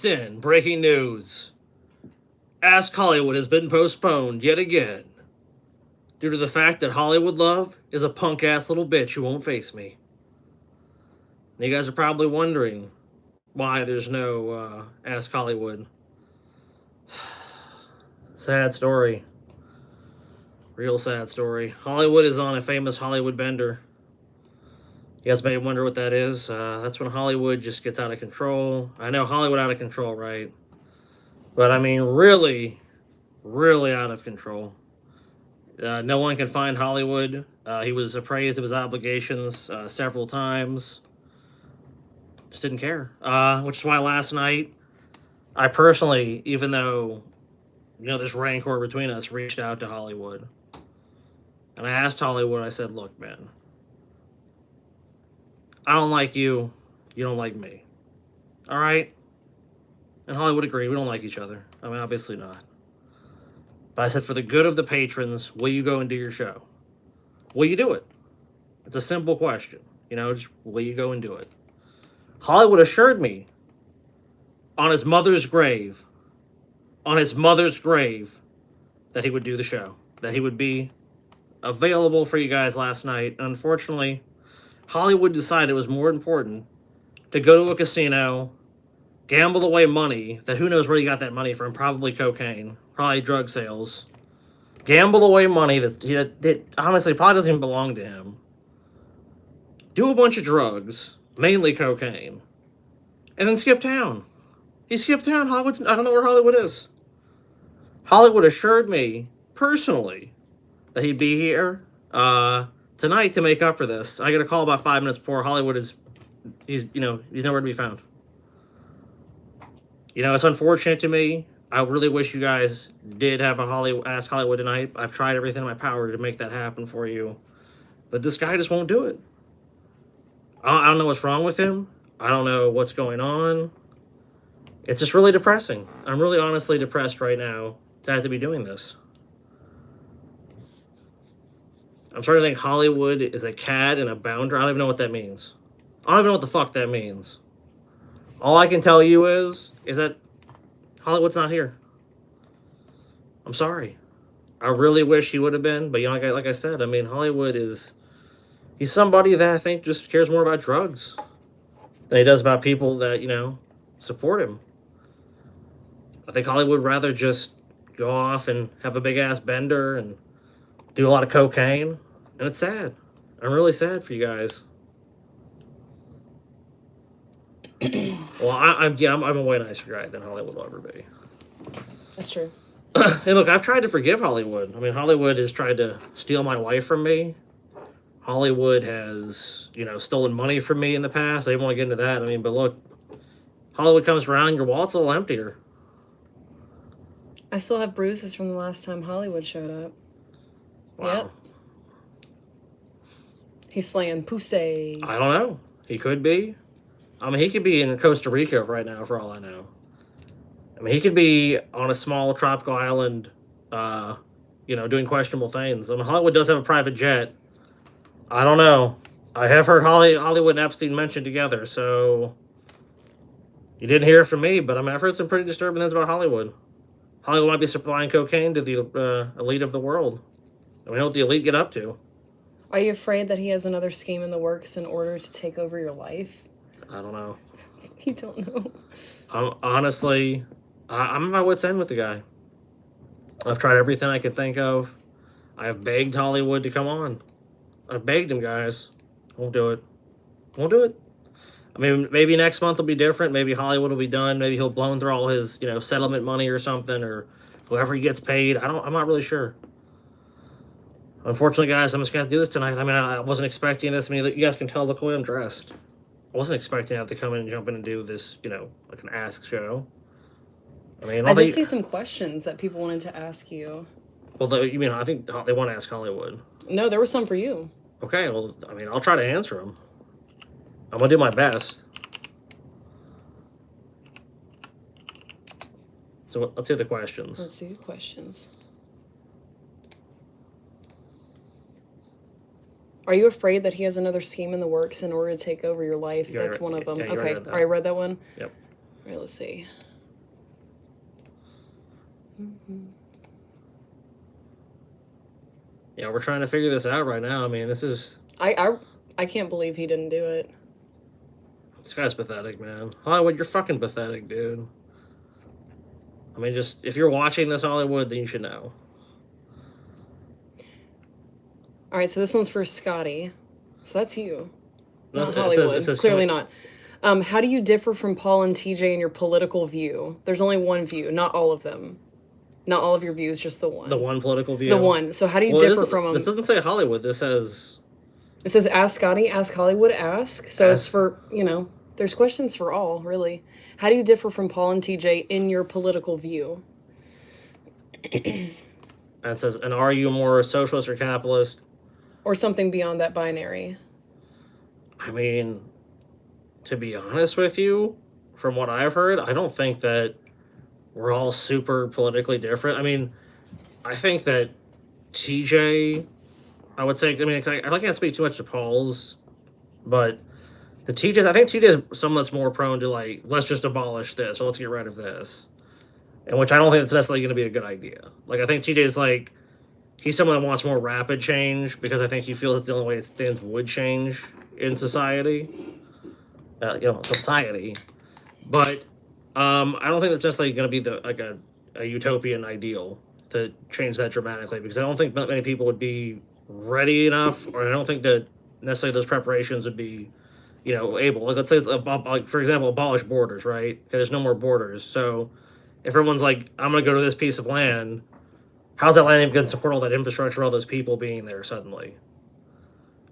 In breaking news, Ask Hollywood has been postponed yet again due to the fact that Hollywood Love is a punk ass little bitch who won't face me. And you guys are probably wondering why there's no Ask Hollywood. Sad story. Real sad story. Hollywood is on a famous Hollywood bender. You guys may wonder what that is. That's when Hollywood just gets out of control. I know Hollywood out of control, right? But I mean, really, really out of control. No one can find Hollywood. He was appraised of his obligations several times. Just didn't care. Which is why last night, I personally, even though, there's rancor between us, reached out to Hollywood. And I asked Hollywood, I said, look, man, I don't like you. You don't like me. All right? And Hollywood agreed. We don't like each other. I mean, obviously not. But I said, for the good of the patrons, will you go and do your show? Will you do it? It's a simple question. Just will you go and do it? Hollywood assured me on his mother's grave, that he would do the show, that he would be available for you guys last night. And unfortunately, Hollywood decided it was more important to go to a casino, gamble away money that who knows where he got that money from, probably cocaine, probably drug sales, gamble away money that honestly probably doesn't even belong to him, do a bunch of drugs, mainly cocaine, and then skip town. He skipped town. I don't know where Hollywood is. Hollywood assured me personally that he'd be here tonight to make up for this. I get a call about 5 minutes before. He's nowhere to be found. It's unfortunate to me. I really wish you guys did have a Ask Hollywood tonight. I've tried everything in my power to make that happen for you. But this guy just won't do it. I don't know what's wrong with him. I don't know what's going on. It's just really depressing. I'm really honestly depressed right now to have to be doing this. I'm starting to think Hollywood is a cad and a bounder. I don't even know what that means. I don't even know what the fuck that means. All I can tell you is that Hollywood's not here. I'm sorry. I really wish he would have been, but like I said, I mean, he's somebody that I think just cares more about drugs than he does about people that, support him. I think Hollywood would rather just go off and have a big ass bender and do a lot of cocaine. And it's sad. I'm really sad for you guys. Well, I'm a way nicer guy than Hollywood will ever be. That's true. And look, I've tried to forgive Hollywood. I mean, Hollywood has tried to steal my wife from me. Hollywood has, stolen money from me in the past. I didn't want to get into that. I mean, but look, Hollywood comes around, your wallet's a little emptier. I still have bruises from the last time Hollywood showed up. Wow. Yep. He's slaying pussy. I don't know. He could be. I mean, he could be in Costa Rica right now, for all I know. I mean, he could be on a small tropical island, doing questionable things. I mean, Hollywood does have a private jet. I don't know. I have heard Hollywood and Epstein mentioned together, so you didn't hear it from me, but I mean, I've heard some pretty disturbing things about Hollywood. Hollywood might be supplying cocaine to the elite of the world. And we know what the elite get up to. Are you afraid that he has another scheme in the works in order to take over your life? I don't know. You don't know. Honestly, I'm at my wit's end with the guy. I've tried everything I could think of. I have begged Hollywood to come on. I've begged him, guys. Won't do it. Won't do it. I mean, maybe next month will be different. Maybe Hollywood will be done. Maybe he'll blown through all his, settlement money or something, or whoever he gets paid. I'm not really sure. Unfortunately, guys, I'm just gonna have to do this tonight. I mean, I wasn't expecting this. I mean, you guys can tell the way I'm dressed. I wasn't expecting to have to come in and jump in and do this, like an Ask show. I mean, I did see some questions that people wanted to ask you. Well, I think they want to ask Hollywood. No, there was some for you. Okay, well, I mean, I'll try to answer them. I'm gonna do my best. So let's see the questions. Let's see the questions. Are you afraid that he has another scheme in the works in order to take over your life? That's one of them. Okay, I read that one. Yep. All right, let's see. Yeah, we're trying to figure this out right now. I mean, I can't believe he didn't do it. This guy's pathetic, man. Hollywood, you're fucking pathetic, dude. I mean, just if you're watching this, Hollywood, then you should know. All right, so this one's for Scotty. So that's you. No, Not Hollywood. it says Clearly not. How do you differ from Paul and TJ in your political view? There's only one view, not all of them. Not all of your views, just the one. The one political view. The one. So how do you differ from them? This doesn't say Hollywood. This says. It says ask Scotty, ask Hollywood, ask. So it's Ask- for, there's questions for all, really. How do you differ from Paul and TJ in your political view? And it says, and are you more socialist or capitalist? Or something beyond that binary? I mean, to be honest with you, from what I've heard, I don't think that we're all super politically different. I mean, I think that TJ, I would say, I mean, I can't speak too much to Paul's, but I think TJ is someone that's more prone to, like, let's just abolish this, or let's get rid of this. And which I don't think it's necessarily going to be a good idea. Like, I think TJ is, like, he's someone that wants more rapid change, because I think he feels it's the only way things would change in society. Society. But I don't think that's necessarily going to be a utopian ideal to change that dramatically, because I don't think many people would be ready enough, or I don't think that necessarily those preparations would be, able. Like, let's say, like, for example, abolish borders, right? Because there's no more borders. So if everyone's like, I'm going to go to this piece of land, how's that land even going to support all that infrastructure, all those people being there suddenly?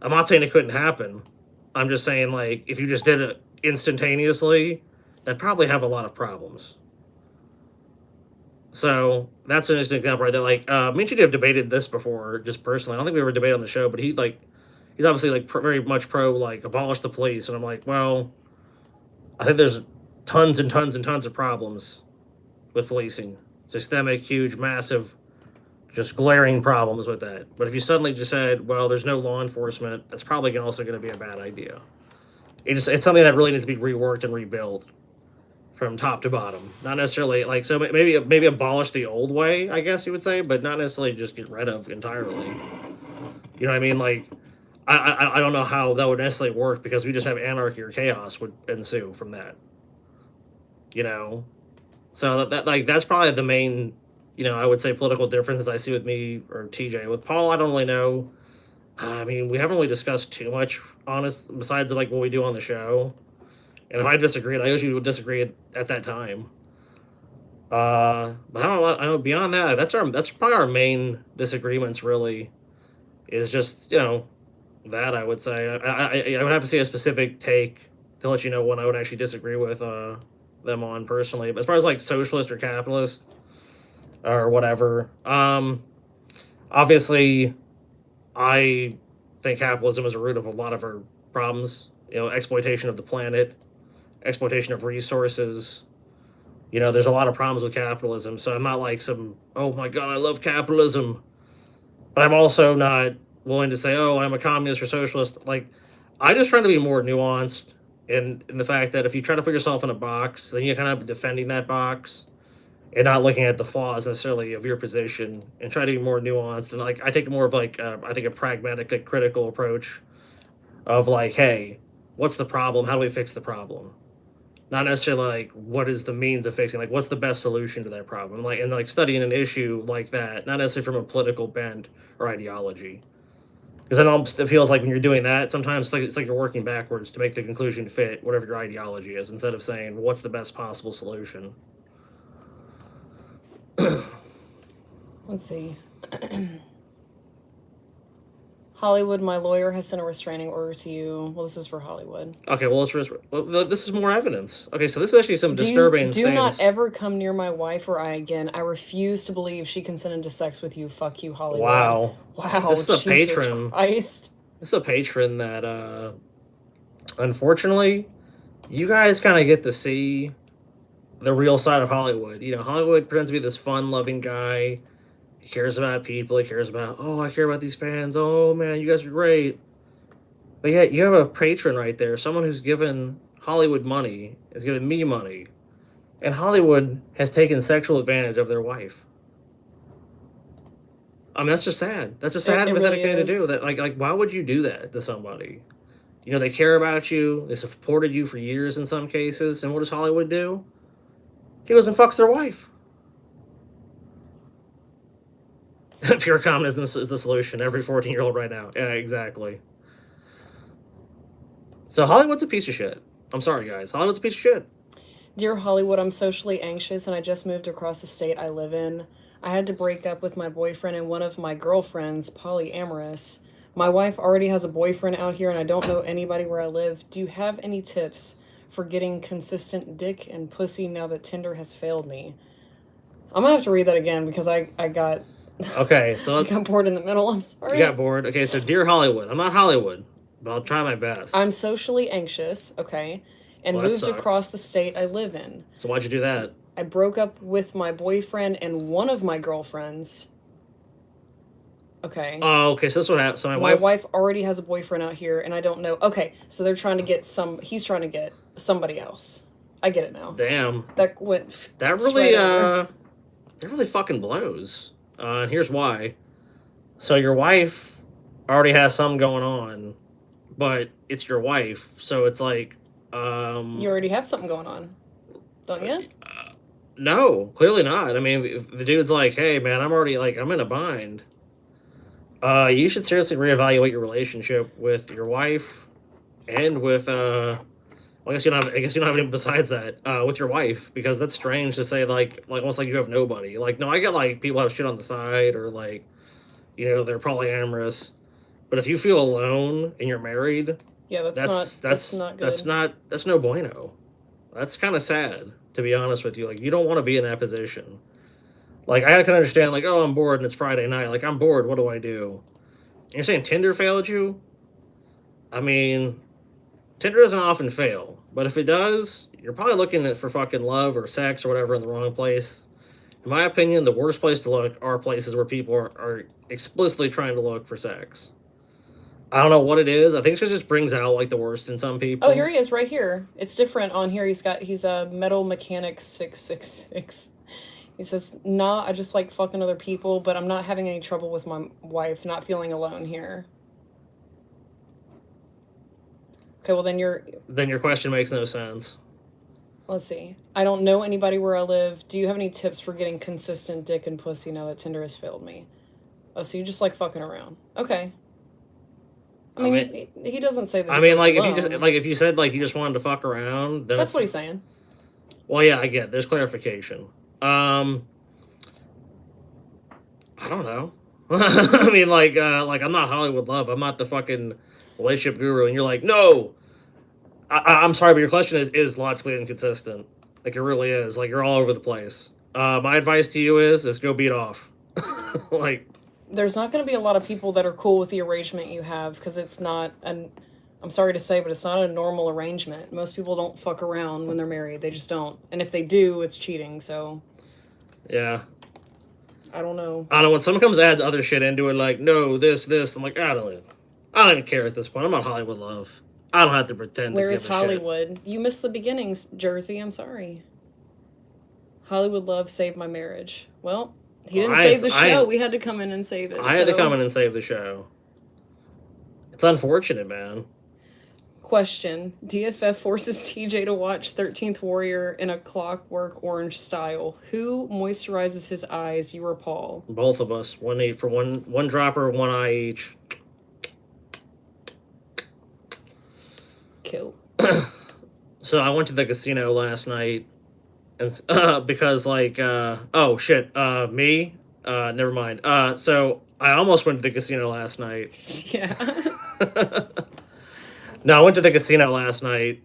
I'm not saying it couldn't happen. I'm just saying, like, if you just did it instantaneously, that'd probably have a lot of problems. So that's an interesting example right there. Like, me and you have debated this before, just personally. I don't think we ever debated on the show, but he's obviously, like, very much pro, like, abolish the police. And I'm like, well, I think there's tons and tons and tons of problems with policing. Systemic, huge, massive, just glaring problems with that. But if you suddenly just said, well, there's no law enforcement, that's probably also going to be a bad idea. It's something that really needs to be reworked and rebuilt from top to bottom. Not necessarily, like, so maybe abolish the old way, I guess you would say, but not necessarily just get rid of entirely. You know what I mean? Like, I don't know how that would necessarily work, because we just have anarchy or chaos would ensue from that. So that's probably the main, I would say, political differences I see with me or TJ. With Paul, I don't really know. I mean, we haven't really discussed too much, besides, like, what we do on the show. And if I disagreed, I usually would disagree at that time. But I know beyond that, that's probably our main disagreements, really, is just, that, I would say. I would have to see a specific take to let you know when I would actually disagree with them on personally. But as far as, like, socialist or capitalist or whatever, obviously, I think capitalism is a root of a lot of our problems. Exploitation of the planet, exploitation of resources. There's a lot of problems with capitalism. So I'm not like oh my God, I love capitalism. But I'm also not willing to say, oh, I'm a communist or socialist. Like, I just try to be more nuanced in the fact that if you try to put yourself in a box, then you're kind of defending that box and not looking at the flaws necessarily of your position, and try to be more nuanced. And, like, I take more of, like, I think a pragmatic, like, critical approach of, like, hey, what's the problem? How do we fix the problem? Not necessarily, like, what is the means of fixing, like, what's the best solution to that problem? Like, and, like, studying an issue like that, not necessarily from a political bent or ideology. Because it feels like when you're doing that, sometimes it's like you're working backwards to make the conclusion fit whatever your ideology is, instead of saying, what's the best possible solution? Let's see. Hollywood, my lawyer has sent a restraining order to you. Well, this is for Hollywood. Okay, well, this is more evidence. Okay, so this is actually some disturbing Do things. not ever come near my wife or I again. I refuse to believe she consented to sex with you. Fuck you, Hollywood. Wow. Wow. This is a Jesus patron. Christ. This is a patron that, unfortunately, you guys kind of get to see the real side of Hollywood. Hollywood pretends to be this fun-loving guy. He cares about people. He cares about, oh, I care about these fans. Oh, man, you guys are great. But yet, you have a patron right there, someone who's given Hollywood money, has given me money, and Hollywood has taken sexual advantage of their wife. I mean, that's just sad. That's a sad, It pathetic really thing to is. do. That like, why would you do that to somebody? You know, they care about you. They supported you for years in some cases. And what does Hollywood do? He goes and fucks their wife. Pure communism is the solution. Every 14-year-old right now. Yeah, exactly. So Hollywood's a piece of shit. I'm sorry, guys. Hollywood's a piece of shit. Dear Hollywood, I'm socially anxious and I just moved across the state I live in. I had to break up with my boyfriend and one of my girlfriends, polyamorous. My wife already has a boyfriend out here and I don't know anybody where I live. Do you have any tips for getting consistent dick and pussy now that Tinder has failed me? I'm gonna have to read that again because I got Okay, so I got bored in the middle. I'm sorry. you got bored. Okay, so dear Hollywood, I'm not Hollywood, but I'll try my best. I'm socially anxious, okay, and Well, that moved sucks. across the state I live in. So why'd you do that? I broke up with my boyfriend and one of my girlfriends. Okay. Oh, okay. So that's what happened. So my My wife. wife already has a boyfriend out here, and I don't know. Okay, so they're trying to get he's trying to get somebody else. I get it now. Damn. That went. That straight really over. that really fucking blows. And here's why. So your wife already has something going on, but it's your wife, so it's like, You already have something going on, don't you? no, clearly not. I mean, if the dude's like, hey man, I'm already like, I'm in a bind. You should seriously reevaluate your relationship with your wife and with well, I guess you don't have any besides that, with your wife, because that's strange to say like almost like you have nobody. Like, no, I get like people have shit on the side or like, you know, they're polyamorous. But if you feel alone and you're married, Yeah, that's not good. that's no bueno. That's kind of sad, to be honest with you. Like, you don't want to be in that position. Like, I can understand, like, oh, I'm bored and it's Friday night. Like, I'm bored. What do I do? And you're saying Tinder failed you? I mean, Tinder doesn't often fail, but if it does, you're probably looking for fucking love or sex or whatever in the wrong place. In my opinion, the worst place to look are places where people are explicitly trying to look for sex. I don't know what it is. I think it just brings out like the worst in some people. Oh, here he is, right here. It's different on here. He's a metal mechanic 666. He says, "Nah, I just like fucking other people, but I'm not having any trouble with my wife. Not feeling alone here." Okay, well then Then your question makes no sense. let's see. I don't know anybody where I live. Do you have any tips for getting consistent dick and pussy now that Tinder has failed me? Oh, so you just like fucking around. Okay. I mean, he doesn't say that. I mean, like, alone. if you said like you just wanted to fuck around, then That's what he's saying. Well, yeah, I get. There's clarification. I don't know. I mean, like I'm not Hollywood Love. I'm not the fucking relationship guru, and you're like, no. I'm sorry, but your question is logically inconsistent. Like, it really is. Like, you're all over the place. My advice to you is go beat off. Like, There's not going to be a lot of people that are cool with the arrangement you have because it's not an. I'm sorry to say, but it's not a normal arrangement. Most people don't fuck around when they're married. They just don't. And if they do, it's cheating. So yeah. I don't know. I don't know, when someone comes and adds other shit into it, like, no, this, I'm like, I don't even care at this point. I'm not Hollywood Love. I don't have to pretend Where to is give a Hollywood? You missed the beginnings, Jersey. I'm sorry. Hollywood Love saved my marriage. Well, he didn't save the show. We had to come in and save it. I had to come in and save the show. It's unfortunate, man. Question. DFF forces TJ to watch 13th Warrior in a Clockwork Orange style. Who moisturizes his eyes, you or Paul? Both of us. One dropper, one eye each. Cool. So I went to the casino last night, and because like oh shit, me, never mind. So I almost went to the casino last night. Yeah. No, I went to the casino last night,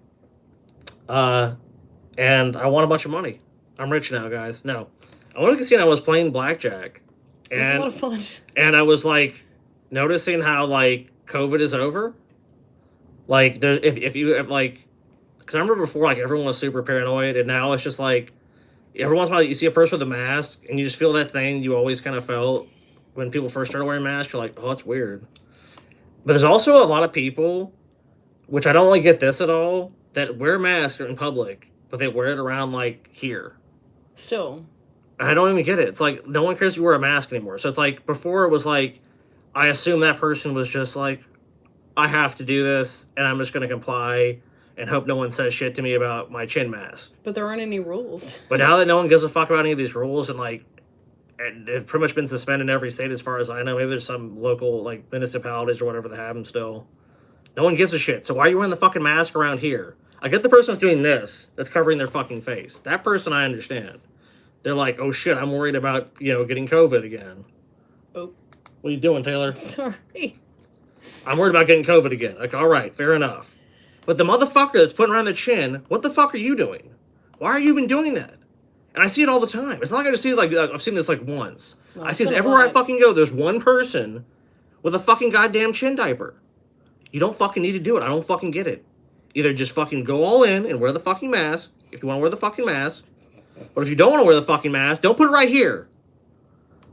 and I won a bunch of money. I'm rich now, guys. No, I went to the casino. I was playing blackjack, It was a and lot of fun. and I was like noticing how like COVID is over. Like there, if you have, like, because I remember before like everyone was super paranoid, and now it's just like every once in a while you see a person with a mask, and you just feel that thing you always kind of felt when people first started wearing masks. You're like, oh, it's weird. But there's also a lot of people, which I don't really get this at all, that wear masks in public, but they wear it around like here. Still. I don't even get it. It's like no one cares if you wear a mask anymore. So it's like before it was like I assume that person was just like I have to do this and I'm just going to comply and hope no one says shit to me about my chin mask. But there aren't any rules. But now that no one gives a fuck about any of these rules and like and they've pretty much been suspended in every state as far as I know. Maybe there's some local like municipalities or whatever that have them still. No one gives a shit. So why are you wearing the fucking mask around here? I get the person that's doing this, that's covering their fucking face. That person I understand. They're like, oh shit, I'm worried about, getting COVID again. Oh. What are you doing, Taylor? Sorry. I'm worried about getting COVID again. Like, all right, fair enough. But the motherfucker that's putting around the chin, what the fuck are you doing? Why are you even doing that? And I see it all the time. It's not like I just see it like, I've seen this like once. No, I see this everywhere I fucking go. There's one person with a fucking goddamn chin diaper. You don't fucking need to do it. I don't fucking get it. Either just fucking go all in and wear the fucking mask if you want to wear the fucking mask. But if you don't want to wear the fucking mask, don't put it right here.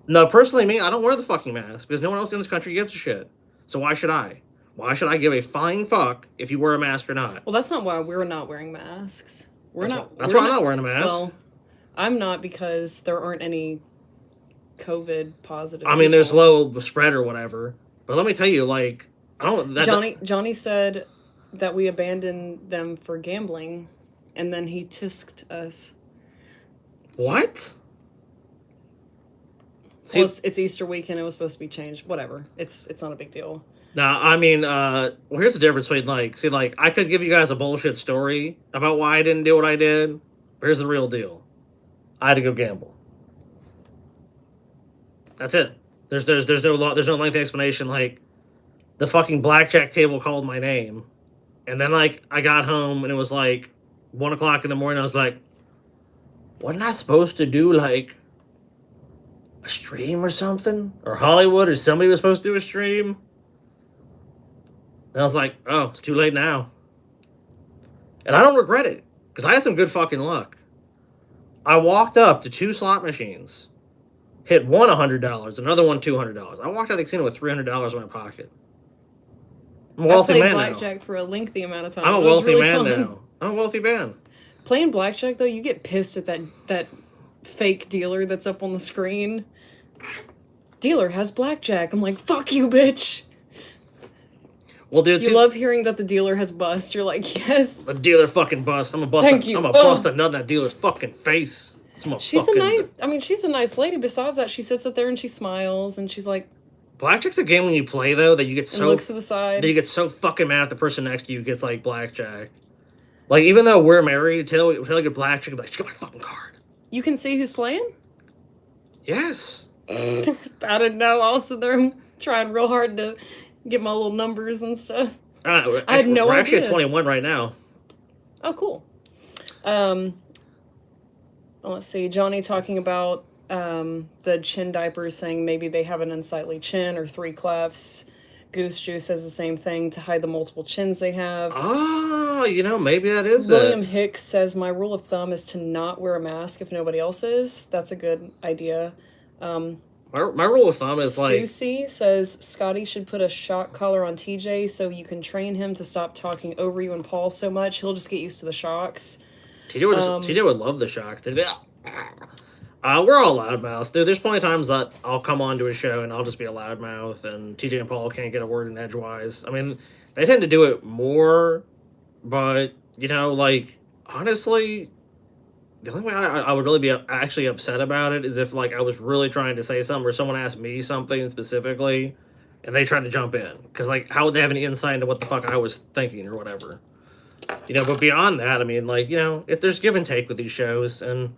No, personally, me, I don't wear the fucking mask because no one else in this country gives a shit. So why should I? Why should I give a flying fuck if you wear a mask or not? Well, that's not why we're not wearing masks. That's why I'm not wearing a mask. Well, I'm not because there aren't any COVID positive. I mean, there's low spread or whatever. But let me tell you, like, I don't. Johnny said that we abandoned them for gambling, and then he tisked us. What? See, well, it's Easter weekend. It was supposed to be changed. Whatever. It's not a big deal. Now, I mean, well, here's the difference between, like, I could give you guys a bullshit story about why I didn't do what I did. But here's the real deal. I had to go gamble. That's it. There's no lengthy explanation. Like, the fucking blackjack table called my name. And then, like, I got home and it was, like, 1 o'clock in the morning. I was like, wasn't I supposed to do, like, a stream or something? Or Hollywood or somebody was supposed to do a stream? And I was like, oh, it's too late now. And I don't regret it. Because I had some good fucking luck. I walked up to 2 slot machines. Hit one $100, another one $200. I walked out of the casino with $300 in my pocket. I'm a wealthy man now. I played blackjack for a lengthy amount of time. I'm a wealthy man now. I'm a wealthy man. Playing blackjack, though, you get pissed at that fake dealer that's up on the screen. Dealer has blackjack. I'm like, fuck you, bitch. Well, dude, you love hearing that the dealer has bust. You're like, yes. The dealer fucking bust. I'm gonna bust. Thank you. I'm gonna bust another that dealer's fucking face. She's a nice lady. Besides that, she sits up there and she smiles and she's like. Blackjack's a game when you play though that you get so looks to the side. That you get so fucking mad at the person next to you gets like blackjack. Like even though we're married, Taylor get blackjack. Be like, she got my fucking card. You can see who's playing. Yes. I didn't know. I was sitting there trying real hard to get my little numbers and stuff. I had no idea. We're actually at 21 right now. Oh, cool. Let's see. Johnny talking about the chin diapers, saying maybe they have an unsightly chin or 3 clefts. Goose Juice says the same thing to hide the multiple chins they have. Oh, maybe that is William Hicks says, my rule of thumb is to not wear a mask if nobody else is. That's a good idea. My rule of thumb is like... Susie says, Scotty should put a shock collar on TJ so you can train him to stop talking over you and Paul so much. He'll just get used to the shocks. TJ would love the shocks. We're all loudmouths, dude. There's plenty of times that I'll come on to a show and I'll just be a loudmouth and TJ and Paul can't get a word in edgewise. I mean, they tend to do it more, but, like, honestly... The only way I would really be actually upset about it is if, like, I was really trying to say something or someone asked me something specifically and they tried to jump in. Because, like, how would they have any insight into what the fuck I was thinking or whatever? But beyond that, I mean, like, if there's give and take with these shows and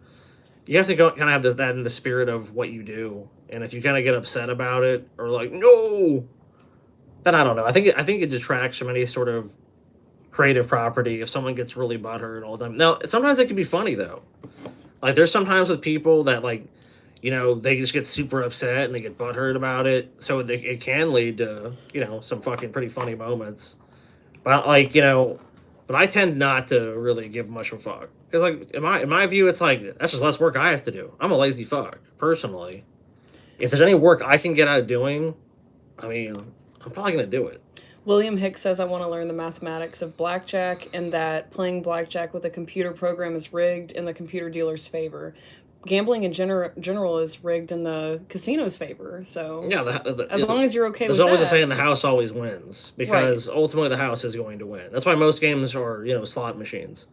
you have to go kind of have that in the spirit of what you do. And if you kind of get upset about it or, like, no, then I don't know. I think it detracts from any sort of creative property if someone gets really butthurt all the time. Now, sometimes it can be funny, though. Like, there's sometimes with people that, like, they just get super upset and they get butthurt about it. So it can lead to, some fucking pretty funny moments. But, like, but I tend not to really give much of a fuck. Because, like, in my view, it's like, that's just less work I have to do. I'm a lazy fuck, personally. If there's any work I can get out of doing, I mean, I'm probably going to do it. William Hicks says, I want to learn the mathematics of blackjack and that playing blackjack with a computer program is rigged in the computer dealer's favor. gambling in general is rigged in the casino's favor. So Yeah, as long as you're okay there's with always a that, saying the house always wins because ultimately the house is going to win. That's why most games are slot machines.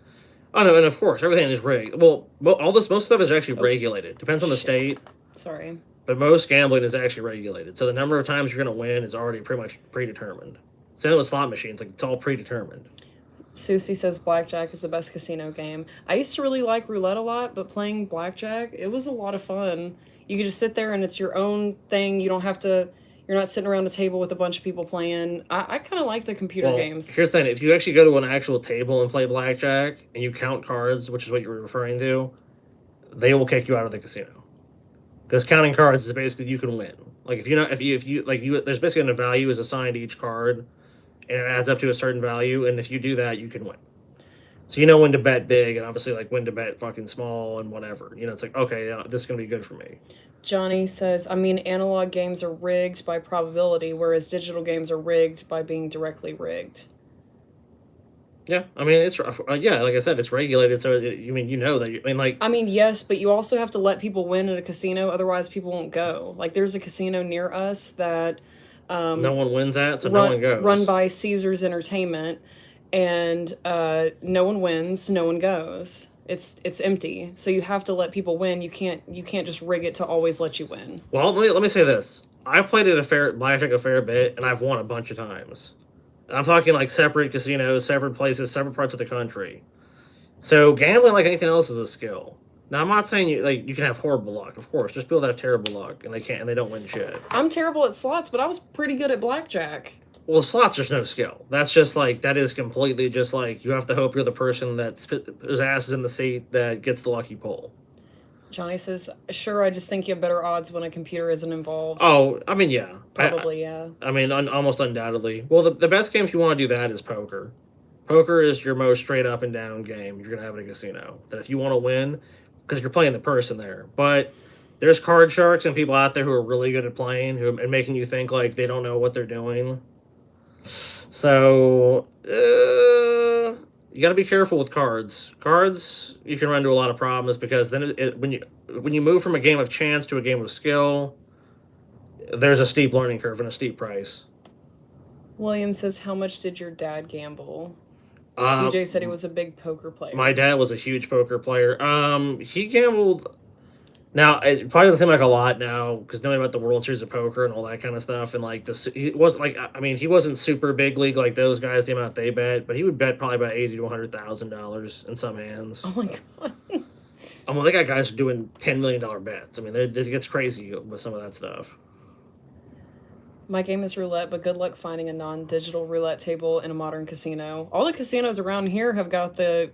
Oh no, and of course everything is rigged. Well, most stuff is actually regulated. Depends on the shit. state, Sorry. but most gambling is actually regulated. So the number of times you're going to win is already pretty much predetermined. Same with slot machines, like it's all predetermined. Susie says blackjack is the best casino game. I used to really like roulette a lot, but playing blackjack, it was a lot of fun. You could just sit there and it's your own thing. You don't have to. You're not sitting around a table with a bunch of people playing. I kind of like the computer games. Here's the thing: if you actually go to an actual table and play blackjack and you count cards, which is what you were referring to, they will kick you out of the casino. Because counting cards is basically you can win. Like if you there's basically a value is assigned to each card, and it adds up to a certain value, and if you do that, you can win. So you know when to bet big, and obviously like when to bet fucking small and whatever. It's like okay, this is gonna be good for me. Johnny says, I mean, analog games are rigged by probability, whereas digital games are rigged by being directly rigged. Yeah, I mean it's yeah, like I said, it's regulated. So I mean, yes, but you also have to let people win at a casino, otherwise people won't go. Like there's a casino near us that no one wins at, so no one goes. Run by Caesars Entertainment, and no one wins, no one goes. It's empty, so you have to let people win. You can't just rig it to always let you win. Well, let me say this: I played at blackjack a fair bit, and I've won a bunch of times. I'm talking like separate casinos, separate places, separate parts of the country. So gambling, like anything else, is a skill. Now I'm not saying you can have horrible luck. Of course, just people that have terrible luck and they don't win shit. I'm terrible at slots, but I was pretty good at blackjack. Well, slots, there's no skill. That's just that is completely just like you have to hope you're the person whose ass is in the seat that gets the lucky pull. Johnny says, sure, I just think you have better odds when a computer isn't involved. Oh, I mean, yeah. Probably, yeah. I mean, almost undoubtedly. Well, the best game if you want to do that is poker. Poker is your most straight up and down game you're going to have at a casino. That if you want to win, because you're playing the person there. But there's card sharks and people out there who are really good at playing and making you think like they don't know what they're doing. So, you got to be careful with cards. Cards, you can run into a lot of problems because then when you move from a game of chance to a game of skill, there's a steep learning curve and a steep price. William says, how much did your dad gamble? TJ said he was a big poker player. My dad was a huge poker player. He gambled. Now it probably doesn't seem like a lot now because knowing about the World Series of Poker and all that kind of stuff, and like he wasn't super big league like those guys. The amount they bet, but he would bet probably about $80,000 to $100,000 in some hands. Oh my god! I mean, they got guys doing $10 million bets. I mean, it gets crazy with some of that stuff. My game is roulette, but good luck finding a non-digital roulette table in a modern casino. All the casinos around here have got the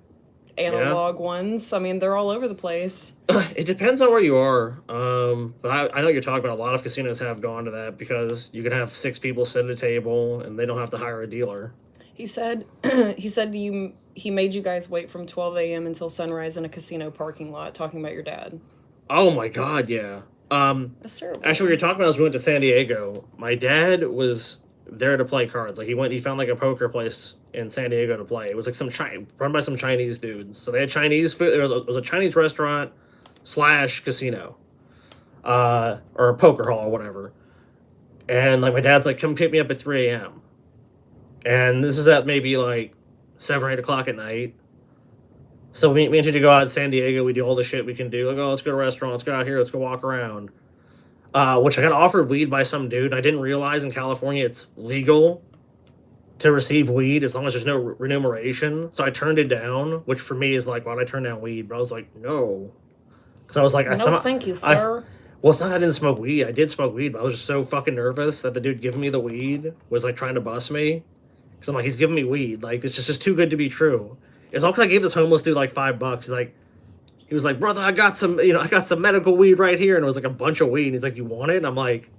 analog ones. I mean, they're all over the place. It depends on where you are. But I know you're talking about a lot of casinos have gone to that because you can have 6 people sit at a table and they don't have to hire a dealer. He said he made you guys wait from 12 a.m. until sunrise in a casino parking lot talking about your dad. Oh my god, yeah. That's terrible. Actually, what you're talking about is we went to San Diego. My dad was there to play cards. Like he found like a poker place in San Diego to play. It was like run by some Chinese dudes. So they had Chinese food. It was a Chinese restaurant / casino, or a poker hall or whatever. And like my dad's like, come pick me up at 3 a.m. And this is at maybe like 7 or 8 o'clock at night. So me and TJ go out in San Diego. We do all the shit we can do. Like, oh, let's go to a restaurant. Let's go out here. Let's go walk around. Which I got offered weed by some dude. And I didn't realize in California it's legal to receive weed as long as there's no remuneration. So I turned it down, which for me is like, why'd I turn down weed? But I was like, no. So I was like, thank you, sir. Well, it's not that I didn't smoke weed. I did smoke weed, but I was just so fucking nervous that the dude giving me the weed was like trying to bust me. Because I'm like, he's giving me weed. Like, it's just too good to be true. It's all because I gave this homeless dude like $5. He was like, brother, I got some medical weed right here. And it was like a bunch of weed. And he's like, you want it? And I'm like,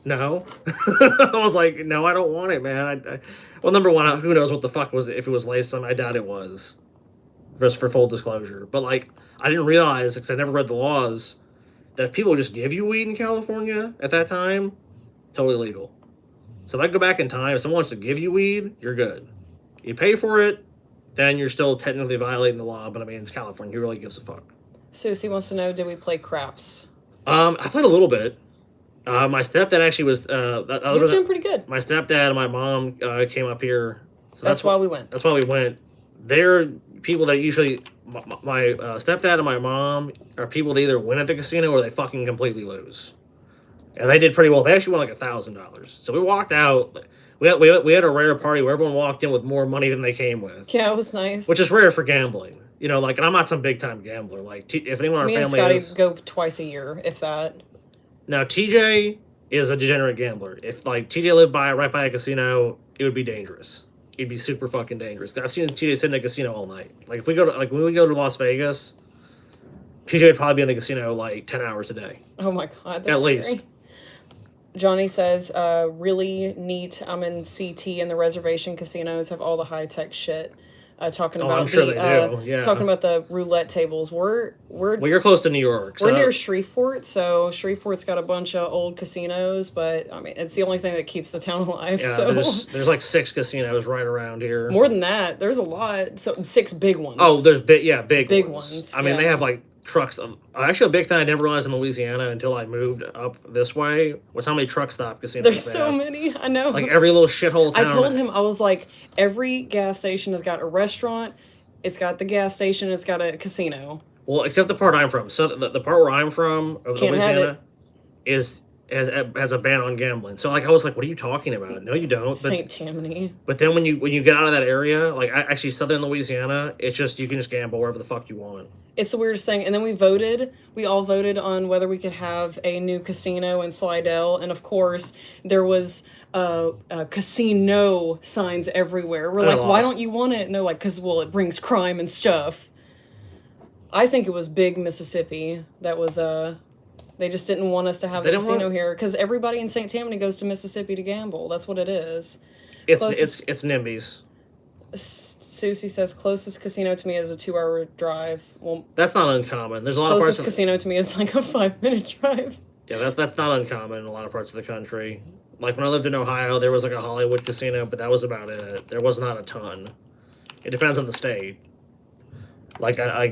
no. I was like, no, I don't want it, man. Well, number one, who knows what the fuck was it? If it was laced on, I doubt it was. Just for full disclosure. But like, I didn't realize, because I never read the laws, that if people just give you weed in California at that time, totally legal. So if I go back in time, if someone wants to give you weed, you're good. You pay for it, then you're still technically violating the law, but I mean, it's California. Who really gives a fuck? Susie wants to know, did we play craps? I played a little bit. My stepdad actually was. He was doing pretty good. My stepdad and my mom came up here, so That's why we went. That's why we went. They're people that usually my stepdad and my mom are people that either win at the casino or they fucking completely lose, and they did pretty well. They actually won like $1,000. So we walked out. We had a rare party where everyone walked in with more money than they came with. Yeah, it was nice. Which is rare for gambling. You know, like, and I'm not some big time gambler. Like, if anyone in our Me and family Scotty go twice a year, if that. Now, TJ is a degenerate gambler. If, like, TJ lived right by a casino, it would be dangerous. It'd be super fucking dangerous. I've seen TJ sit in a casino all night. Like, if we go to, like, when we go to Las Vegas, TJ would probably be in the casino, like, 10 hours a day. Oh my God, that's At scary. least. Johnny says, really neat. I'm in CT and the reservation casinos have all the high-tech shit. Talking about I'm sure they do. Yeah. Talking about the roulette tables. Well, you're close to New York. We're near Shreveport, so Shreveport's got a bunch of old casinos, but I mean, it's the only thing that keeps the town alive. Yeah, so there's like 6 casinos right around here. More than that, there's a lot. So 6 big ones. Oh, there's big ones. I mean, they have like trucks. Actually, a big thing I never realized in Louisiana until I moved up this way was how many truck stop casinos there's they so have. many. I know. Like every little shithole town. I told him, I was like, every gas station has got a restaurant. It's got the gas station. It's got a casino. Well, except the part I'm from. So the part where I'm from, of Louisiana, has a ban on gambling. So like I was like, what are you talking about? No, you don't. St. Tammany. But then when you get out of that area, like actually southern Louisiana, it's just you can just gamble wherever the fuck you want. It's the weirdest thing. And then we all voted on whether we could have a new casino in Slidell. And of course, there was casino signs everywhere. We're like, why don't you want it? And they're like, because, well, it brings crime and stuff. I think it was Big Mississippi that was, they just didn't want us to have a casino here. Because everybody in St. Tammany goes to Mississippi to gamble. That's what it is. It's NIMBYs. Susie says closest casino to me is a 2-hour drive. Well, that's not uncommon. There's a lot of parts. Closest casino to me is like a 5-minute drive. Yeah, that's not uncommon in a lot of parts of the country. Like when I lived in Ohio, there was like a Hollywood casino, but that was about it. There was not a ton. It depends on the state. Like I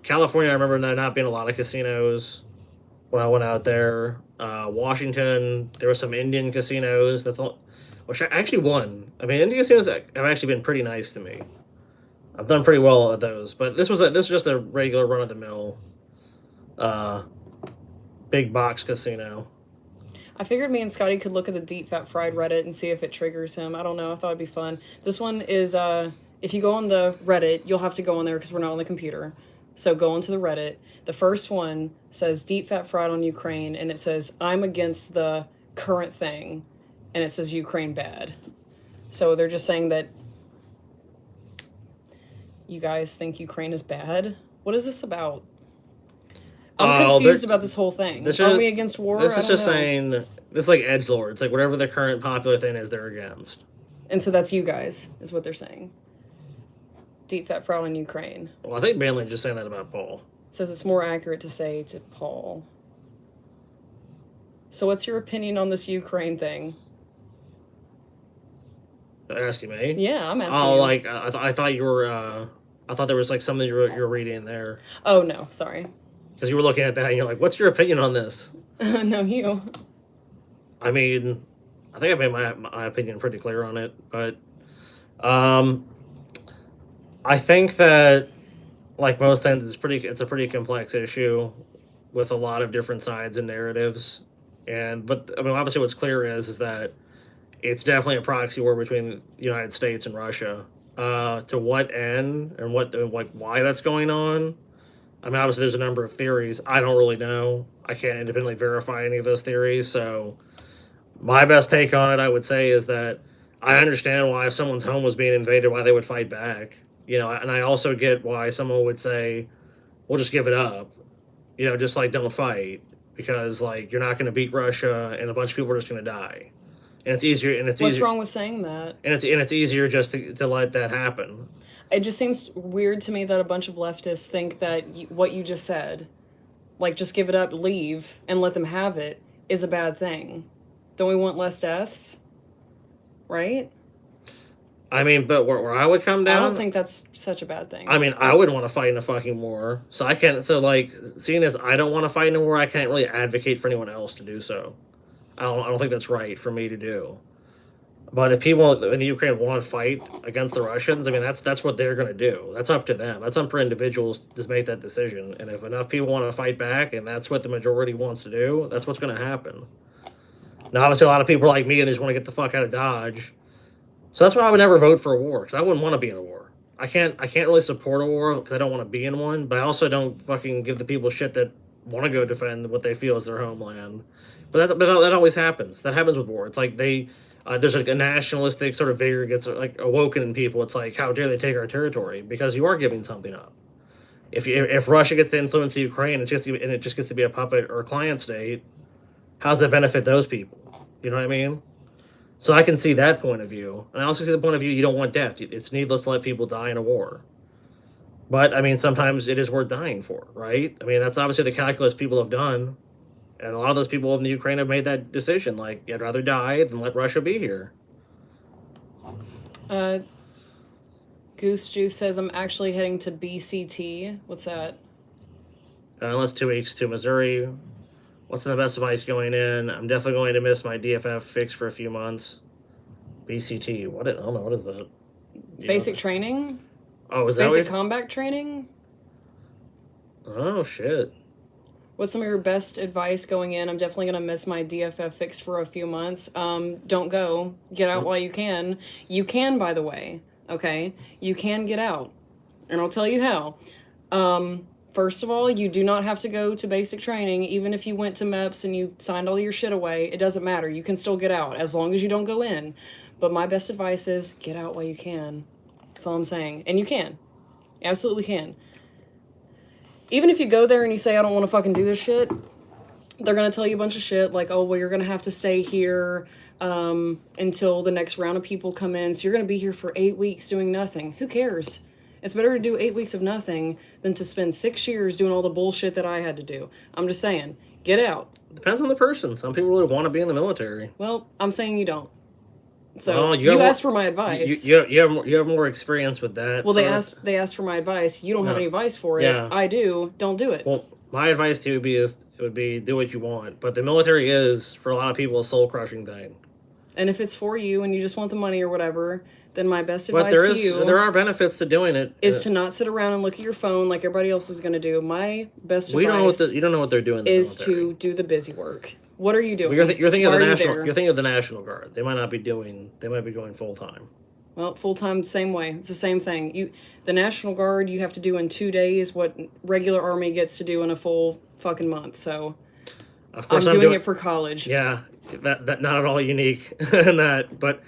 California, I remember there not being a lot of casinos when I went out there. Washington, there were some Indian casinos. That's all. Which I actually won. I mean, Indian casinos have actually been pretty nice to me. I've done pretty well at those, but this was just a regular run of the mill, big box casino. I figured me and Scotty could look at the Deep Fat Fried Reddit and see if it triggers him. I don't know. I thought it'd be fun. This one is if you go on the Reddit, you'll have to go on there because we're not on the computer. So go onto the Reddit. The first one says Deep Fat Fried on Ukraine, and it says I'm against the current thing. And it says Ukraine bad. So they're just saying that you guys think Ukraine is bad? What is this about? I'm confused about this whole thing. Are we against war? This is just saying, this is like edgelords. Like whatever the current popular thing is, they're against. And so that's you guys, is what they're saying. Deep Fat Fried on Ukraine. Well, I think mainly just saying that about Paul. It says it's more accurate to say to Paul. So what's your opinion on this Ukraine thing? Asking me? Yeah, I'm asking you. You. Like, I thought you were, I thought there was, like, something you were reading there. Oh, no, sorry. Because you were looking at that and you're like, what's your opinion on this? No, you. I mean, I think I made my opinion pretty clear on it, but, I think that, like most things, it's a pretty complex issue with a lot of different sides and narratives. But, I mean, obviously what's clear is that it's definitely a proxy war between the United States and Russia. To what end and why that's going on? I mean, obviously there's a number of theories. I don't really know. I can't independently verify any of those theories. So my best take on it, I would say, is that I understand why if someone's home was being invaded, why they would fight back. And I also get why someone would say, we'll just give it up. Just like don't fight. Because like you're not going to beat Russia and a bunch of people are just going to die. And it's easier. What's wrong with saying that? And it's easier just to let that happen. It just seems weird to me that a bunch of leftists think that what you just said, like just give it up, leave, and let them have it, is a bad thing. Don't we want less deaths? Right? I mean, but where I would come I down, don't think that's such a bad thing. I mean, I wouldn't want to fight in a fucking war. So I can't. So like, seeing as I don't want to fight in a war, I can't really advocate for anyone else to do so. I don't think that's right for me to do. But if people in the Ukraine want to fight against the Russians, I mean, that's what they're going to do. That's up to them. That's up for individuals to make that decision. And if enough people want to fight back, and that's what the majority wants to do, that's what's going to happen. Now, obviously, a lot of people are like me and they just want to get the fuck out of Dodge. So that's why I would never vote for a war, because I wouldn't want to be in a war. I can't really support a war because I don't want to be in one, but I also don't fucking give the people shit that want to go defend what they feel is their homeland. But that always happens. That happens with war. It's like there's like a nationalistic sort of vigor gets like awoken in people. It's like, how dare they take our territory? Because you are giving something up. If Russia gets to influence the Ukraine, and it just gets to be a puppet or a client state, how does that benefit those people? You know what I mean? So I can see that point of view, and I also see the point of view you don't want death. It's needless to let people die in a war. But I mean, sometimes it is worth dying for, right? I mean, that's obviously the calculus people have done, and a lot of those people in the Ukraine have made that decision. Like, I'd rather die than let Russia be here. Goose Juice says I'm actually heading to BCT. What's that? Unless 2 weeks to Missouri. What's the best advice going in? I'm definitely going to miss my DFF fix for a few months. BCT. I don't know. What is that? Basic training? Oh, is that Basic combat training? Oh, shit. What's some of your best advice going in? I'm definitely going to miss my DFF fix for a few months. Don't go. Get out while you can. You can, by the way. Okay? You can get out. And I'll tell you how. First of all, you do not have to go to basic training. Even if you went to MEPS and you signed all your shit away, it doesn't matter. You can still get out as long as you don't go in. But my best advice is get out while you can. That's all I'm saying. And you can. You absolutely can. Even if you go there and you say, I don't want to fucking do this shit, they're going to tell you a bunch of shit like, oh, well, you're going to have to stay here until the next round of people come in. So you're going to be here for 8 weeks doing nothing. Who cares? It's better to do 8 weeks of nothing than to spend 6 years doing all the bullshit that I had to do. I'm just saying, get out. Depends on the person. Some people really want to be in the military. Well, I'm saying you don't. So you asked for my advice. You have more experience with that. Well, they asked for my advice. You don't have any advice for it. Yeah. I do. Don't do it. Well, my advice to you would be do what you want. But the military is, for a lot of people, a soul crushing thing. And if it's for you and you just want the money or whatever, then my best advice to you... there are benefits to doing it. Is to not sit around and look at your phone like everybody else is going to do. My best advice... You don't know what they're doing. Is to do the busy work. What are you doing? Well, you're thinking of the National... You're thinking of the National Guard. They might not be doing... They might be going full-time. Well, full-time, same way. It's the same thing. The National Guard, you have to do in 2 days what regular Army gets to do in a full fucking month. So, of course, I'm doing it for college. Yeah, that not at all unique in that. But,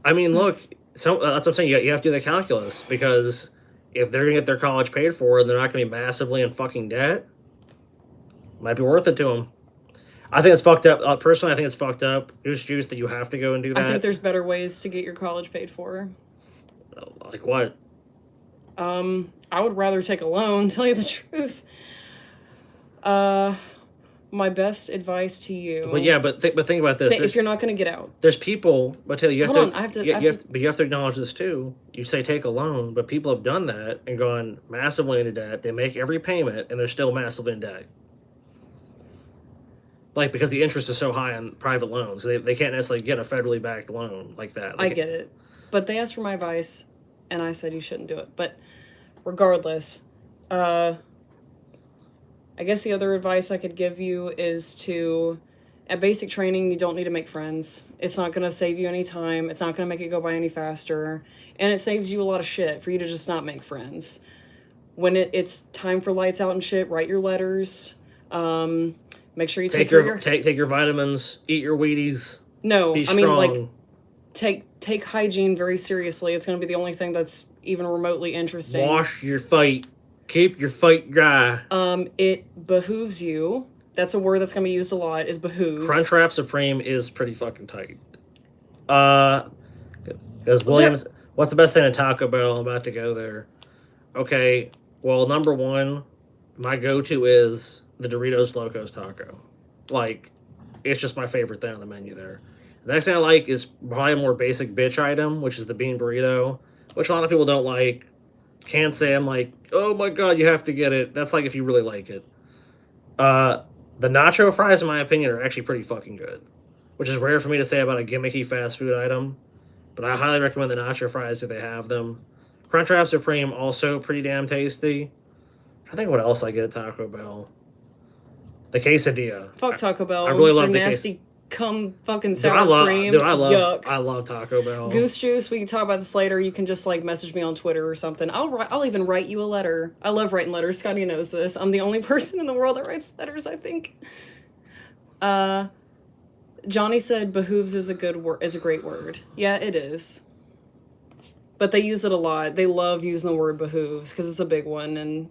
I mean, look... So that's what I'm saying. You have to do the calculus, because if they're going to get their college paid for and they're not going to be massively in fucking debt, it might be worth it to them. I think it's fucked up. Personally, I think it's fucked up. Goose Juice that you have to go and do that. I think there's better ways to get your college paid for. Like what? I would rather take a loan, tell you the truth. My best advice to you. But yeah, but think about this. If you're not going to get out, there's people. But tell you, hold on. But you have to acknowledge this too. You say take a loan, but people have done that and gone massively into debt. They make every payment and they're still massively in debt. Like, because the interest is so high on private loans, they can't necessarily get a federally backed loan like that. I get it, but they asked for my advice, and I said you shouldn't do it. But regardless, I guess the other advice I could give you is to, at basic training, you don't need to make friends. It's not going to save you any time. It's not going to make it go by any faster. And it saves you a lot of shit for you to just not make friends. When it's time for lights out and shit, write your letters. Make sure you take your vitamins, eat your Wheaties. No, be strong. I mean, like, take hygiene very seriously. It's going to be the only thing that's even remotely interesting. Wash your feet. Keep your feet dry. It behooves you. That's a word that's going to be used a lot, is behooves. Crunchwrap Supreme is pretty fucking tight. Because Williams, what's the best thing at Taco Bell? I'm about to go there. Okay, well, number one, my go-to is the Doritos Locos Taco. Like, it's just my favorite thing on the menu there. The next thing I like is probably a more basic bitch item, which is the bean burrito, which a lot of people don't like. Can't say I'm like, oh my god, you have to get it. That's like if you really like it. The nacho fries, in my opinion, are actually pretty fucking good, which is rare for me to say about a gimmicky fast food item. But I highly recommend the nacho fries if they have them. Crunchwrap Supreme, also pretty damn tasty. I think what else I get at Taco Bell. The quesadilla. Fuck Taco Bell. I really love their the nasty cum fucking Dude, sour cream. Yuck. I love Taco Bell. Goose Juice, we can talk about this later. You can just like message me on Twitter or something. I'll even write you a letter. I love writing letters. Scotty knows this. I'm the only person in the world that writes letters, I think. Johnny said behooves is a great word. Yeah, it is. But they use it a lot. They love using the word behooves because it's a big one, and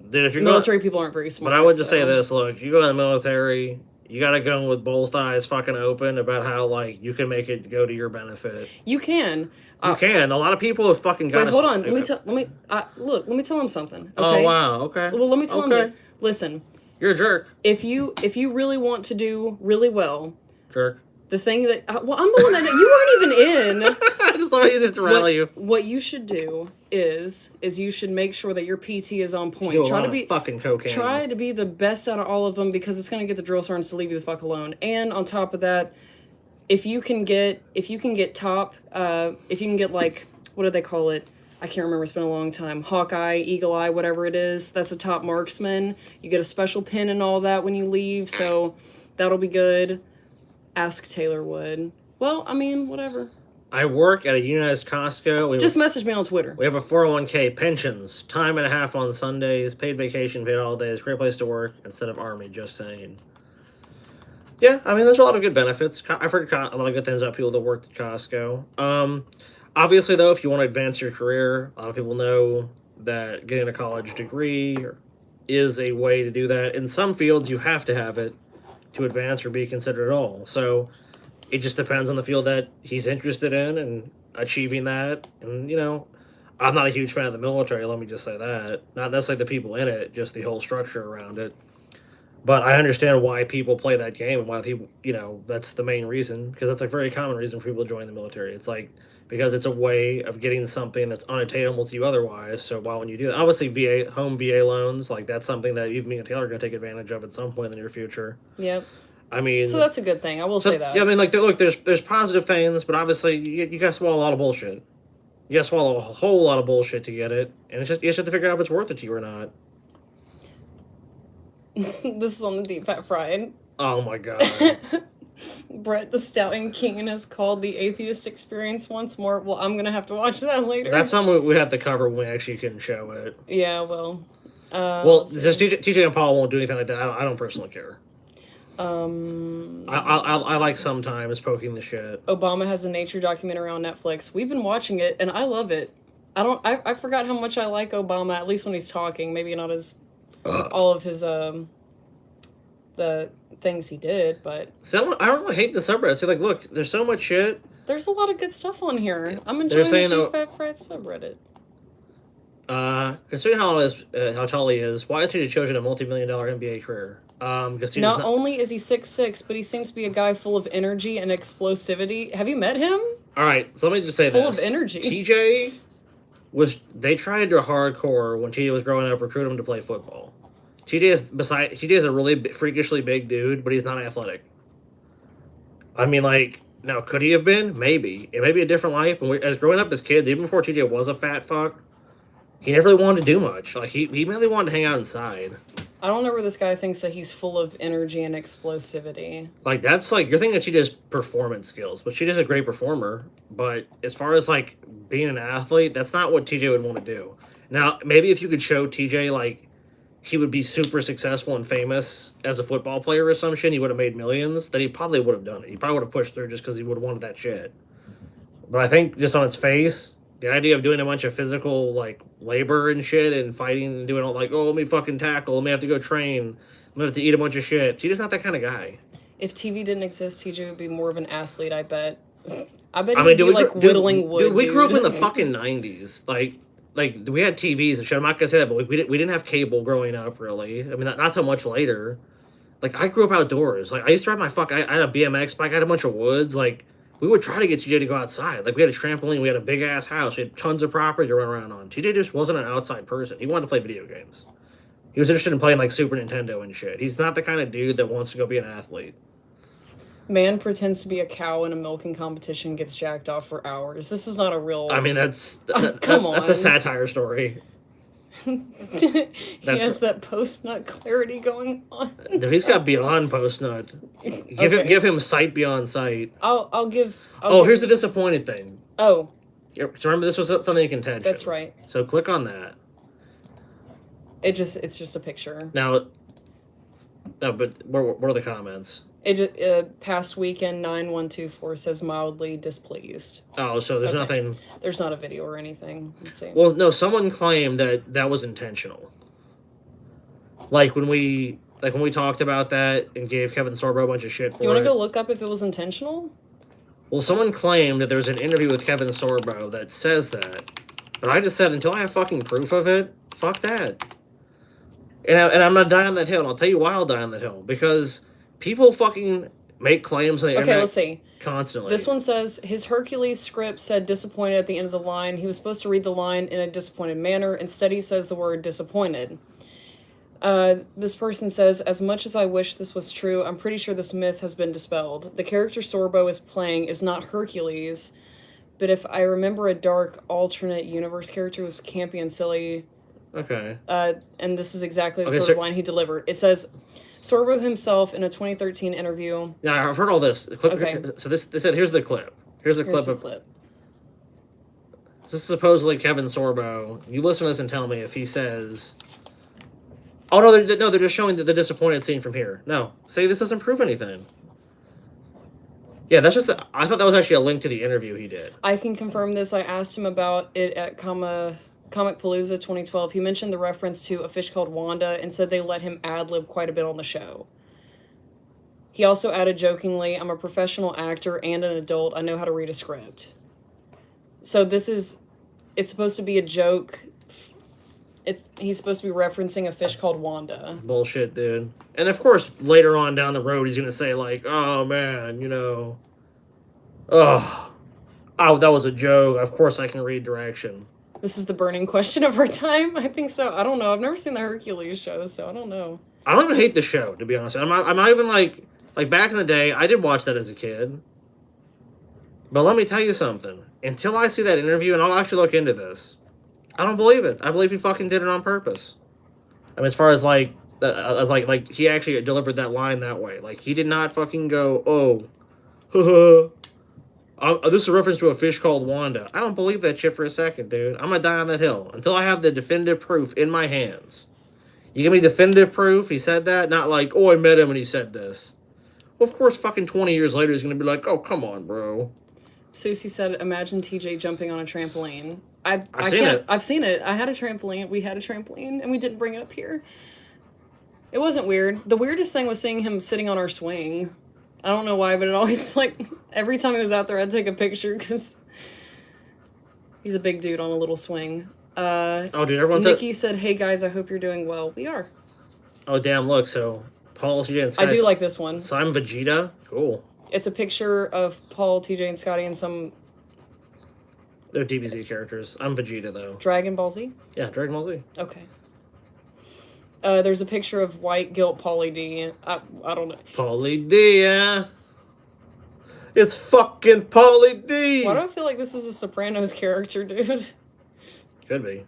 Dude, if you're military people aren't very smart. But I would just say this, look, you go in the military, you gotta go with both eyes fucking open about how like you can make it go to your benefit. You can. You can. A lot of people have fucking got. Wait, hold on. Let me tell him something. Oh Okay? wow. Okay. Well, let me tell him that. Listen. You're a jerk. If you really want to do really well, jerk. The thing that I'm the one that you weren't even in. I just thought he just rally you. What you should do is you should make sure that your PT is on point. Try to be fucking cocaine. Try to be the best out of all of them because it's gonna get the drill sergeants to leave you the fuck alone. And on top of that, if you can get like, what do they call it? I can't remember. It's been a long time. Hawkeye, Eagle Eye, whatever it is. That's a top marksman. You get a special pin and all that when you leave, so that'll be good. Ask Taylor Wood. Well, I mean, whatever. I work at a unionized Costco. Just message me on Twitter. We have a 401k, pensions, time and a half on Sundays, paid vacation, paid all days. Great place to work instead of Army, just saying. Yeah, I mean, there's a lot of good benefits. I've heard a lot of good things about people that worked at Costco. Obviously, though, if you want to advance your career, a lot of people know that getting a college degree is a way to do that. In some fields, you have to have it to advance or be considered at all. So it just depends on the field that he's interested in and achieving that. And, you know, I'm not a huge fan of the military, let me just say that. Not necessarily the people in it, just the whole structure around it. But I understand why people play that game and why people, you know, that's the main reason. Because that's a very common reason for people to join the military. It's like, because it's a way of getting something that's unattainable to you otherwise. So why wouldn't you do that? Obviously, home VA loans, like that's something that you, me, and Taylor are going to take advantage of at some point in the near future. Yep. I mean, so that's a good thing. I will say that. Yeah, I mean, like, look, there's positive things, but obviously you got to swallow a lot of bullshit. You got to swallow a whole lot of bullshit to get it, and it's just you just have to figure out if it's worth it to you or not. This is on the Deep Fat Fried. Oh my god. Brett the Stallion King has called the atheist experience once more. Well, I'm gonna have to watch that later. That's something we have to cover when we actually can show it. Yeah, well. Just TJ and Paul won't do anything like that. I don't personally care. I like sometimes poking the shit. Obama has a nature documentary on Netflix. We've been watching it, and I love it. I forgot how much I like Obama, at least when he's talking. Maybe not as all of his the things he did, but see, I don't really hate the subreddit. See, like, look, there's so much shit. There's a lot of good stuff on here. I'm enjoying the Deep Fat Fried subreddit. Considering how tall he is, why is he chosen a multi-million-dollar NBA career? Because not only is he 6'6", but he seems to be a guy full of energy and explosivity. Have you met him? All right, so let me just say this. Full of energy. TJ they tried to hardcore when TJ was growing up, recruit him to play football. TJ is a really freakishly big dude, but he's not athletic. I mean, like, now, could he have been? Maybe. It may be a different life. But as growing up as kids, even before TJ was a fat fuck, he never really wanted to do much. Like, he mainly wanted to hang out inside. I don't know where this guy thinks that he's full of energy and explosivity. Like, that's like, you're thinking of TJ's performance skills, but TJ's a great performer. But as far as, like, being an athlete, that's not what TJ would want to do. Now, maybe if you could show TJ, like, he would be super successful and famous as a football player or some shit, he would have made millions, then he probably would have done it. He probably would have pushed through just because he would have wanted that shit. But I think just on its face, the idea of doing a bunch of physical, like, labor and shit and fighting and doing all, like, oh, let me fucking tackle, let me have to go train, let me have to eat a bunch of shit. TJ's not that kind of guy. If TV didn't exist, TJ would be more of an athlete, I bet. I bet he'd be, like, whittling wood, dude. We grew up in the fucking 90s. Like, we had TVs and shit. I'm not going to say that, but we didn't have cable growing up, really. I mean, not so much later. Like, I grew up outdoors. Like, I used to ride I had a BMX bike. I had a bunch of woods. Like, we would try to get TJ to go outside. Like, we had a trampoline. We had a big-ass house. We had tons of property to run around on. TJ just wasn't an outside person. He wanted to play video games. He was interested in playing, like, Super Nintendo and shit. He's not the kind of dude that wants to go be an athlete. Man pretends to be a cow in a milking competition, gets jacked off for hours. This is not a real... I mean, that's on. a satire story. He has that post-nut clarity going on. Dude, he's got beyond post-nut. Give him sight beyond sight. Here's the disappointed thing. Oh. So remember, this was something in contention. That's right. So click on that. It's just a picture. Now, no, but what are the comments? Past weekend 9124 says mildly displeased. Oh, so there's nothing. There's not a video or anything. Let's see. Well, no, someone claimed that was intentional. Like when we talked about that and gave Kevin Sorbo a bunch of shit for it. Do you want to go look up if it was intentional? Well, someone claimed that there's an interview with Kevin Sorbo that says that, but I just said until I have fucking proof of it, fuck that. And I'm gonna die on that hill. And I'll tell you why I'll die on that hill, because people fucking make claims on the internet. Okay, let's see. Constantly. This one says his Hercules script said disappointed at the end of the line. He was supposed to read the line in a disappointed manner. Instead, he says the word disappointed. This person says, as much as I wish this was true, I'm pretty sure this myth has been dispelled. The character Sorbo is playing is not Hercules, but if I remember a dark alternate universe character who's campy and silly. Okay. And this is exactly the sort of line he delivered. It says, Sorbo himself in a 2013 interview. Yeah, I've heard all this. Okay. So they said, here's the clip. Here's the clip. This is supposedly Kevin Sorbo. You listen to this and tell me if he says... Oh, no, they're just showing the disappointed scene from here. No. Say this doesn't prove anything. Yeah, that's just... I thought that was actually a link to the interview he did. I can confirm this. I asked him about it at Comic Palooza 2012. He mentioned the reference to A Fish Called Wanda and said they let him ad-lib quite a bit on the show. He also added jokingly, I'm a professional actor and an adult. I know how to read a script. So it's supposed to be a joke. He's supposed to be referencing A Fish Called Wanda. Bullshit, dude. And of course, later on down the road, he's going to say like, oh man, that was a joke. Of course I can read direction. This is the burning question of our time? I think so. I don't know. I've never seen the Hercules show, so I don't know. I don't even hate the show, to be honest. I'm not even like back in the day, I did watch that as a kid. But let me tell you something. Until I see that interview, and I'll actually look into this, I don't believe it. I believe he fucking did it on purpose. I mean, as far as like he actually delivered that line that way. Like, he did not fucking go, this is a reference to A Fish Called Wanda. I don't believe that shit for a second, dude. I'm gonna die on that hill until I have the definitive proof in my hands. You give me definitive proof he said that? Not like, oh, I met him and he said this. Well, of course, fucking 20 years later, he's gonna be like, oh, come on, bro. Susie said, imagine TJ jumping on a trampoline. I've seen it. I had a trampoline. We had a trampoline, and we didn't bring it up here. It wasn't weird. The weirdest thing was seeing him sitting on our swing. I don't know why, but it always, every time he was out there, I'd take a picture, because he's a big dude on a little swing. Dude, everyone Nikki said, hey, guys, I hope you're doing well. We are. Oh, damn, look, so Paul, TJ, and Scotty. I do like this one. So I'm Vegeta. Cool. It's a picture of Paul, TJ, and Scotty and some... They're DBZ characters. I'm Vegeta, though. Dragon Ball Z? Yeah, Dragon Ball Z. Okay. There's a picture of White Guilt Pauly D. I don't know. Pauly D, yeah. It's fucking Pauly D! Why do I feel like this is a Sopranos character, dude? Could be.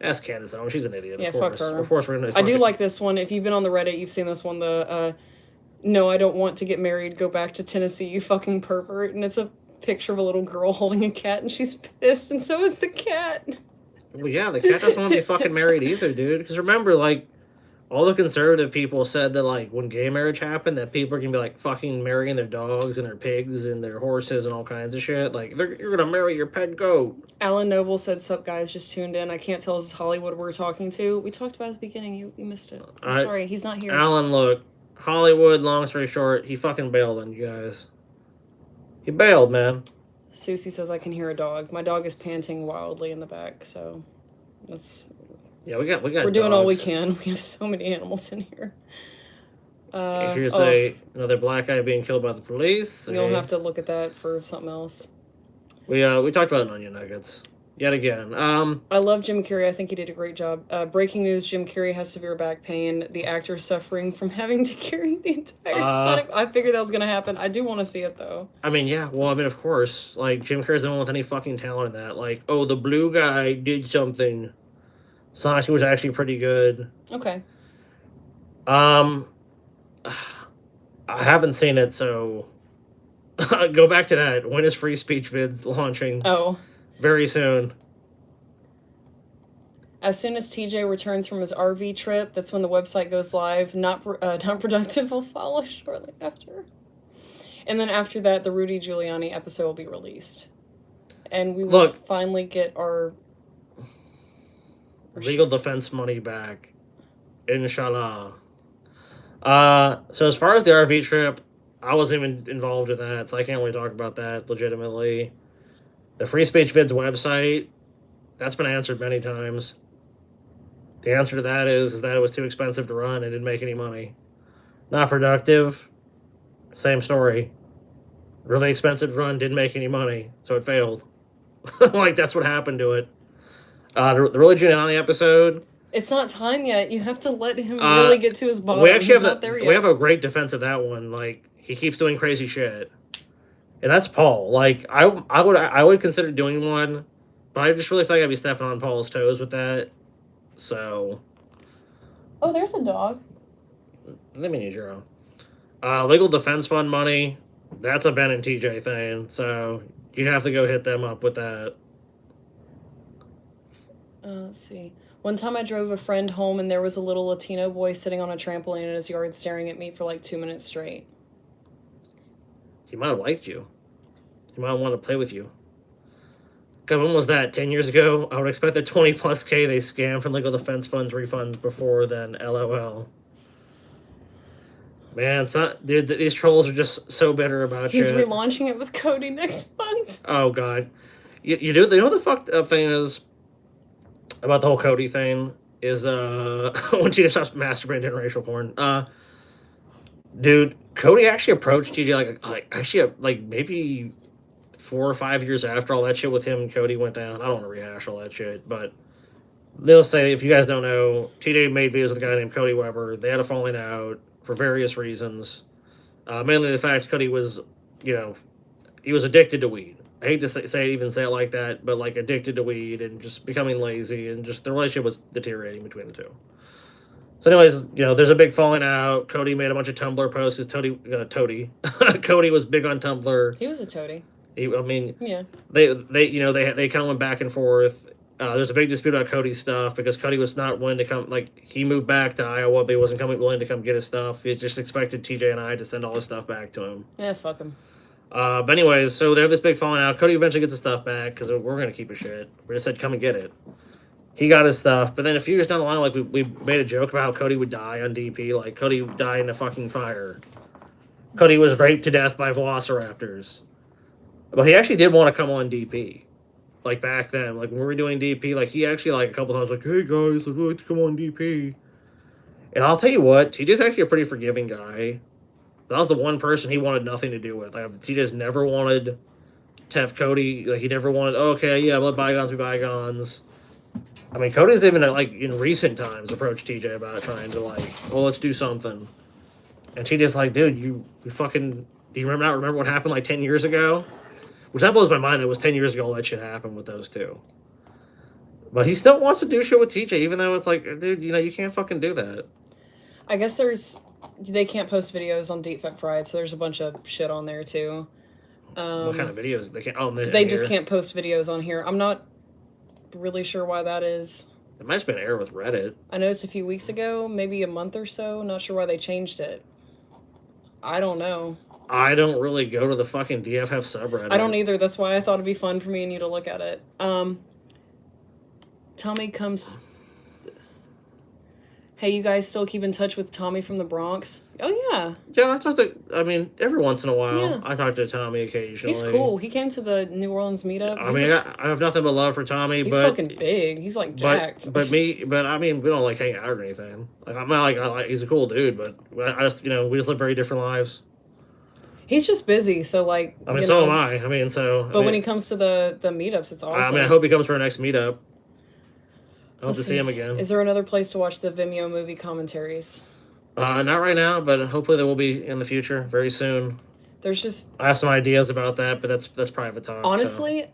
Ask Candace Owens. She's an idiot. Yeah, of course. fuck her. Of course, we're gonna. I do like this one. If you've been on the Reddit, you've seen this one. No, I don't want to get married. Go back to Tennessee, you fucking pervert. And it's a picture of a little girl holding a cat, and she's pissed, and so is the cat. Well, yeah, the cat doesn't want to be fucking married either, dude. Because remember, all the conservative people said that, when gay marriage happened, that people are going to be, fucking marrying their dogs and their pigs and their horses and all kinds of shit. You're going to marry your pet goat. Alan Noble said, sup, guys, just tuned in. I can't tell this is Hollywood we're talking to. We talked about it at the beginning. You missed it. I'm sorry. He's not here. Alan, look. Hollywood, long story short, he fucking bailed on you guys. He bailed, man. Susie says, I can hear a dog. My dog is panting wildly in the back, so that's... Yeah, we got We're doing all we can. We have so many animals in here. Here's Oh, another black guy being killed by the police. you'll have to look at that for something else. We talked about onion nuggets yet again. I love Jim Carrey. I think he did a great job. Breaking news: Jim Carrey has severe back pain. The actor is suffering from having to carry the entire Sonic. I figured that was gonna happen. I do want to see it though. I mean, yeah. Well, I mean, of course. Like Jim Carrey's the one with any fucking talent in that. Like, oh, the blue guy did something. Sonic was actually pretty good. Okay. I haven't seen it, so go back to that. When is Free Speech Vids launching? Oh. Very soon. As soon as TJ returns from his RV trip, that's when the website goes live. Not productive will follow shortly after. And then after that, the Rudy Giuliani episode will be released. And we will finally get our legal defense money back. Inshallah. So as far as the RV trip, I wasn't even involved in that, so I can't really talk about that legitimately. The Free Speech Vids website, that's been answered many times. The answer to that is that it was too expensive to run and didn't make any money. Not productive, same story. Really expensive to run, didn't make any money, so it failed. Like, that's what happened to it. The religion on the episode... It's not time yet. You have to let him really get to his bottom. We actually we have a great defense of that one. Like, he keeps doing crazy shit. And that's Paul. Like, I would consider doing one, but I just really feel like I'd be stepping on Paul's toes with that. So. Oh, there's a dog. Let me use your own. Legal defense fund money. That's a Ben and TJ thing. So you'd have to go hit them up with that. Let's see. One time I drove a friend home and there was a little Latino boy sitting on a trampoline in his yard staring at me for like 2 minutes straight. He might have liked you. He might have wanted to play with you. God, when was that? 10 years ago? I would expect the 20 plus K they scammed from legal defense funds refunds before then. LOL. Man, it's not, dude, these trolls are just so bitter about He's shit. relaunching it with Cody next month. Oh, God. You know the fucked up thing is about the whole Cody thing is when she stops masturbating in racial porn. Dude, Cody actually approached TJ like maybe 4 or 5 years after all that shit with him and Cody went down. I don't want to rehash all that shit, but they'll say, if you guys don't know, TJ made videos with a guy named Cody Weber. They had a falling out for various reasons. Mainly the fact Cody was, he was addicted to weed. I hate to say it like that, but like addicted to weed and just becoming lazy and just the relationship was deteriorating between the two. So anyways, there's a big falling out. Cody made a bunch of Tumblr posts because Cody was big on Tumblr. He was a toady. Yeah. They kind of went back and forth. There's a big dispute about Cody's stuff because Cody was not willing to come. Like, he moved back to Iowa, but he wasn't willing to come get his stuff. He just expected TJ and I to send all his stuff back to him. Yeah, fuck him. But anyways, so they have this big falling out. Cody eventually gets his stuff back because we're going to keep his shit. We just said, come and get it. He got his stuff. But then a few years down the line, like, we made a joke about how Cody would die on DP. Like, Cody would die in a fucking fire. Cody was raped to death by velociraptors. But he actually did want to come on DP. Like, back then. Like, when we were doing DP, like, he actually, like, a couple times, like, hey, guys, I'd like to come on DP. And I'll tell you what, TJ's actually a pretty forgiving guy. That was the one person he wanted nothing to do with. Like, he just never wanted to have Cody. Like, he never wanted, okay, yeah, let bygones be bygones. I mean, Cody's even, like, in recent times approached TJ about trying to, like, well, let's do something. And TJ's like, dude, you fucking, do you remember what happened, like, 10 years ago? Which that blows my mind. It was 10 years ago all that shit happened with those two. But he still wants to do shit with TJ, even though it's like, dude, you can't fucking do that. I guess they can't post videos on Deep Fat Fried, so there's a bunch of shit on there too. What kind of videos? They can't. Oh, they just can't post videos on here. I'm not really sure why that is. It might have been an error with Reddit. I noticed a few weeks ago, maybe a month or so. Not sure why they changed it. I don't know. I don't really go to the fucking DFF subreddit. I don't either. That's why I thought it'd be fun for me and you to look at it. Tommy comes... Hey, you guys still keep in touch with Tommy from the Bronx? Oh yeah, Yeah, I talk to. I mean, every once in a while, Yeah. I talk to Tommy occasionally. he's cool. He came to the New Orleans meetup. I mean, I have nothing but love for Tommy, he's but fucking big. He's like jacked. but I mean, we don't like hang out or anything. Like I'm not like, he's a cool dude, but I just we just live very different lives. He's just busy, so like. I mean, you so know, am I. I mean, so. But when he comes to the meetups, it's awesome. I mean, I hope he comes for our next meetup. I hope Let's to see him again. Is there another place to watch the Vimeo movie commentaries? Not right now, but hopefully there will be in the future, very soon. There's just I have some ideas about that, but that's private talk. honestly,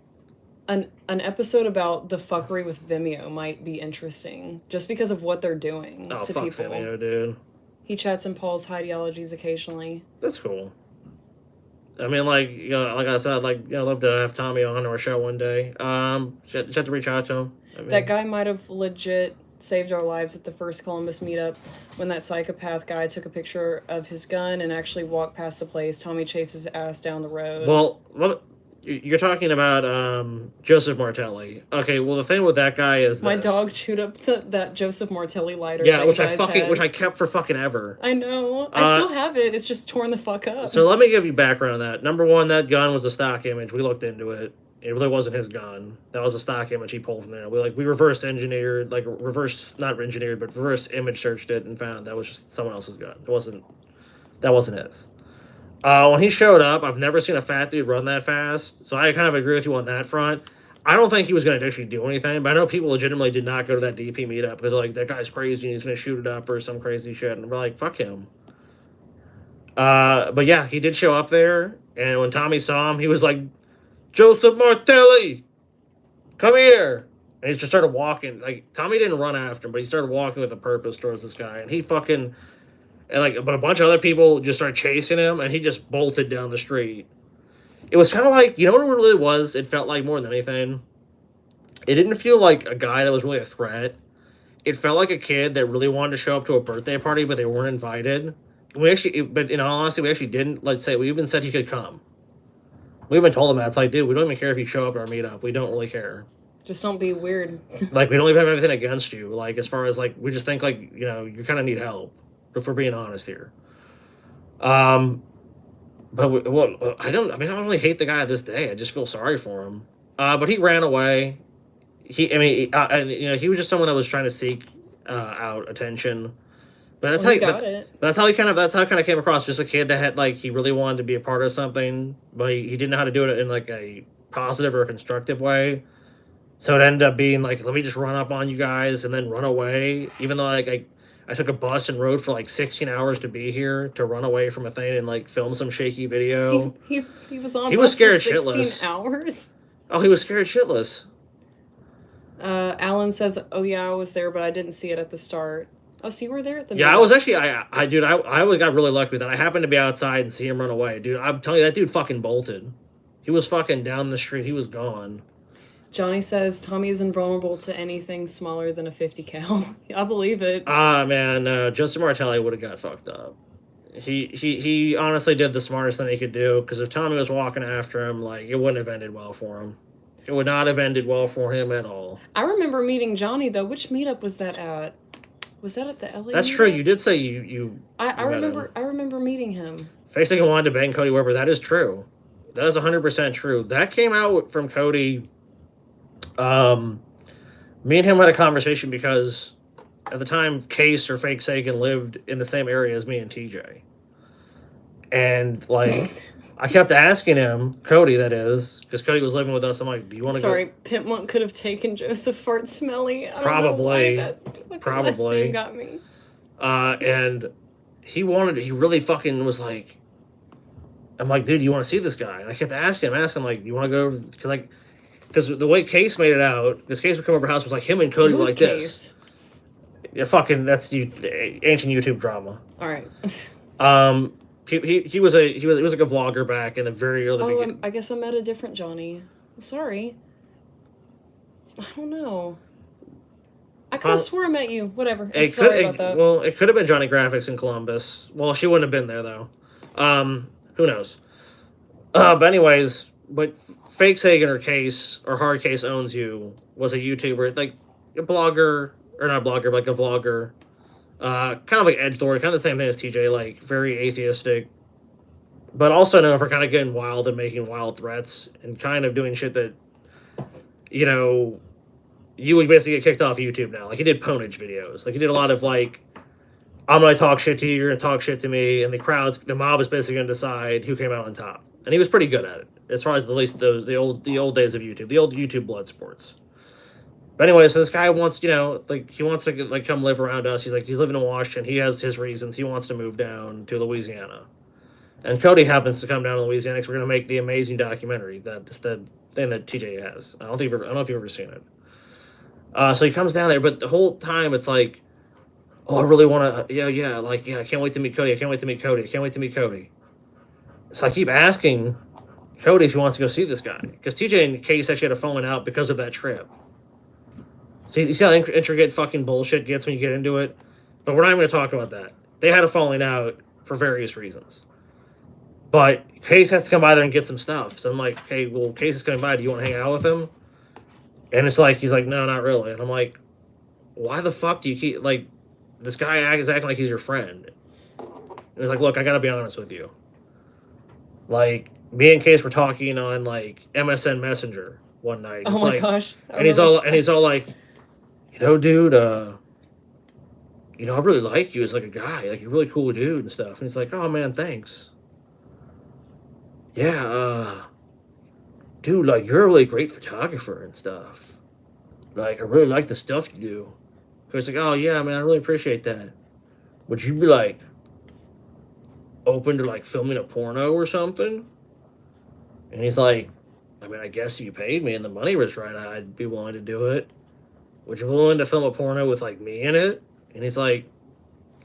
an episode about the fuckery with Vimeo might be interesting, just because of what they're doing So. Oh to fuck people. Vimeo, dude. He chats in Paul's ideologies occasionally. That's cool. I mean, like like I said, I'd love to have Tommy on our show one day. Just have to reach out to him. I mean, That guy might have legit saved our lives at the first Columbus meetup when that psychopath guy took a picture of his gun and actually walked past the place. Tommy chased his ass down the road. Well, you're talking about Joseph Martelli. Okay, well the thing with that guy is My this. dog chewed up that Joseph Martelli lighter. Yeah, that which I kept for fucking ever. I know. I still have it. It's just torn the fuck up. So let me give you background on that. Number one, that gun was a stock image. We looked into it. It really wasn't his gun. That was a stock image he pulled from there. We reverse engineered, not engineered, but reverse image searched it and found that was just someone else's gun. That wasn't his. When he showed up, I've never seen a fat dude run that fast. So I kind of agree with you on that front. I don't think he was going to actually do anything, but I know people legitimately did not go to that DP meetup because like that guy's crazy and he's going to shoot it up or some crazy shit. And we're like, fuck him. But yeah, he did show up there, and when Tommy saw him, he was like, Joseph Martelli, come here. And he just started walking. Like, Tommy didn't run after him, but he started walking with a purpose towards this guy. And he fucking, but a bunch of other people just started chasing him, and he just bolted down the street. It was kind of like, you know what it really was? It felt like more than anything. It didn't feel like a guy that was really a threat. It felt like a kid that really wanted to show up to a birthday party, but they weren't invited. But in all honesty, we actually didn't. We even said he could come. We even told him that. It's like, dude, we don't even care if you show up at our meetup. We don't really care. Just don't be weird. We don't even have anything against you. As far as, we just think, you kind of need help, if we're being honest here. But, I don't really hate the guy to this day. I just feel sorry for him. But he ran away. He was just someone that was trying to seek out attention. But that's how he kind of came across. Just a kid that had he really wanted to be a part of something, but he didn't know how to do it in a positive or a constructive way. So it ended up being let me just run up on you guys and then run away. Even though I took a bus and rode for 16 hours to be here to run away from a thing and film some shaky video. He was on. He was scared for 16 shitless. Hours. Oh, he was scared shitless. Alan says, "Oh yeah, I was there, but I didn't see it at the start." Oh, so you were there at the Yeah, meetup. I was actually, I got really lucky with that. I happened to be outside and see him run away. Dude, I'm telling you, that dude fucking bolted. He was fucking down the street. He was gone. Johnny says, Tommy is invulnerable to anything smaller than a 50 cal. I believe it. Man, Justin Martelli would have got fucked up. He honestly did the smartest thing he could do, because if Tommy was walking after him, it wouldn't have ended well for him. It would not have ended well for him at all. I remember meeting Johnny, though. Which meetup was that at? Was that at the LA? That's meetup? true. You did say you I met remember. him. I remember meeting him. Face thinking wanted to bang Cody Weber. That is true. That is 100% true. That came out from Cody. Me and him had a conversation because at the time, Case or Fake Sagan lived in the same area as me and TJ. And I kept asking him, Cody, that is, because Cody was living with us. I'm like, do you want to go? Sorry, Pimp Monk could have taken Joseph Fart Smelly. I don't Probably. know why that fucking Probably. last name got me. And he really fucking was like, I'm like, dude, you want to see this guy? And I kept asking him, you want to go? Because the way Case made it out, this Case would come over our house, was him and Cody were like Case? this. Yeah, fucking, that's ancient YouTube drama. All right. He was like a vlogger back in the very early beginning. I guess I met a different Johnny. Sorry. I don't know. I could have swore I met you. Whatever. Sorry about that. Well, it could have been Johnny Graphics in Columbus. Well, she wouldn't have been there though. Who knows? But anyways, Fake Sagan or Case or Hard Case Owns You was a YouTuber, a blogger, or not a blogger, a vlogger. Kind of like Edge Lord, kind of the same thing as TJ, like very atheistic, but also known for kind of getting wild and making wild threats and kind of doing shit that, you know, you would basically get kicked off YouTube now. Like he did ponage videos. Like he did a lot of like, I'm gonna talk shit to you, you're gonna talk shit to me, and the mob is basically gonna decide who came out on top. And he was pretty good at it, as far as at least the old days of YouTube, the old YouTube blood sports. But anyway, so this guy wants, you know, like he wants to like come live around us. He's like he's living in Washington. He has his reasons. He wants to move down to Louisiana, and Cody happens to come down to Louisiana because we're gonna make the amazing documentary that's the thing that TJ has. I don't know if you've ever seen it. So he comes down there, but the whole time it's like, oh, I really want to, I can't wait to meet Cody. I can't wait to meet Cody. I can't wait to meet Cody. So I keep asking Cody if he wants to go see this guy because TJ and Case actually had a falling out because of that trip. So you see how intricate fucking bullshit gets when you get into it? But we're not even going to talk about that. They had a falling out for various reasons. But Case has to come by there and get some stuff. So I'm like, hey, well, Case is coming by. Do you want to hang out with him? And it's like, he's like, no, not really. And I'm like, why the fuck do you keep, like, this guy is acting like he's your friend. And he's like, look, I got to be honest with you. Like, me and Case were talking on, like, MSN Messenger one night. Oh my like, gosh. And he's all like, you know, dude, you know, I really like you as like a guy, like you're a really cool dude and stuff. And he's like, oh man, thanks. Yeah, dude, like you're a really great photographer and stuff. Like I really like the stuff you do. He's like, oh yeah, man, I really appreciate that. Would you be like open to like filming a porno or something? And he's like, I mean, I guess if you paid me and the money was right, I'd be willing to do it. Would you be willing to film a porno with like me in it? And he's like,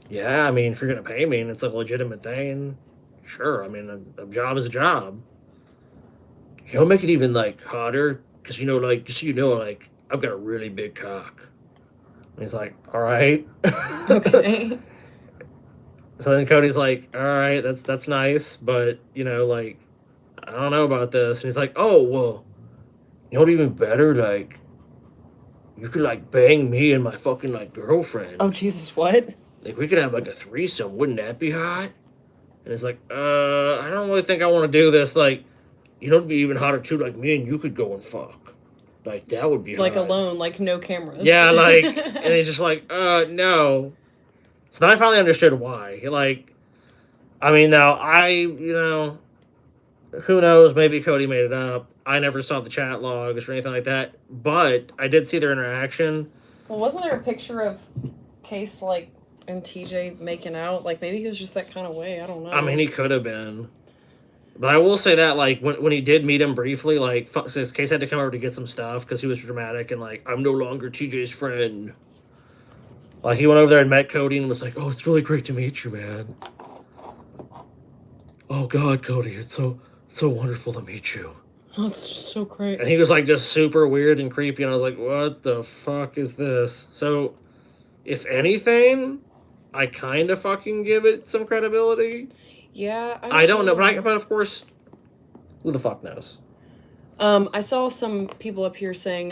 yeah, I mean, if you're gonna pay me and it's like a legitimate thing, sure. I mean, a job is a job. You know, make it even like hotter because you know, like just so you know, like I've got a really big cock. And he's like, all right, Okay. So then Cody's like, all right, that's nice, but you know, like I don't know about this. And he's like, oh well, you know what? Even better, like you could like bang me and my fucking like girlfriend. Oh Jesus, what? Like we could have like a threesome. Wouldn't that be hot? And it's like, I don't really think I want to do this. Like, you know, it'd be even hotter too. Like me and you could go and fuck. Like that would be Like hot. alone, like no cameras. Yeah, like, and he's just like, no. So then I finally understood why. Like, I mean, now you know, who knows? Maybe Cody made it up. I never saw the chat logs or anything like that, but I did see their interaction. Well, wasn't there a picture of Case like and TJ making out? Like maybe he was just that kind of way. I don't know. I mean, he could have been. But I will say that, like, when he did meet him briefly, like, his Case had to come over to get some stuff because he was dramatic and, like, I'm no longer TJ's friend. Like, he went over there and met Cody and was like, oh, it's really great to meet you, man. Oh, God, Cody, it's so wonderful to meet you. That's just so great. And he was, like, just super weird and creepy, and I was like, what the fuck is this? So, if anything, I kind of fucking give it some credibility. Yeah, I don't know, but of course, who the fuck knows? I saw some people up here saying,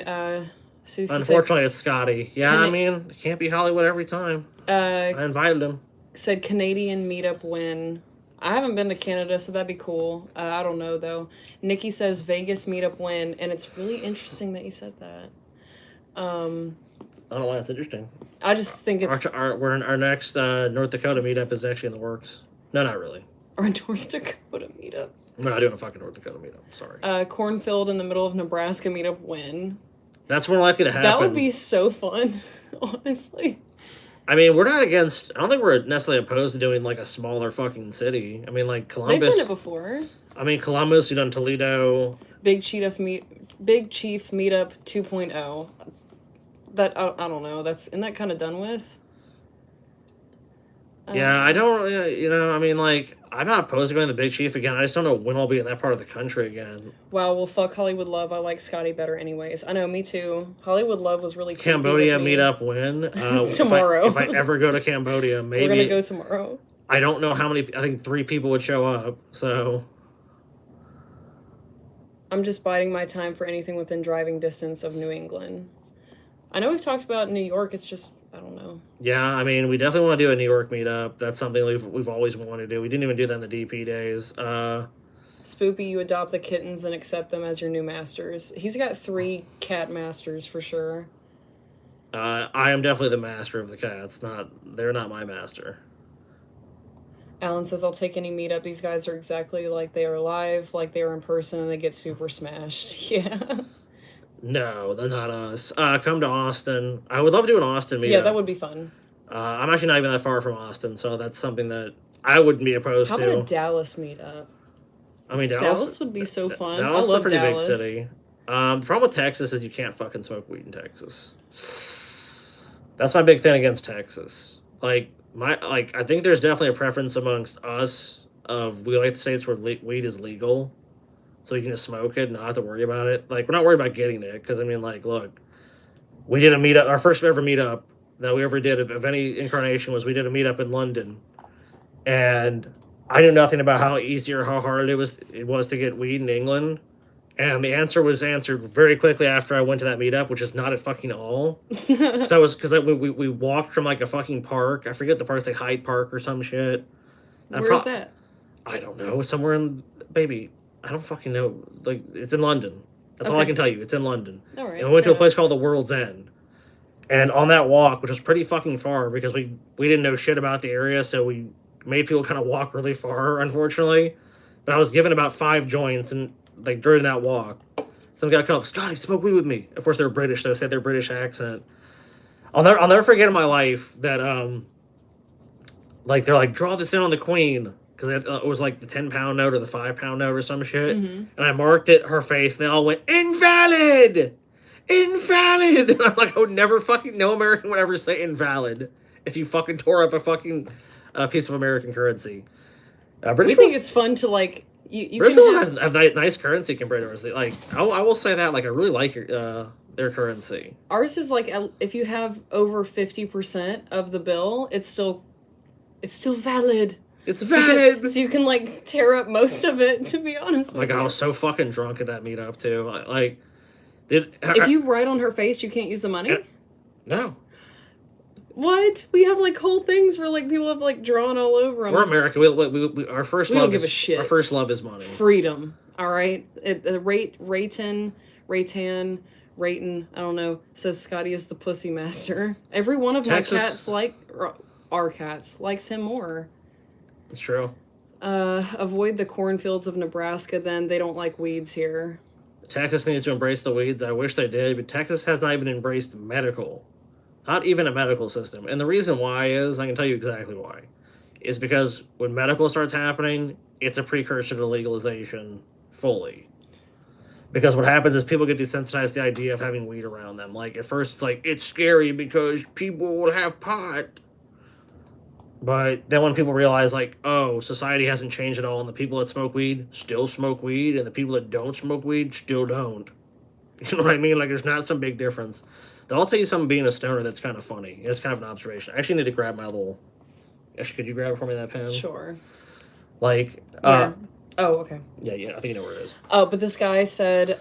Susie Unfortunately, it's Scotty. Yeah, Can I mean, it can't be Hollywood every time. I invited him. said Canadian meetup win. I haven't been to Canada, so that'd be cool. I don't know, though. Nikki says Vegas meetup win, and it's really interesting that you said that. I don't know why that's interesting. I just think it's... Our next North Dakota meetup is actually in the works. No, not really. Our North Dakota meetup. We're not doing a fucking North Dakota meetup. Sorry. Cornfield in the middle of Nebraska meetup win. That's more likely to happen. That would be so fun, honestly. I mean, we're not against... I don't think we're necessarily opposed to doing, like, a smaller fucking city. I mean, like, Columbus... They've done it before. I mean, Columbus, we've done Toledo. Big Chief meetup 2.0. That, I don't know. Isn't that kind of done with? Yeah, I don't really, you know, I mean, like, I'm not opposed to going to the Big Chief again. I just don't know when I'll be in that part of the country again. Wow, well, fuck Hollywood Love. I like Scotty better anyways. I know, me too. Hollywood Love was really creepy Cambodia with me. meetup when? Tomorrow. If I ever go to Cambodia, maybe. We're going to go tomorrow. I don't know how many, I think 3 people would show up, so. I'm just biding my time for anything within driving distance of New England. I know we've talked about New York. It's just, I don't know. Yeah, I mean, we definitely want to do a New York meetup. That's something we've always wanted to do. We didn't even do that in the DP days. Spoopy, you adopt the kittens and accept them as your new masters. He's got 3 cat masters for sure. I am definitely the master of the cats. They're not my master. Alan says, I'll take any meetup. These guys are exactly like they are live, like they are in person, and they get super smashed. Yeah. No, they're not us. Come to Austin. I would love to do an Austin meetup. Yeah, that would be fun. I'm actually not even that far from Austin, so that's something that I wouldn't be opposed How to. about a Dallas meetup? I mean, Dallas would be so fun. Dallas I love is a pretty Dallas. big city. The problem with Texas is you can't fucking smoke weed in Texas. That's my big thing against Texas. I think there's definitely a preference amongst us of we like the states where weed is legal, so you can just smoke it and not have to worry about it. Like, we're not worried about getting it because I mean, like, look, we did a meetup. Our first ever meetup that we ever did of any incarnation was we did a meetup in London, and I knew nothing about how easy or how hard it was to get weed in England. And the answer was answered very quickly after I went to that meetup, which is not at fucking all. Because we walked from like a fucking park. I forget the park's like Hyde Park or some shit. Where's that? I don't know. Somewhere in, baby, I don't fucking know. Like, it's in London. That's all I can tell you. It's in London. All right. And we went to a place called the World's End. And on that walk, which was pretty fucking far because we didn't know shit about the area, so we made people kind of walk really far, unfortunately. But I was given about 5 joints, and like during that walk, some guy come up, Scotty, smoke weed with me. Of course, they're British, though, so they had their British accent. I'll never forget in my life that like they're like, draw this in on the Queen, because it was like the 10-pound note or the 5-pound note or some shit, and I marked it her face, and they all went invalid. And I'm like, I would never fucking, no American would ever say invalid if you fucking tore up a fucking piece of American currency. We think it's fun to like you British can people have nice currency compared to ours. Like, I will say that, like, I really like their currency. Ours is like if you have over 50% of the bill, it's still valid. It's valid. So you can like tear up most of it. To be honest, Like, with I you. was so fucking drunk at that meetup too. If you write on her face, you can't use the money. No, What? We have like whole things where like people have like drawn all over them. we're American. Our first We love don't give is a shit. Our first love is money. Freedom. All right. Rayton, I don't know, says Scotty is the pussy master. Every one of Texas- my cats our cats likes him more. It's true. Avoid the cornfields of Nebraska. Then they don't like weeds here. Texas needs to embrace the weeds. I wish they did, but Texas has not even embraced medical. Not even a medical system. And the reason why is, I can tell you exactly why, is because when medical starts happening, it's a precursor to legalization fully. Because what happens is people get desensitized to the idea of having weed around them. Like, at first, it's like, it's scary because people will have pot. But then when people realize, like, oh, society hasn't changed at all, and the people that smoke weed still smoke weed, and the people that don't smoke weed still don't. You know what I mean? Like, there's not some big difference. I'll tell you something being a stoner that's kind of funny. It's kind of an observation. I actually need to grab my little... Actually, could you grab it for me, that pen? Sure. Like, Oh, okay. Yeah, I think you know where it is. Oh, but this guy said,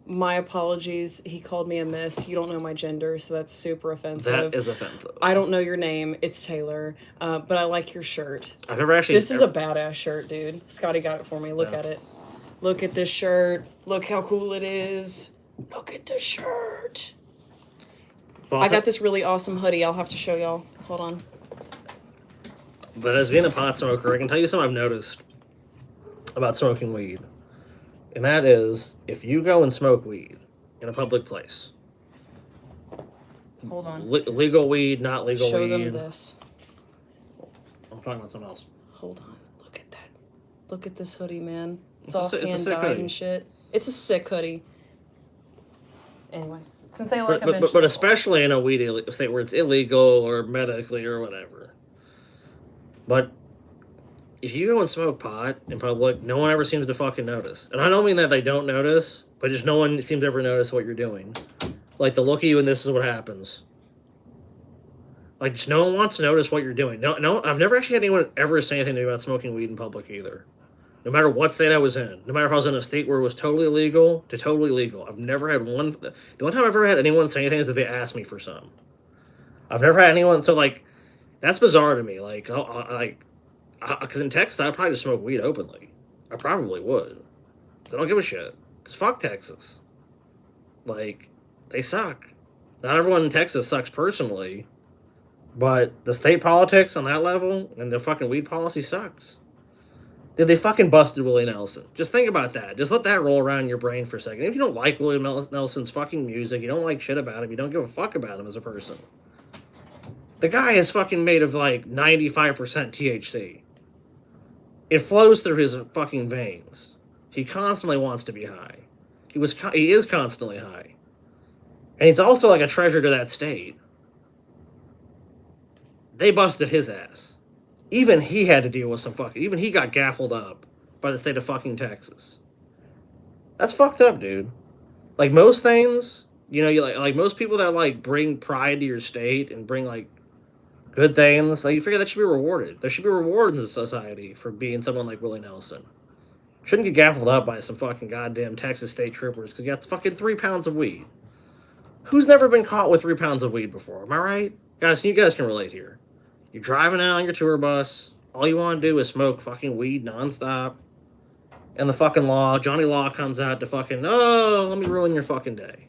my apologies. He called me a miss. You don't know my gender, so that's super offensive. That is offensive. I don't know your name. It's Taylor. But I like your shirt. I've never actually... This is a badass shirt, dude. Scotty got it for me. Look at it. Look at this shirt. Look how cool it is. Look at the shirt. I got this really awesome hoodie. I'll have to show y'all. Hold on. But as being a pot smoker, I can tell you something I've noticed about smoking weed. And that is, if you go and smoke weed in a public place, Hold on. legal weed, not legal Show weed. them this. I'm talking about something else. Hold on. Look at that. Look at this hoodie, man. It's It's a all sick hand dyed hoodie. and shit. It's a sick hoodie. Anyway, since they like But especially in a weed state where it's illegal or medically or whatever. But if you go and smoke pot in public, no one ever seems to fucking notice. And I don't mean that they don't notice, but just no one seems to ever notice what you're doing. Like, they'll look at you and this is what happens. Like, just no one wants to notice what you're doing. No, I've never actually had anyone ever say anything to me about smoking weed in public either. No matter what state I was in. No matter if I was in a state where it was totally illegal to totally legal. I've never had one... The one time I've ever had anyone say anything is if they asked me for some. I've never had anyone. So like, that's bizarre to me. Like, because in Texas, I'd probably just smoke weed openly. I probably would. I don't give a shit. Because fuck Texas. Like, they suck. Not everyone in Texas sucks personally, but the state politics on that level and the fucking weed policy sucks. Dude, they fucking busted Willie Nelson. Just think about that. Just let that roll around in your brain for a second. If you don't like Willie Nelson's fucking music, you don't like shit about him, you don't give a fuck about him as a person. The guy is fucking made of like 95% THC. It flows through his fucking veins. He constantly wants to be high. He is constantly high. And he's also like a treasure to that state. They busted his ass. Even he had to deal with some fucking... Even he got gaffled up by the state of fucking Texas. That's fucked up, dude. Like, most things, you know, you like most people that, like, bring pride to your state and bring, like, good things, like, you figure that should be rewarded. There should be rewards in society for being someone like Willie Nelson. Shouldn't get gaffled up by some fucking goddamn Texas state troopers because you got fucking 3 pounds of weed. Who's never been caught with 3 pounds of weed before? Am I right? Guys, you guys can relate here. You're driving out on your tour bus. All you want to do is smoke fucking weed nonstop. And the fucking law, Johnny Law comes out to fucking, oh, let me ruin your fucking day.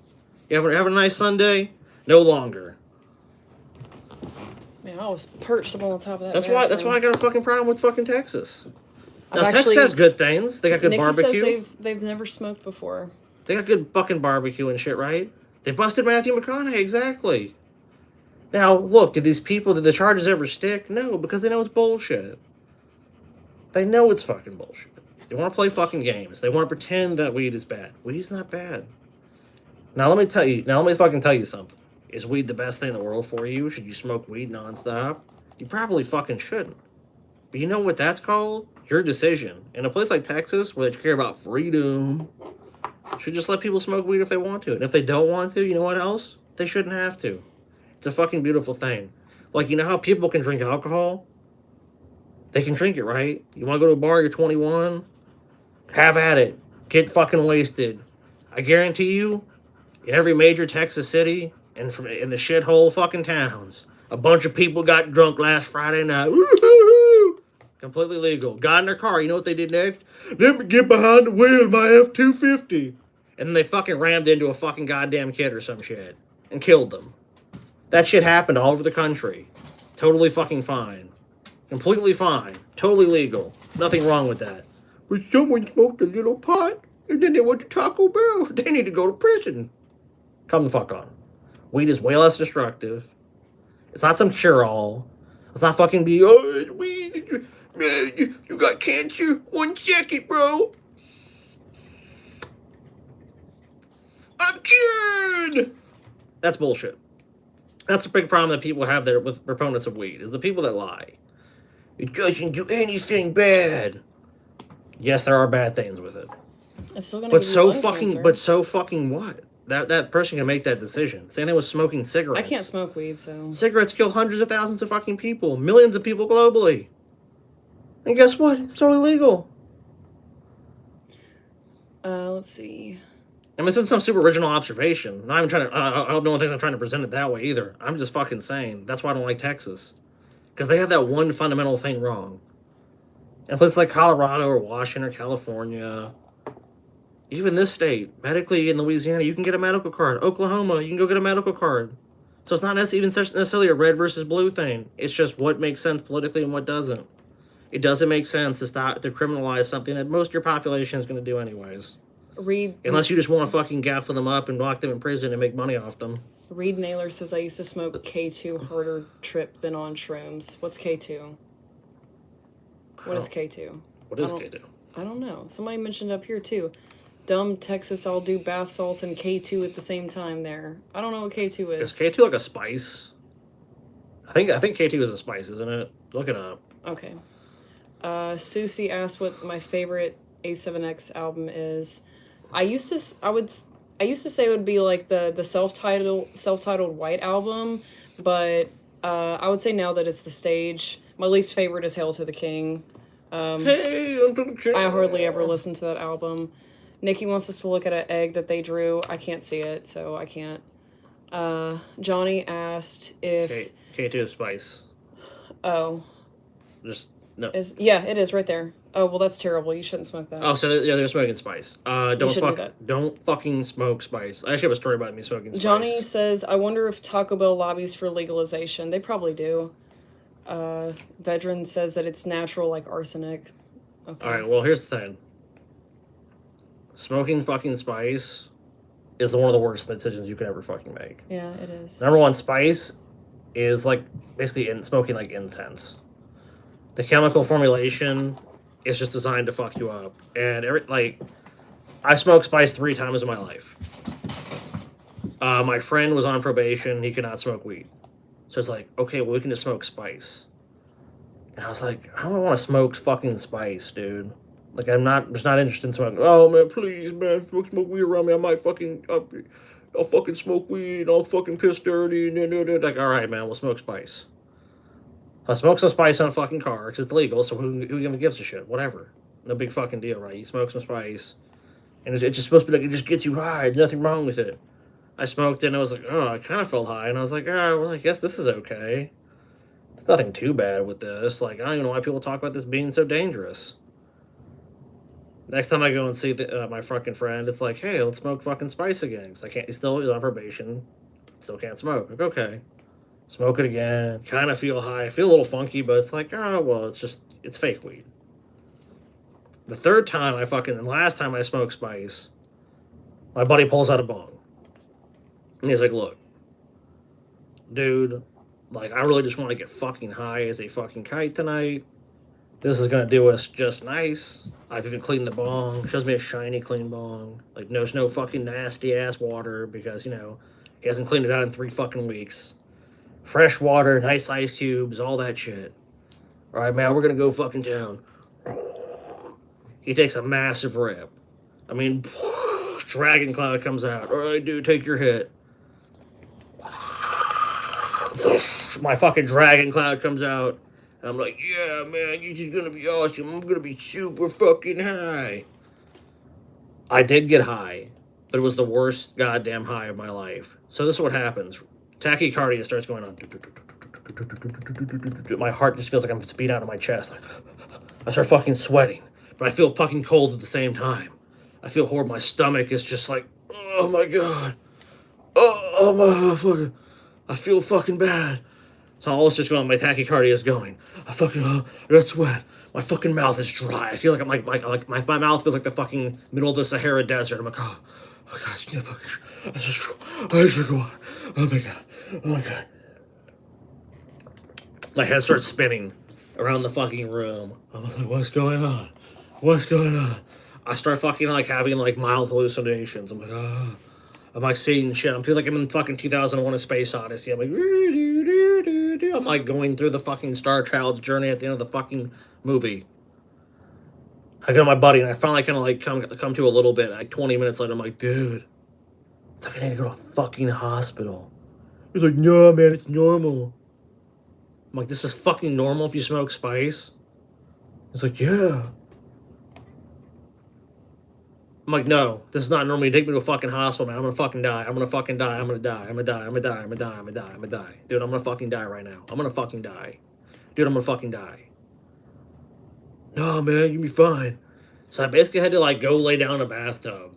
You have a nice Sunday? No longer. Man, I was perched up on top of that. That's why I got a fucking problem with fucking Texas. Now, I've Texas has good things. They got good Nikki barbecue. says they've never smoked before. They got good fucking barbecue and shit, right? They busted Matthew McConaughey, exactly. Now, look, did the charges ever stick? No, because they know it's bullshit. They know it's fucking bullshit. They want to play fucking games. They want to pretend that weed is bad. Weed's not bad. Now, let me fucking tell you something. Is weed the best thing in the world for you? Should you smoke weed nonstop? You probably fucking shouldn't. But you know what that's called? Your decision. In a place like Texas, where they care about freedom, should just let people smoke weed if they want to. And if they don't want to, you know what else? They shouldn't have to. It's a fucking beautiful thing. Like, you know how people can drink alcohol? They can drink it, right? You want to go to a bar, you're 21? Have at it. Get fucking wasted. I guarantee you, in every major Texas city, and in the shithole fucking towns, a bunch of people got drunk last Friday night. Woo-hoo-hoo! Completely legal. Got in their car. You know what they did next? Let me get behind the wheel of my F-250. And then they fucking rammed into a fucking goddamn kid or some shit. And killed them. That shit happened all over the country. Totally fucking fine. Completely fine. Totally legal. Nothing wrong with that. But someone smoked a little pot, and then they went to Taco Bell. They need to go to prison. Come the fuck on. Weed is way less destructive. It's not some cure-all. It's not fucking be, oh, it's weed. Man, you got cancer? 1 second, bro. I'm cured! That's bullshit. That's a big problem that people have there with proponents of weed, is the people that lie. It doesn't do anything bad. Yes, there are bad things with it. It's still gonna But give you so lung fucking, cancer. but so fucking what? That person can make that decision. Same thing with smoking cigarettes. I can't smoke weed, so Cigarettes kill hundreds of thousands of fucking people. Millions of people globally. And guess what? It's totally legal. let's see. I mean, this isn't some super original observation. Not even trying to, I hope no one thinks I'm trying to present it that way either. I'm just fucking saying. That's why I don't like Texas. Because they have that one fundamental thing wrong. In places like Colorado or Washington or California, even this state, medically in Louisiana, you can get a medical card. Oklahoma, you can go get a medical card. So it's not even necessarily a red versus blue thing. It's just what makes sense politically and what doesn't. It doesn't make sense to criminalize something that most of your population is going to do anyways. Unless you just want to fucking gaffle them up and lock them in prison and make money off them. Reed Naylor says I used to smoke K2 harder trip than on shrooms. What's K2? What is K2? What is K2? I don't know. Somebody mentioned up here too. Dumb Texas, I'll do bath salts and K2 at the same time there. I don't know what K2 is. Is K2 like a spice? I think K2 is a spice, isn't it? Look it up. Okay. Susie asked what my favorite A7X album is. I used to say it would be like the self-titled White Album, but I would say now that it's The Stage. My least favorite is Hail to the King. Hey, I'm to the king. I hardly ever listen to that album. Nikki wants us to look at an egg that they drew. I can't see it, so I can't. Johnny asked if K2 Spice. oh Just no. it is right there. Oh well, that's terrible. You shouldn't smoke that. Oh, so they're smoking Spice. Don't fucking smoke Spice. I actually have a story about me smoking Spice. Johnny says, I wonder if Taco Bell lobbies for legalization. They probably do. Vedran says that it's natural like arsenic. Okay. Alright, well, here's the thing. Smoking fucking Spice is one of the worst decisions you could ever fucking make. Yeah, it is. Number one, Spice is like basically smoking like incense. The chemical formulation is just designed to fuck you up. And I smoked Spice 3 times in my life. My friend was on probation. He could not smoke weed. So it's like, okay, well, we can just smoke Spice. And I was like, I don't want to smoke fucking Spice, dude. Like, just not interested in smoking. Oh, man, please, man, smoke weed around me. I'll fucking smoke weed. I'll fucking piss dirty. Like, all right, man, we'll smoke Spice. I'll smoke some Spice on a fucking car, because it's legal, so who even gives a shit? Whatever. No big fucking deal, right? You smoke some Spice, and it's just supposed to be like, it just gets you high. There's nothing wrong with it. I smoked it, and I was like, oh, I kind of felt high, and I was like, oh, well, I guess this is okay. There's nothing too bad with this. Like, I don't even know why people talk about this being so dangerous. Next time I go and see my fucking friend, it's like, hey, let's smoke fucking Spice again. Because he's on probation. Still can't smoke. Like, okay. Smoke it again. Kind of feel high. I feel a little funky, but it's like, oh, well, it's fake weed. The last time I smoked Spice, my buddy pulls out a bong. And he's like, look, dude, like, I really just want to get fucking high as a fucking kite tonight. This is going to do us just nice. I've even cleaned the bong. Shows me a shiny, clean bong. Like, there's no fucking nasty-ass water because, he hasn't cleaned it out in 3 fucking weeks. Fresh water, nice ice cubes, all that shit. All right, man, we're going to go fucking town. He takes a massive rip. I mean, Dragon Cloud comes out. All right, dude, take your hit. My fucking Dragon Cloud comes out. And I'm like, yeah, man, this is going to be awesome. I'm going to be super fucking high. I did get high, but it was the worst goddamn high of my life. So this is what happens. Tachycardia starts going on. My heart just feels like I'm beat out of my chest. I start fucking sweating, but I feel fucking cold at the same time. I feel horrible. My stomach is just like, oh my god. Oh my fucking, I feel fucking bad. So all it's just going, my tachycardia is going. I got sweat. My fucking mouth is dry. I feel like my mouth feels like the fucking middle of the Sahara Desert. I'm like, oh gosh, you fucking, I just drink water. Oh my god. My head starts spinning around the fucking room. I was like, what's going on? I start fucking having mild hallucinations. I'm like, oh. I'm seeing shit. I feel like I'm in fucking 2001: A Space Odyssey. I'm going through the fucking Star Child's journey at the end of the fucking movie. I go to my buddy and I finally kind of come to a little bit. 20 minutes later, I'm like, dude, I think I need to go to a fucking hospital. He's like, no, man, it's normal. I'm like, this is fucking normal if you smoke Spice? He's like, yeah. I'm like, no, this is not normal. You take me to a fucking hospital, man. I'm gonna fucking die. I'm gonna die. Dude, I'm gonna fucking die right now. I'm gonna fucking die. No, man, you'll be fine. So I basically had to go lay down in a bathtub.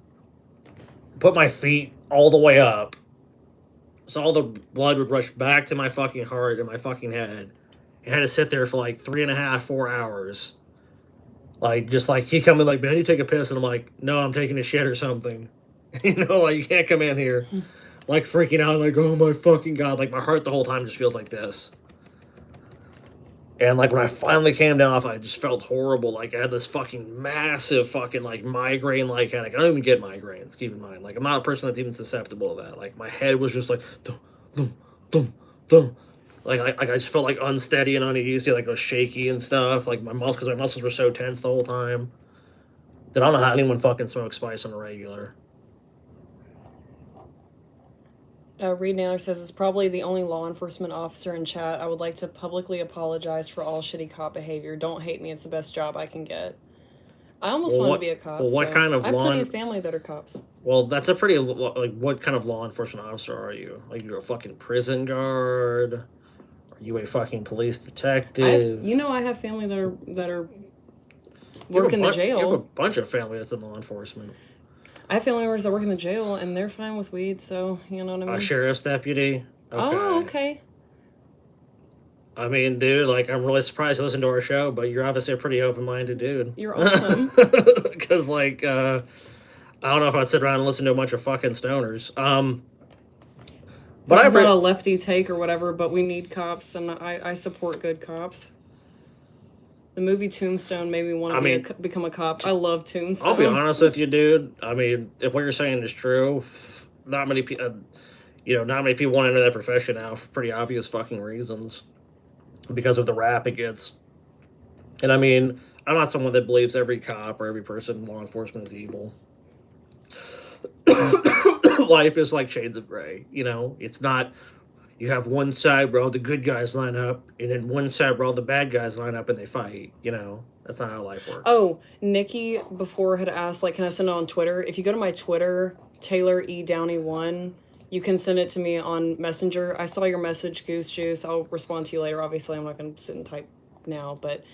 Put my feet all the way up. So all the blood would rush back to my fucking heart and my fucking head. And I had to sit there for 3.5, 4 hours. He come in man, you take a piss, and I'm like, no, I'm taking a shit or something. You can't come in here. Freaking out, oh my fucking god. My heart the whole time just feels like this. And when I finally came down off, I just felt horrible. I had this fucking massive fucking migraine headache. I don't even get migraines, keep in mind. I'm not a person that's even susceptible to that. My head was just thum, thum, thum, thum. I just felt unsteady and uneasy, I was shaky and stuff. My muscles were so tense the whole time. That I don't know how anyone fucking smokes Spice on a regular. Reed Naylor says, it's probably the only law enforcement officer in chat. I would like to publicly apologize for all shitty cop behavior. Don't hate me. It's the best job I can get. I almost Well, want what- to be a cop. well, what so kind of I have plenty law- of family that are cops. Well, that's a pretty like. What kind of law enforcement officer are you? Like, you're a fucking prison guard? Are you a fucking police detective? I have family that are You have work a in the You have a jail. bunch of family that's in law enforcement. I have family members that work in the jail, and they're fine with weed. So you know what I mean. A sheriff's deputy. Oh, okay. I mean, dude, like, I'm really surprised you listen to our show, but you're obviously a pretty open-minded dude. You're awesome. Because, like, I don't know if I'd sit around and listen to a bunch of fucking stoners. But This is I've not a lefty take or whatever, but we need cops, and I support good cops. The movie Tombstone made me want to become a cop. I love Tombstone. I'll be honest with you, dude. I mean, if what you're saying is true, not many people, not many people want to enter that profession now for pretty obvious fucking reasons, because of the rap it gets. And I mean, I'm not someone that believes every cop or every person in law enforcement is evil. Life is like shades of gray, It's not. You have one side where all the good guys line up, and then one side where all the bad guys line up and they fight. That's not how life works. Oh, Nikki before had asked, like, can I send it on Twitter? If you go to my Twitter, Taylor E. Downey 1, you can send it to me on Messenger. I saw your message, Goose Juice. I'll respond to you later. Obviously, I'm not going to sit and type now, but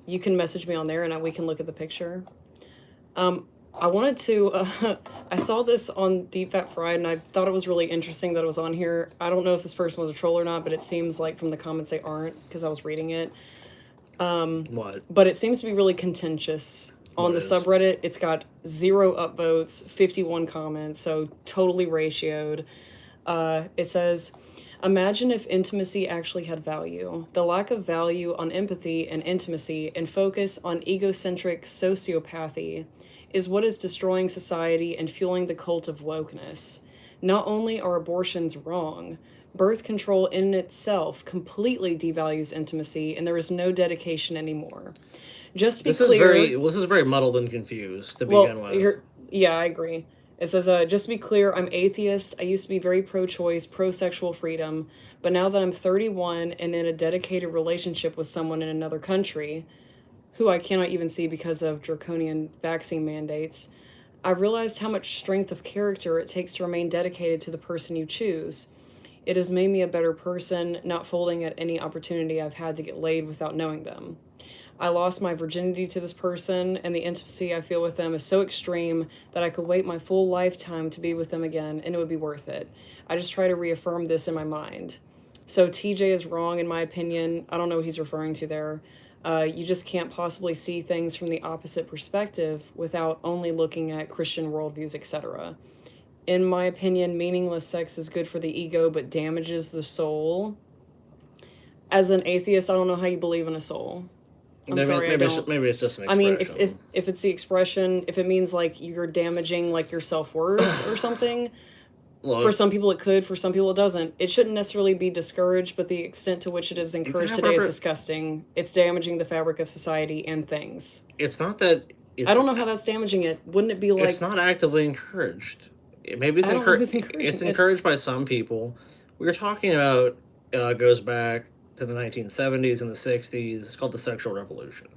you can message me on there, and we can look at the picture. I wanted to, I saw this on Deep Fat Fried, and I thought it was really interesting that it was on here. I don't know if this person was a troll or not, but it seems like from the comments they aren't, because I was reading it. What? But it seems to be really contentious. On the subreddit, it's got 0 upvotes, 51 comments, so totally ratioed. It says, imagine if intimacy actually had value. The lack of value on empathy and intimacy and focus on egocentric sociopathy is what is destroying society and fueling the cult of wokeness. Not only are abortions wrong, birth control in itself completely devalues intimacy, and there is no dedication anymore. Just to be clear... This is very muddled and confused to begin with. Yeah, I agree. It says, just to be clear, I'm atheist. I used to be very pro-choice, pro-sexual freedom, but now that I'm 31 and in a dedicated relationship with someone in another country, who I cannot even see because of draconian vaccine mandates, I've realized how much strength of character it takes to remain dedicated to the person you choose. It has made me a better person, not folding at any opportunity I've had to get laid without knowing them. I lost my virginity to this person, and the intimacy I feel with them is so extreme that I could wait my full lifetime to be with them again, and it would be worth it. I just try to reaffirm this in my mind. So TJ is wrong, in my opinion. I don't know what he's referring to there. You just can't possibly see things from the opposite perspective without only looking at Christian worldviews, etc. In my opinion, meaningless sex is good for the ego but damages the soul. As an atheist, I don't know how you believe in a soul. Maybe it's just an expression. I mean, if it's the expression, if it means like you're damaging like your self-worth or something, for some people it could, for some people it doesn't. It shouldn't necessarily be discouraged, but the extent to which it is encouraged today is disgusting. It's damaging the fabric of society and things. It's not that... I don't know how that's damaging it. Wouldn't it be like... It's not actively encouraged. Maybe it's encouraged. It's encouraged by some people. We were talking about, goes back to the 1970s and the 60s. It's called the sexual revolution.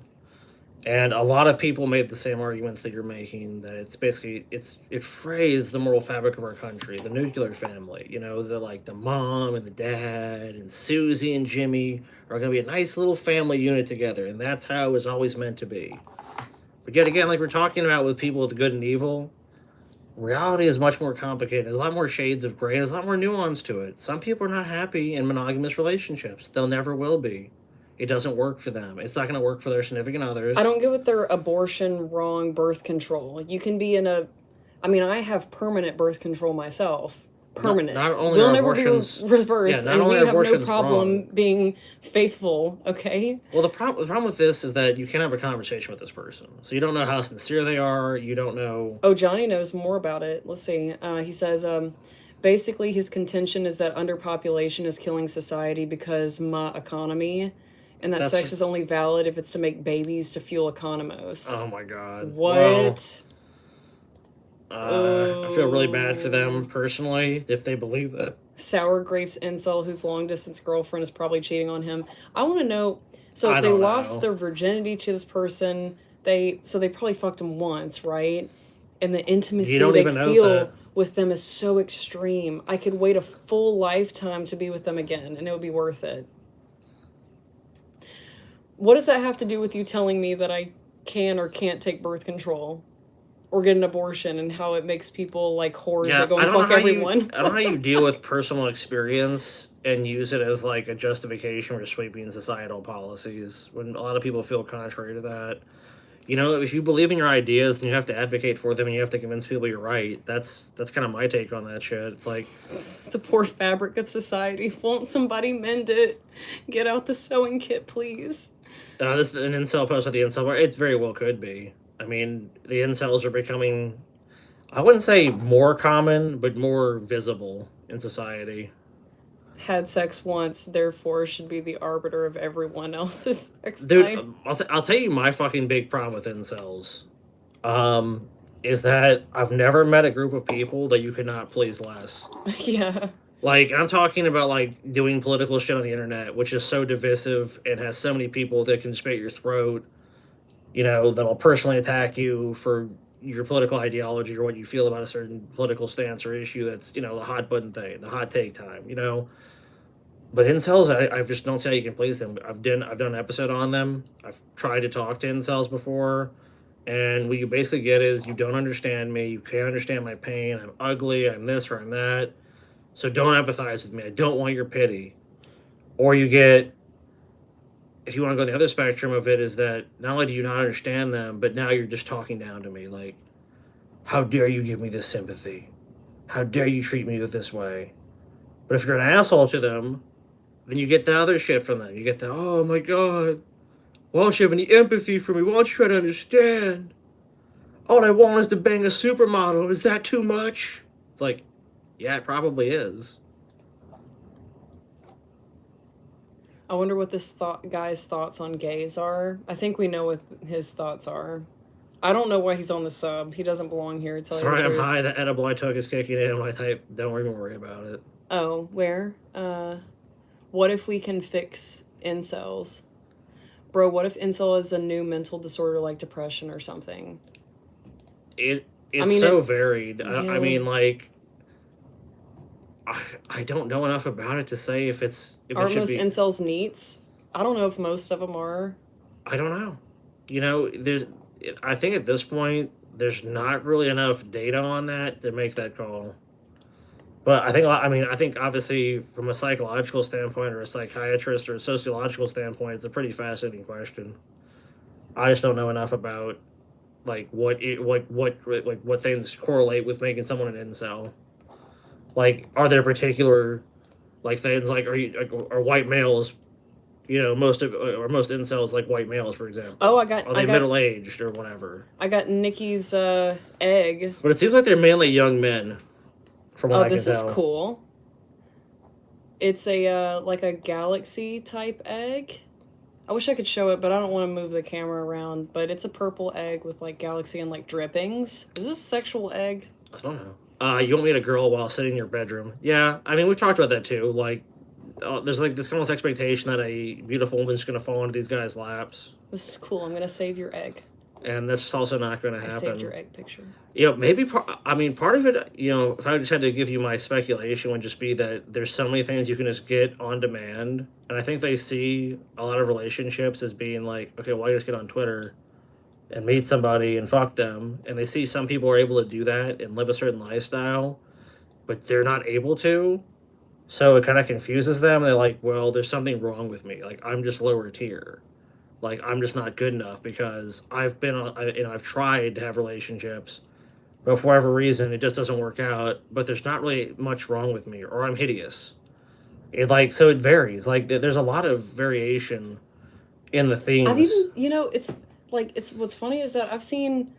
And a lot of people made the same arguments that you're making, that it's basically, it frays the moral fabric of our country, the nuclear family, the mom and the dad and Susie and Jimmy are going to be a nice little family unit together, and that's how it was always meant to be. But yet again, like we're talking about with people with the good and evil, reality is much more complicated. There's a lot more shades of gray. There's a lot more nuance to it. Some people are not happy in monogamous relationships. They'll never will be. It doesn't work for them. It's not going to work for their significant others. I don't get with their abortion, wrong birth control. You can be in a... I mean, I have permanent birth control myself. Permanent. Not only we'll are never abortions... be reversed, and we have no problem wrong. being faithful, okay? Well, the problem with this is that you can't have a conversation with this person. So you don't know how sincere they are. You don't know... Oh, Johnny knows more about it. Let's see. He says, basically, his contention is that underpopulation is killing society because my economy... And that sex is only valid if it's to make babies to fuel economos. Oh my god. What? I feel really bad for them, personally, if they believe that. Sour Grapes incel whose long-distance girlfriend is probably cheating on him. I want to know... So they lost their virginity to this person. they probably fucked him once, right? And the intimacy You don't they even know feel that. with them is so extreme. I could wait a full lifetime to be with them again, and it would be worth it. What does that have to do with you telling me that I can or can't take birth control or get an abortion, and how it makes people like whores Yeah, that go I and don't know fuck how everyone? you. I don't know how you deal with personal experience and use it as like a justification for sweeping societal policies when a lot of people feel contrary to that. You know, if you believe in your ideas, then you have to advocate for them, and you have to convince people you're right. That's kind of my take on that shit. It's like, The poor fabric of society. Won't somebody mend it? Get out the sewing kit, please. this is an incel post at the incel bar. It very well could be. I mean, the incels are becoming, I wouldn't say more common, but more visible in society. Had sex once, therefore should be the arbiter of everyone else's sex Dude, life. I'll tell you my fucking big problem with incels. Is that I've never met a group of people that you could not please less. Yeah. Like, I'm talking about, like, doing political shit on the internet, which is so divisive and has so many people that can spit your throat, you know, that'll personally attack you for your political ideology or what you feel about a certain political stance or issue that's, you know, the hot button thing, the hot take time, you know? But incels, I just don't see how you can please them. I've done an episode on them. I've tried to talk to incels before, and what you basically get is you don't understand me, you can't understand my pain, I'm ugly, I'm this or I'm that, so don't empathize with me. I don't want your pity. Or you get, if you want to go on the other spectrum of it, is that not only do you not understand them, but now you're just talking down to me. Like, how dare you give me this sympathy? How dare you treat me this way? But if you're an asshole to them, then you get the other shit from them. You get the, oh my god, why don't you have any empathy for me? Why don't you try to understand? All I want is to bang a supermodel. Is that too much? It's like, yeah, it probably is. I wonder what this guy's thoughts on gays are. I think we know what his thoughts are. I don't know why he's on the sub. He doesn't belong here. Tell Sorry, you the I'm truth. high. The edible I took is kicking in. I type, don't even worry about it. Oh, where? What if we can fix incels? Bro, what if incel is a new mental disorder like depression or something? It's mean, so it- varied. Yeah. I mean, like, I don't know enough about it to say if it Aren't should most be. incels neats? I don't know if most of them are. I don't know. You know, I think at this point there's not really enough data on that to make that call. But I think obviously from a psychological standpoint or a psychiatrist or a sociological standpoint, it's a pretty fascinating question. I just don't know enough about like what things correlate with making someone an incel. Like, are there particular like things like are white males, you know, most incels like white males, for example? Oh, Are they middle aged or whatever? I got Nikki's egg. But it seems like they're mainly young men, from what I can This is tell. cool. It's a like a galaxy type egg. I wish I could show it, but I don't want to move the camera around. But it's a purple egg with like galaxy and like drippings. Is this a sexual egg? I don't know. You want me to girl while sitting in your bedroom? Yeah, I mean, we've talked about that too. Like, there's like this almost expectation that a beautiful woman's going to fall into these guys' laps, This is cool. I'm gonna save your egg. and that's just also not going to I happen. saved your egg picture. You know, maybe part of it, you know, if I just had to give you my speculation, would just be that there's so many things you can just get on demand, and I think they see a lot of relationships as being like, okay, well, I just get on Twitter and meet somebody and fuck them, and they see some people are able to do that and live a certain lifestyle, but they're not able to, so it kind of confuses them. They're like, well, there's something wrong with me. Like, I'm just lower tier. Like, I'm just not good enough because I've tried to have relationships, but for whatever reason, it just doesn't work out. But there's not really much wrong with me, or I'm hideous. So it varies. Like, there's a lot of variation in the themes. I've even, you know, it's what's funny is that I've seen,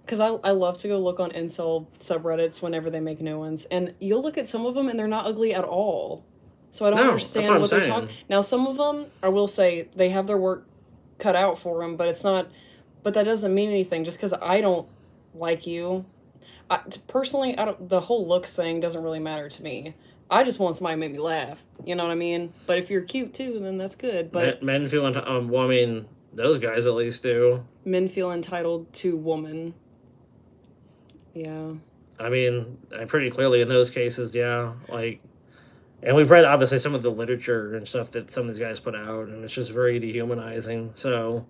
because I love to go look on incel subreddits whenever they make new ones, and you'll look at some of them and they're not ugly at all. So I don't No, understand that's what I'm what they're saying. talking. Now some of them, I will say, they have their work cut out for them, but it's not. But that doesn't mean anything. Just because I don't like you, personally, the whole looks thing doesn't really matter to me. I just want somebody to make me laugh. You know what I mean? But if you're cute too, then that's good. But Men feel well, I mean, Those guys at least do. Men feel entitled to woman. Yeah. I mean, pretty clearly in those cases, yeah. Like, and we've read obviously some of the literature and stuff that some of these guys put out, and it's just very dehumanizing. So,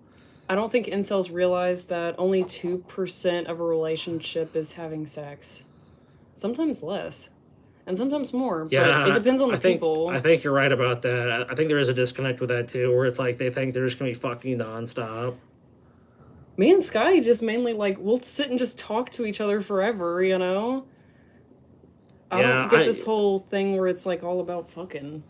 I don't think incels realize that only 2% of a relationship is having sex. Sometimes less. And sometimes more. yeah, But it depends on the I think, people. I think you're right about that. I think there is a disconnect with that too, where it's like they think they're just gonna be fucking nonstop. Me and Scotty just mainly, like, we'll sit and just talk to each other forever, you know? I Yeah, don't get this whole thing where it's, like, all about fucking.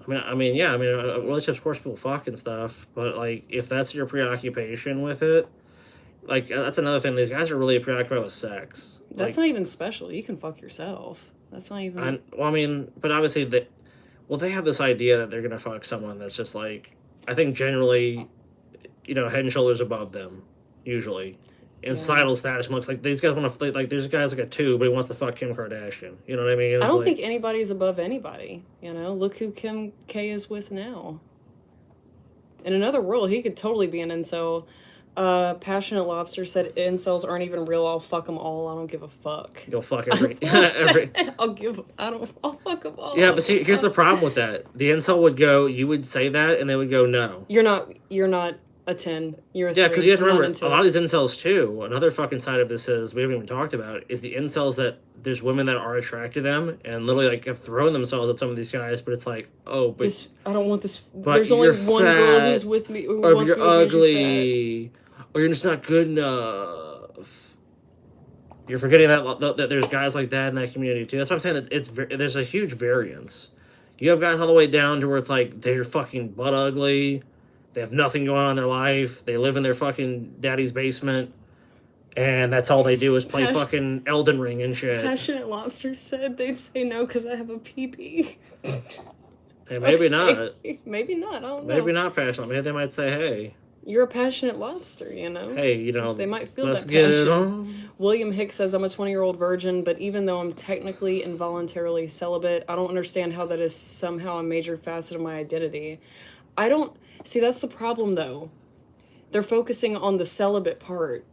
Yeah. Relationships, of course, people fuck and stuff, but like, if that's your preoccupation with it, like, that's another thing. These guys are really preoccupied with sex. That's like, not even special. You can fuck yourself. That's not even... but obviously they have this idea that they're gonna fuck someone that's just like, I think generally, head and shoulders above them, usually. In societal status, and looks like these guys want to, like, there's a guy's like a 2, but he wants to fuck Kim Kardashian. You know what I mean? I don't think anybody's above anybody, you know? Look who Kim K is with now. In another world, he could totally be an incel. Passionate Lobster said incels aren't even real. I'll fuck them all. I don't give a fuck. You'll fuck every. I'll fuck them all. Yeah, but see, here's the problem with that. The incel would go, you would say that, and they would go, no. You're not a 10. You're a 3. Yeah, because you have to I'm not remember, into a lot it. of these incels too, another fucking side of this is, we haven't even talked about, is the incels that there's women that are attracted to them and literally like have thrown themselves at some of these guys, but it's like, oh, but I don't want this. but There's only you're one girl fat, who's with me. Who or wants you're me with me, she's ugly, or you're just not good enough. You're forgetting that there's guys like that in that community too. That's what I'm saying. That there's a huge variance. You have guys all the way down to where it's like they're fucking butt ugly. They have nothing going on in their life. They live in their fucking daddy's basement. And that's all they do is play fucking Elden Ring and shit. Passionate Lobster said they'd say no because I have a pee-pee. Hey, maybe not. Maybe not. I don't know. Maybe not passionate. Maybe they might say, hey. You're a passionate lobster, you know? Hey, They might feel let's that get passion. it on. William Hicks says, I'm a 20-year-old virgin, but even though I'm technically involuntarily celibate, I don't understand how that is somehow a major facet of my identity. See, that's the problem, though. They're focusing on the celibate part.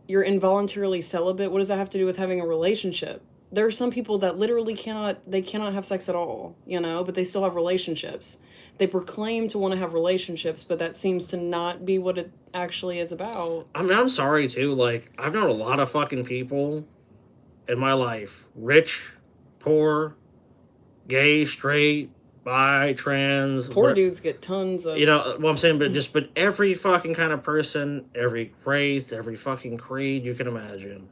You're involuntarily celibate. What does that have to do with having a relationship? There are some people that literally cannot have sex at all, you know, but they still have relationships. They proclaim to want to have relationships, but that seems to not be what it actually is about. I mean, I'm sorry, too. Like, I've known a lot of fucking people in my life. Rich, poor, gay, straight, bi, trans. Poor dudes get tons of... What I'm saying, but every fucking kind of person, every race, every fucking creed you can imagine.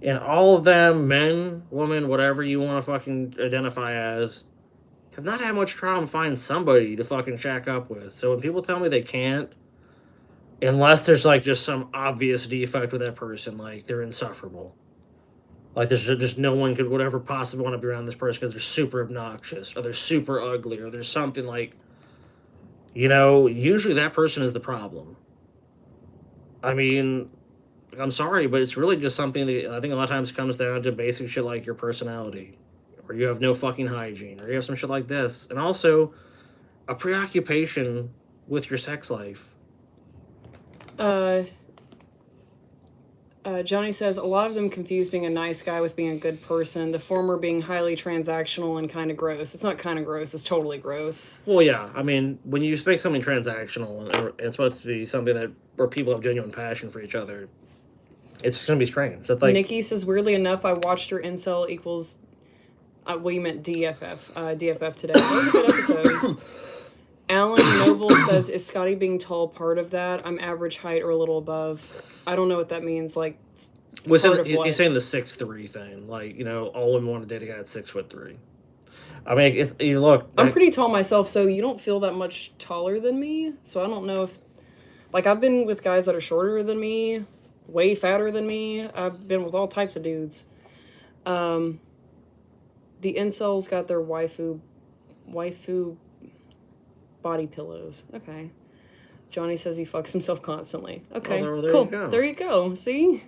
And all of them, men, women, whatever you want to fucking identify as, have not had much trouble finding somebody to fucking shack up with. So when people tell me they can't, unless there's like just some obvious defect with that person, like they're insufferable. Like there's just no one could whatever possibly want to be around this person because they're super obnoxious or they're super ugly or there's something like, usually that person is the problem. I mean, I'm sorry, but it's really just something that I think a lot of times comes down to basic shit like your personality, or you have no fucking hygiene, or you have some shit like this. And also, a preoccupation with your sex life. Johnny says, a lot of them confuse being a nice guy with being a good person, the former being highly transactional and kind of gross. It's not kind of gross, it's totally gross. Well, yeah, I mean, when you make something transactional, and it's supposed to be something where people have genuine passion for each other, it's going to be strange. It's like, Nikki says, weirdly enough, I watched her incel equals... you meant DFF. DFF today. That was a good episode. Alan Noble says, is Scotty being tall part of that? I'm average height or a little above. I don't know what that means. Like, he's saying the 6'3" thing. Like, all women want to date a guy that's 6'3". I mean, look. I'm pretty tall myself, so you don't feel that much taller than me. So I don't know if... Like, I've been with guys that are shorter than me, way fatter than me. I've been with all types of dudes. The incels got their waifu body pillows. Okay. Johnny says he fucks himself constantly. Okay, there cool. you go. There you go. See?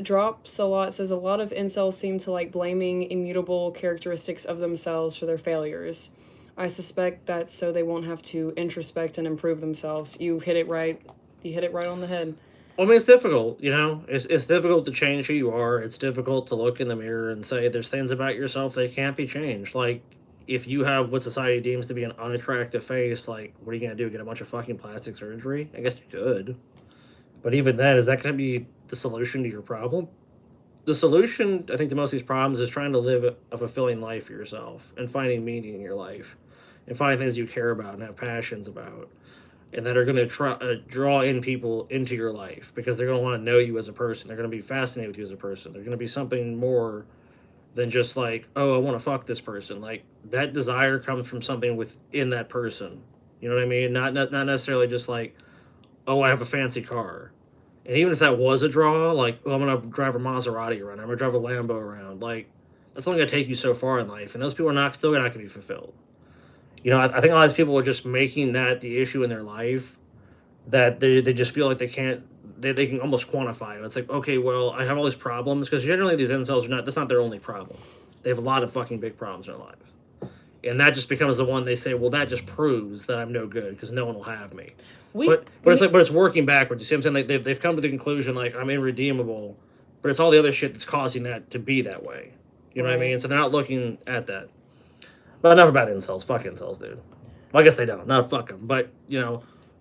Drops a lot says a lot of incels seem to like blaming immutable characteristics of themselves for their failures. I suspect that's so they won't have to introspect and improve themselves. You hit it right. You hit it right on the head. Well, I mean, it's difficult, you know? It's difficult to change who you are. It's difficult to look in the mirror and say there's things about yourself that can't be changed. Like, if you have what society deems to be an unattractive face, like, what are you going to do? Get a bunch of fucking plastic surgery? I guess you could. But even then, is that going to be the solution to your problem? The solution, I think, to most of these problems is trying to live a fulfilling life for yourself and finding meaning in your life and finding things you care about and have passions about and that are going to draw in people into your life because they're going to want to know you as a person. They're going to be fascinated with you as a person. They're going to be something more than just like, oh, I want to fuck this person. Like, that desire comes from something within that person. You know what I mean? Not necessarily just like, oh, I have a fancy car. And even if that was a draw, like, oh, I'm going to drive a Maserati around. I'm going to drive a Lambo around. Like, that's only going to take you so far in life. And those people are still not going to be fulfilled. You know, I think a lot of people are just making that the issue in their life that they just feel like they can't, they can almost quantify it. It's like, okay, well, I have all these problems because generally these incels are not, that's not their only problem. They have a lot of fucking big problems in their life. And that just becomes the one they say, well, that just proves that I'm no good because no one will have me. But it's working backwards. You see what I'm saying? Like they've come to the conclusion, like, I'm irredeemable, but it's all the other shit that's causing that to be that way. You know what I mean? So they're not looking at that. But enough about incels. Fuck incels, dude. Well, I guess they don't. Not fuck them. But,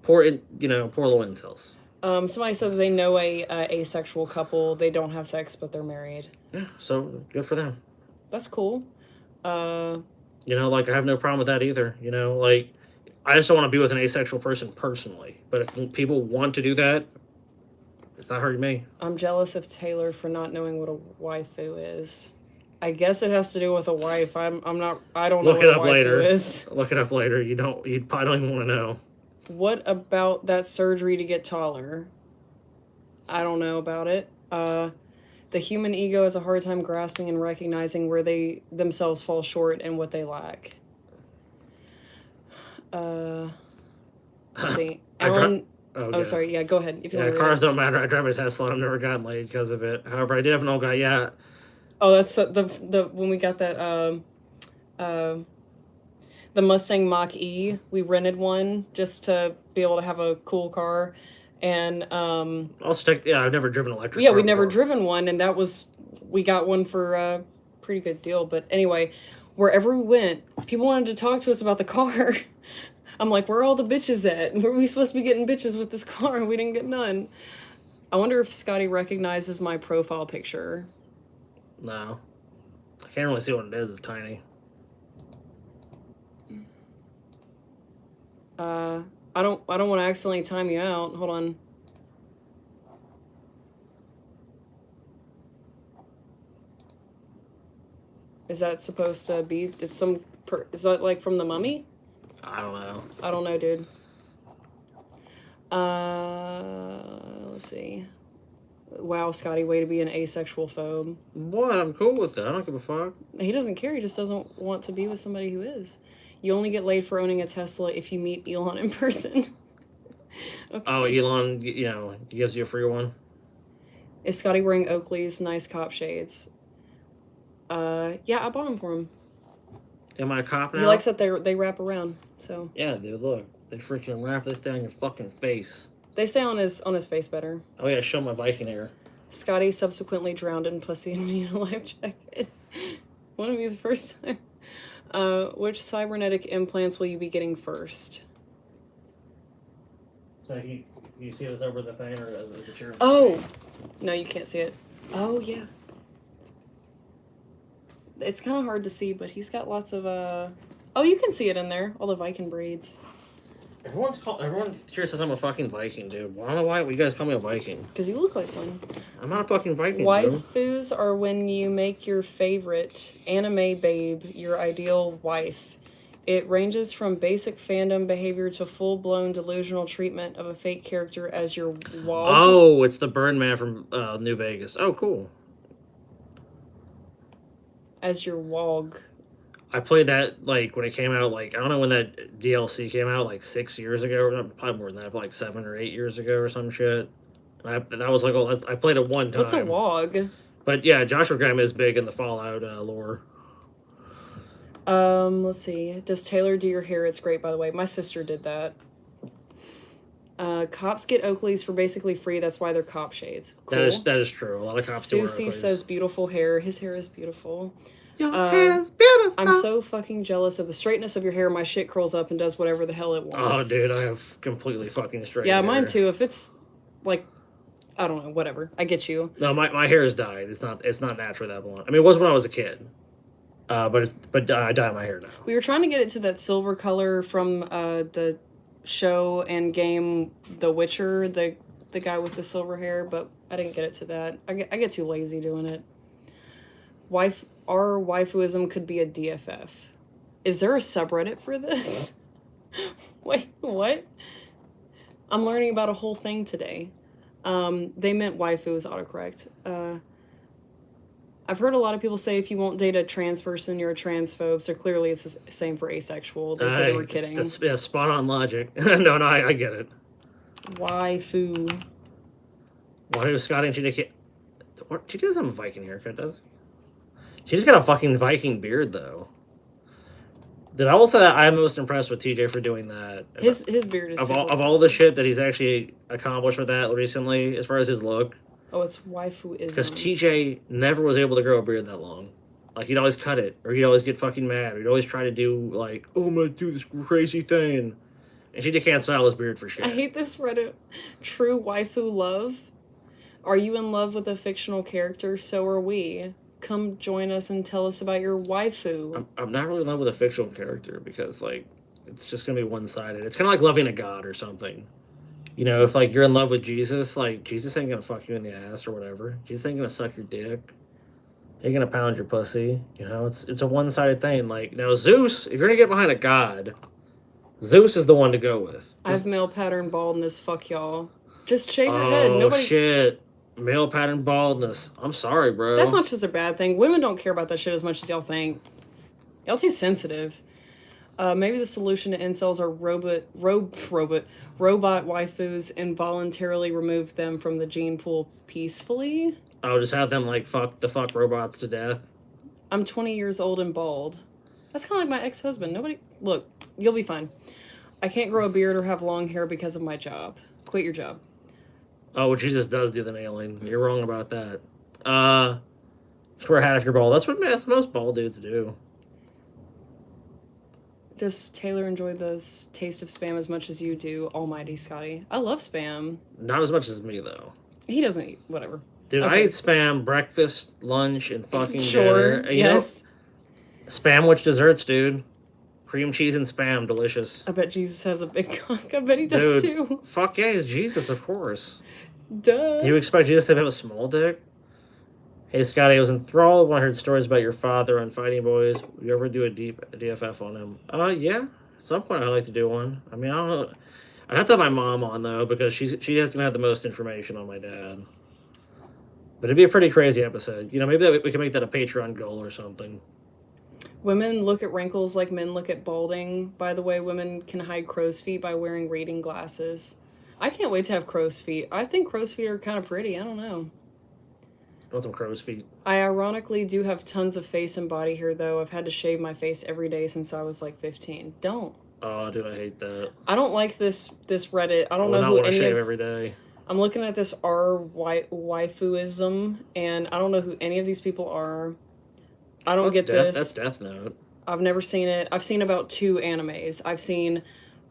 poor little incels. Somebody said that they know a asexual couple. They don't have sex, but they're married. Yeah, so good for them. That's cool. I have no problem with that either. I just don't want to be with an asexual person personally. But if people want to do that, it's not hurting me. I'm jealous of Taylor for not knowing what a waifu is. I guess it has to do with a wife. I don't know what a waifu is. Look it up later. You probably don't even want to know. What about that surgery to get taller? I don't know about it. The human ego has a hard time grasping and recognizing where they themselves fall short and what they lack. Let's see. Alan. Sorry. Yeah, go ahead. If you want cars don't matter. I drive a Tesla. I've never gotten laid because of it. However, I did have an old guy. Yeah. Oh, that's the when we got that the Mustang Mach-E. We rented one just to be able to have a cool car, and also I've never driven an electric. Yeah, we'd never driven one, and we got one for a pretty good deal. But anyway, wherever we went, people wanted to talk to us about the car. I'm like, where are all the bitches at? Where are we supposed to be getting bitches with this car? We didn't get none. I wonder if Scotty recognizes my profile picture. No. I can't really see what it is. It's tiny. I don't want to accidentally time you out. Hold on. Is that supposed to be? Is that like from The Mummy? I don't know. I don't know, dude. Let's see. Wow, Scotty, way to be an asexual phobe. What? I'm cool with that. I don't give a fuck. He doesn't care. He just doesn't want to be with somebody who is. You only get laid for owning a Tesla if you meet Elon in person. Okay. Oh, Elon, he gives you a free one? Is Scotty wearing Oakley's nice cop shades? Yeah, I bought them for him. Am I a cop now? He likes that they wrap around, so. Yeah, dude, look. They freaking wrap this down your fucking face. They stay on his face better. Oh yeah, show my Viking hair. Scotty subsequently drowned in pussy and needed a life jacket. Wouldn't be the first time. Which cybernetic implants will you be getting first? So you see this over the thing or the chair? Oh! No, you can't see it. Oh, yeah. It's kind of hard to see, but he's got lots of, Oh, you can see it in there. All the Viking braids. Everyone here says I'm a fucking Viking, dude. I don't know why you guys call me a Viking. Because you look like one. I'm not a fucking Viking, Waifus are when you make your favorite anime babe your ideal wife. It ranges from basic fandom behavior to full-blown delusional treatment of a fake character as your wog. Oh, it's the Birdman from New Vegas. Oh, cool. As your wog. I played that, when it came out, I don't know when that DLC came out, 6 years ago, or probably more than that, but 7 or 8 years ago or some shit. And that was I played it one time. What's a wog? But yeah, Joshua Graham is big in the Fallout lore. Let's see. Does Taylor do your hair? It's great, by the way. My sister did that. Cops get Oakleys for basically free. That's why they're cop shades. Cool. That is true. A lot of cops do wear Susie Oakleys. says beautiful hair. His hair is beautiful. Your hair's beautiful. I'm so fucking jealous of the straightness of your hair. My shit curls up and does whatever the hell it Oh, wants. dude, I have completely fucking straight Yeah, hair. mine too. If it's like, I don't know, whatever. I get you. No, my hair is dyed. It's not naturally that blonde. I mean, it was when I was a kid. But I dye my hair now. We were trying to get it to that silver color from the show and game The Witcher, the guy with the silver hair, but I didn't get it to that. I get too lazy doing it. Our waifuism could be a DFF. Is there a subreddit for this? Wait, what? I'm learning about a whole thing today. They meant waifu is autocorrect. I've heard a lot of people say if you won't date a trans person, you're a transphobe. So clearly it's the same for asexual. They said they were kidding. That's spot on logic. no, I get it. Waifu. Why do Scotty and she doesn't have a Viking haircut, does she? She's got a fucking Viking beard though. Dude, I will say that I'm most impressed with TJ for doing that. His beard is of super all the impressive. shit that he's actually accomplished with that recently, as far as his look. Oh, it's waifuism. Because TJ never was able to grow a beard that long. Like, he'd always cut it, or he'd always get fucking mad, or he'd always try to do, like, oh, I'm gonna do this crazy thing. And TJ can't style his beard for shit. I hate this Reddit. True waifu love. Are you in love with a fictional character? So are we. Come join us and tell us about your waifu. I'm not really in love with a fictional character, because, like, it's just gonna be one-sided. It's kind of like loving a god or something. You know, if, like, you're in love with Jesus, like, Jesus ain't gonna fuck you in the ass or whatever. Jesus ain't gonna suck your dick. He ain't gonna pound your pussy. You know, it's a one-sided thing. Like, now, Zeus, if you're gonna get behind a god, Zeus is the one to go with. I have male pattern baldness. Fuck y'all. Just shave your head. Oh, Nobody. shit. Male pattern baldness. I'm sorry, bro. That's not just a bad thing. Women don't care about that shit as much as y'all think. Y'all too sensitive. Maybe the solution to incels are robot waifus and voluntarily remove them from the gene pool peacefully. I'll just have them, like, fuck robots to death. I'm 20 years old and bald. That's kind of like my ex-husband. Nobody... Look, you'll be fine. I can't grow a beard or have long hair because of my job. Quit your job. Oh, Jesus does do the nailing. You're wrong about that. Just wear a hat if you're bald. That's what most bald dudes do. Does Taylor enjoy the taste of Spam as much as you do? Almighty Scotty. I love Spam. Not as much as me, though. He doesn't eat. Whatever. Dude, I Okay. eat Spam breakfast, lunch, and fucking Sure. dinner. You Yes. know, Spam witch desserts, dude. Cream cheese and Spam, delicious. I bet Jesus has a big cock. I bet he does Dude, too. fuck yeah, he's Jesus, of course. Duh. Do you expect Jesus to have a small dick? Hey, Scotty, I was enthralled when I heard stories about your father on Fighting Boys. Would you ever do a DFF on him? Yeah. At some point, I'd like to do one. I mean, I don't know. I'd have to have my mom on, though, because she has going to have the most information on my dad. But it'd be a pretty crazy episode. You know, maybe we can make that a Patreon goal or something. Women look at wrinkles like men look at balding. By the way, women can hide crow's feet by wearing reading glasses. I can't wait to have crow's feet. I think crow's feet are kind of pretty. I don't know. I want some crow's feet. I ironically do have tons of face and body hair, though. I've had to shave my face every day since I was like 15. Don't. Oh, dude, I hate that. I don't like this Reddit. I I don't would know not who want to any shave of... every day. I'm looking at this waifuism, and I don't know who any of these people are. I don't get this. That's Death Note. I've never seen it. I've seen about 2 animes. I've seen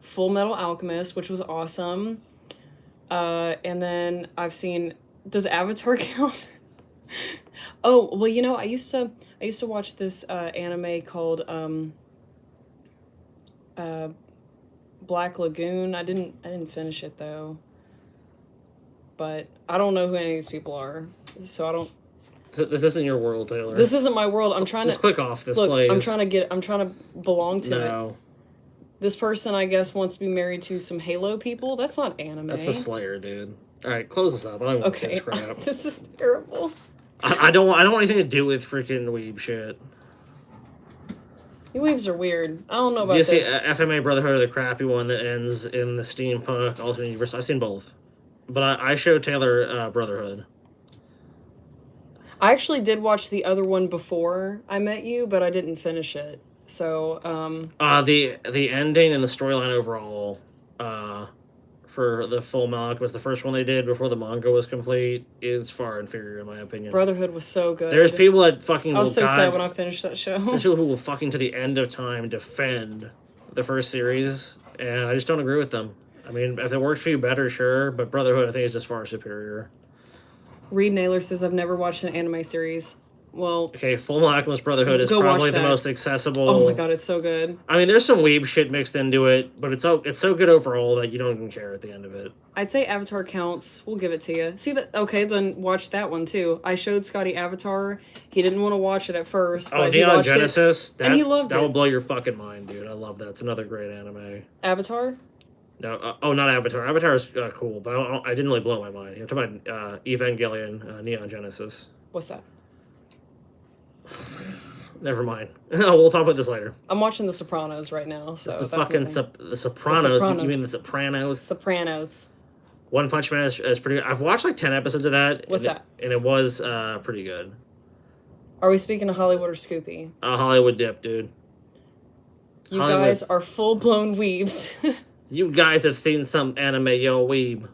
Full Metal Alchemist, which was awesome. And then I've seen... Does Avatar count? Oh, well, you know, I used to watch this anime called Black Lagoon. I didn't finish it though. But I don't know who any of these people are. So I don't... This isn't your world, Taylor. This isn't my world. I'm trying Just to... click off this, Look, please. I'm trying to belong to it. No, This person, I guess, wants to be married to some Halo people. That's not anime. that's the Slayer, dude. All right, close this up. I don't want to Okay, this crap. this is terrible. I don't want anything to do with freaking weeb shit. You weebs are weird. I don't know about You see this. FMA Brotherhood or the crappy one that ends in the steampunk alternate universe? I've seen both, but I showed Taylor Brotherhood. I actually did watch the other one before I met you, but I didn't finish it. So, The ending and the storyline overall, for the Full Metal Alchemist, the first one they did before the manga was complete, is far inferior in my opinion. Brotherhood was so good. There's people that fucking I was so will sad when I finished that show. there's people who will fucking to the end of time defend the first series, and I just don't agree with them. I mean, if it works for you better, sure, but Brotherhood I think is just far superior. Reed Naylor says, I've never watched an anime series. Well, Okay, Full Metal Alchemist Brotherhood is Go watch probably the that. most accessible. oh my god, it's so good. I mean, there's some weeb shit mixed into it, but it's so good overall that you don't even care at the end of it. I'd say Avatar counts. We'll give it to you. See that? Okay, then watch that one too. I showed Scotty Avatar. He didn't want to watch it at first, Oh, but he Neon watched Genesis, and he loved that it. will blow your fucking mind, dude. I love that. It's another great anime. it. Avatar? No, not Avatar. Avatar is cool, but I didn't really blow my mind. I'm talking about Evangelion, Neon Genesis. What's that? Never mind. We'll talk about this later. I'm watching The Sopranos right now. So It's the that's fucking my thing. the Sopranos. Sopranos. You mean the Sopranos? Sopranos. One Punch Man is pretty good. I've watched like 10 episodes of that. What's that? And it was pretty good. Are we speaking of Hollywood or Scoopy? Hollywood dip, dude. You Hollywood. guys are full blown weebs. You guys have seen some anime, yo weeb.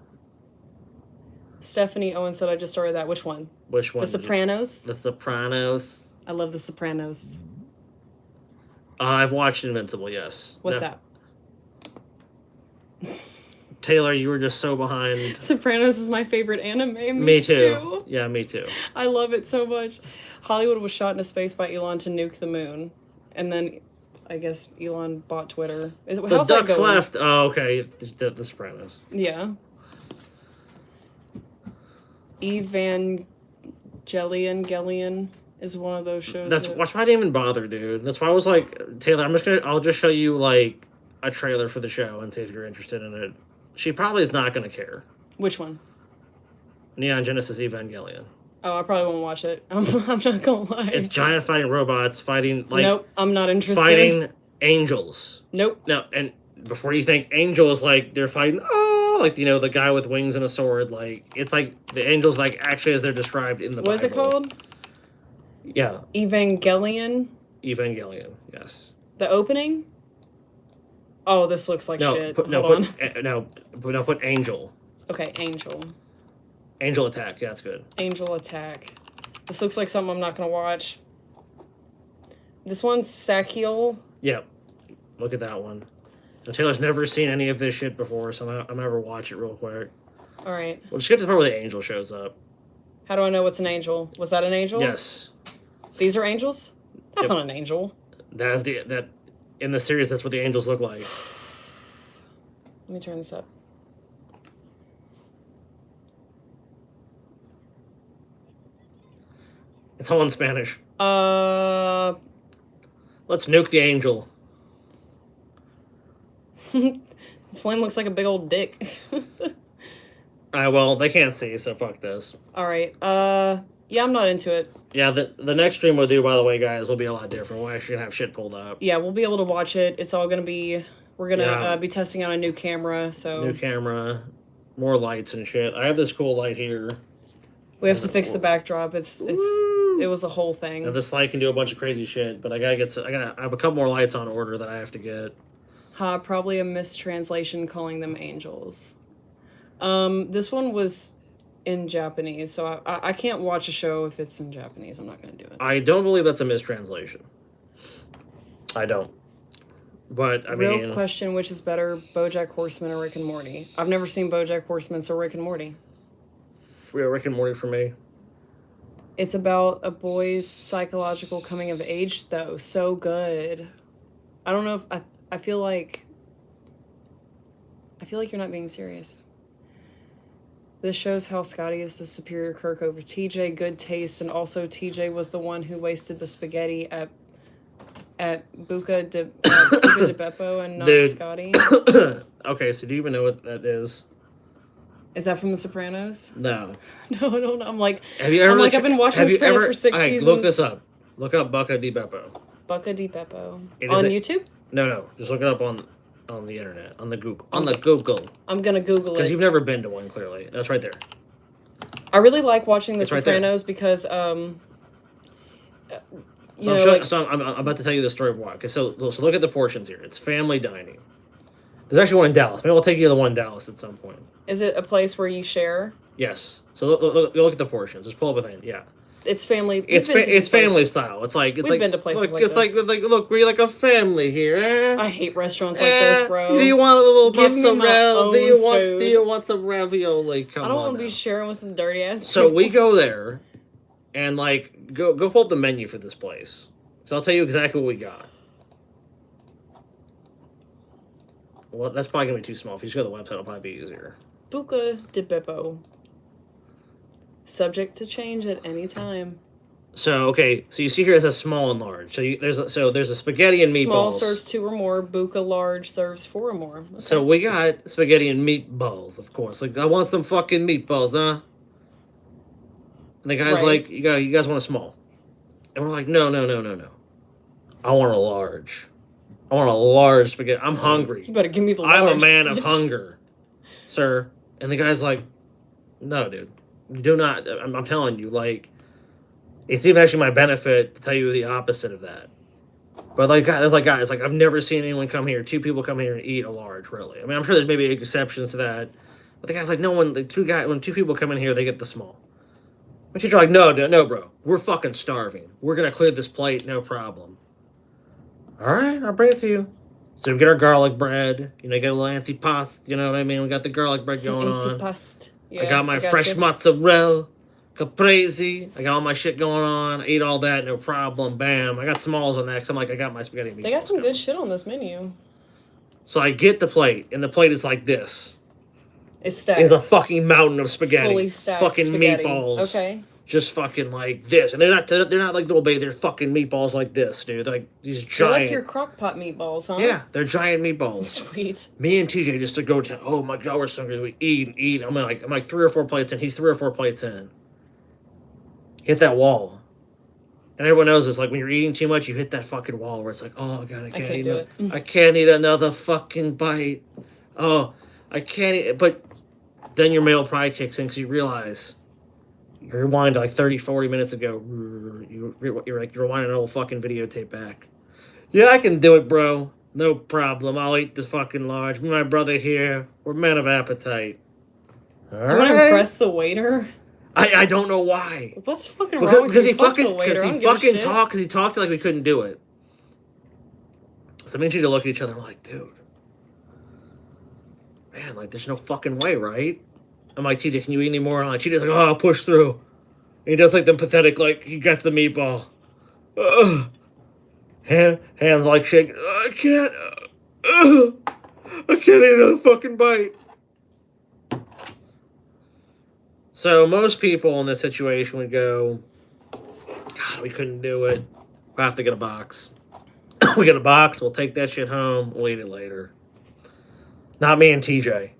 Stephanie Owen said I just started that. Which one? Which one? The did you- Sopranos. The Sopranos. I love The Sopranos. I've watched Invincible, yes. What's that? Taylor, you were just so behind. Sopranos is my favorite anime. Me too. Yeah, me too. I love it so much. Hollywood was shot into space by Elon to nuke the moon. And then I guess Elon bought Twitter. The how's that ducks going? left. Oh, okay. The Sopranos. Yeah. Evangelion is one of those shows. That's why I didn't even bother, dude. That's why I was like, Taylor, I'll just show you like a trailer for the show and see if you're interested in it. She probably is not gonna care. Which one? Neon Genesis Evangelion. Oh, I probably won't watch it. I'm not gonna lie. It's giant fighting robots fighting like nope, I'm not interested. fighting angels. Nope. No, and before you think angels, like they're fighting, like the guy with wings and a sword, like it's like the angels, like actually as they're described in the Bible. What is it called? Yeah, Evangelion. Evangelion. Yes. The opening. Oh, this looks like No, shit. put Hold on. put angel. Okay, Angel. Angel Attack. Yeah, that's good. Angel Attack. This looks like something I'm not gonna watch. This one's Sakiel. Yeah, look at that one. Now, Taylor's never seen any of this shit before, so I'm gonna ever watch it real quick. All right. We'll just get to the part where the angel shows up. How do I know what's an angel? Was that an angel? Yes, These are angels? That's Yep. not an angel. that in the series. That's what the angels look like. Let me turn this up. It's all in Spanish. Uh, Let's nuke the angel. Flame looks like a big old dick. Well, they can't see, so fuck this. All right. Yeah, I'm not into it. Yeah, the next stream we'll do, by the way, guys, will be a lot different. We're actually gonna have shit pulled up. Yeah, we'll be able to watch it. It's all gonna be. We're gonna Yeah. be testing out a new camera, so New camera, more lights and shit. I have this cool light here. we have to fix the backdrop. It was a whole thing. Now this light can do a bunch of crazy shit, but I have a couple more lights on order that I have to get. Probably a mistranslation calling them angels. This one was in Japanese, so I can't watch a show if it's in Japanese. I'm not gonna do it. I don't believe that's a mistranslation. I don't. But I mean, Real question: which is better, BoJack Horseman or Rick and Morty? I've never seen BoJack Horseman, so Rick and Morty. real Rick and Morty for me. It's about a boy's psychological coming of age, though. So good. I don't know if I feel like you're not being serious. This shows how Scotty is the superior Kirk over TJ. Good taste, and also TJ was the one who wasted the spaghetti at Buca de Beppo and not Dude. Scotty. Okay, so do you even know what that is? Is that from The Sopranos? No. No, I don't know. I'm like, Have you ever? I've been watching have The you Sopranos ever- for 6 okay, seasons. Look this up. Look up Bucca di Beppo. Buca di Beppo. It is On a- YouTube? No. Just look it up on the internet, on the Google. On the Google. I'm gonna Google Because it. you've never been to one, clearly. That's right there. I really like watching The It's right there. Sopranos because, You So, I'm, know, showing, like so I'm about to tell you the story of why. Okay, so look at the portions here. It's family dining. There's actually one in Dallas. Maybe I'll take you to the one in Dallas at some point. is it a place where you share? Yes. So look at the portions. Just pull up a thing. Yeah. It's family. It's family style. It's like We've like, been to places look, like it's this. like look, we're like a family here. Eh? I hate restaurants like this, bro. Do you want a little Give me my mozzarella? own Do food. you want some ravioli? Come I don't on. want to be now. sharing with some dirty ass. So people. we go there, and like go pull up the menu for this place. So I'll tell you exactly what we got. Well, that's probably gonna be too small. If you just go to the website, it'll probably be easier. Buca de Beppo. Subject to change at any time. So okay, so you see here it says small and large. There's a spaghetti and meatballs. Small serves 2 or more. Buca large serves 4 or more. Okay. So we got spaghetti and meatballs, of course. Like I want some fucking meatballs, huh? And the guy's Right. like, you guys want a small? And we're like, no. I want a large. I want a large spaghetti. I'm hungry. You better give me the large. I'm a man of bitch. hunger, sir. And the guy's like, no, dude. Do not. I'm telling you, like, it's even actually my benefit to tell you the opposite of that. But like, guys, I've never seen anyone come here, 2 people come here and eat a large, really. I mean, I'm sure there's maybe exceptions to that. But the guy's like, no one, when 2 people come in here, they get the small. My teacher like, no, bro. We're fucking starving. We're going to clear this plate, no problem. All right, I'll bring it to you. So we get our garlic bread. You know, get a little antipasto. You know what I mean? We got the garlic bread Some going on. antipasto. I Yeah, got my got fresh you. mozzarella, caprese. I got all my shit going on. I ate all that, no problem. Bam. I got smalls on that because I'm like, I got my spaghetti and meatballs. They got some going. good shit on this menu. So I get the plate, and the plate is like this. It's stacked. It's a fucking mountain of spaghetti. Fully stacked fucking spaghetti. meatballs. Okay. Just fucking like this, and they're not like little baby. They're fucking meatballs like this, dude. Like these They're giant. like your crock pot meatballs, huh? Yeah, they're giant meatballs. Sweet. Me and TJ just to go to. Oh my god, we're so hungry. We eat and eat. I'm like 3 or 4 plates in. He's 3 or 4 plates in. Hit that wall, and everyone knows it's like when you're eating too much, you hit that fucking wall where it's like, oh god, I can't can't eat. do it. I can't eat another fucking bite. Oh, I can't eat. But then your male pride kicks in because you realize. You rewind to like 30, 40 minutes ago. You're like, you're rewinding an old fucking videotape back. Yeah, I can do it, bro. No problem. I'll eat this fucking large. Me and my brother here, we're men of appetite. All You want to impress the waiter? I don't know why. What's fucking wrong with Because you? he Fuck fucking the waiter. I don't because give a he shit. talked like we couldn't do it. So me and TJ look at each other and we're like, dude, man, like there's no fucking way, right? I'm like, TJ, can you eat any more? I'm like, TJ's like, oh, I'll push through. And he does like the pathetic, like, he gets the meatball. Hands like shaking. I can't. I can't eat another fucking bite. So most people in this situation would go, God, we couldn't do it. We'll have to get a box. We get a box, we'll take that shit home, we'll eat it later. Not me and TJ.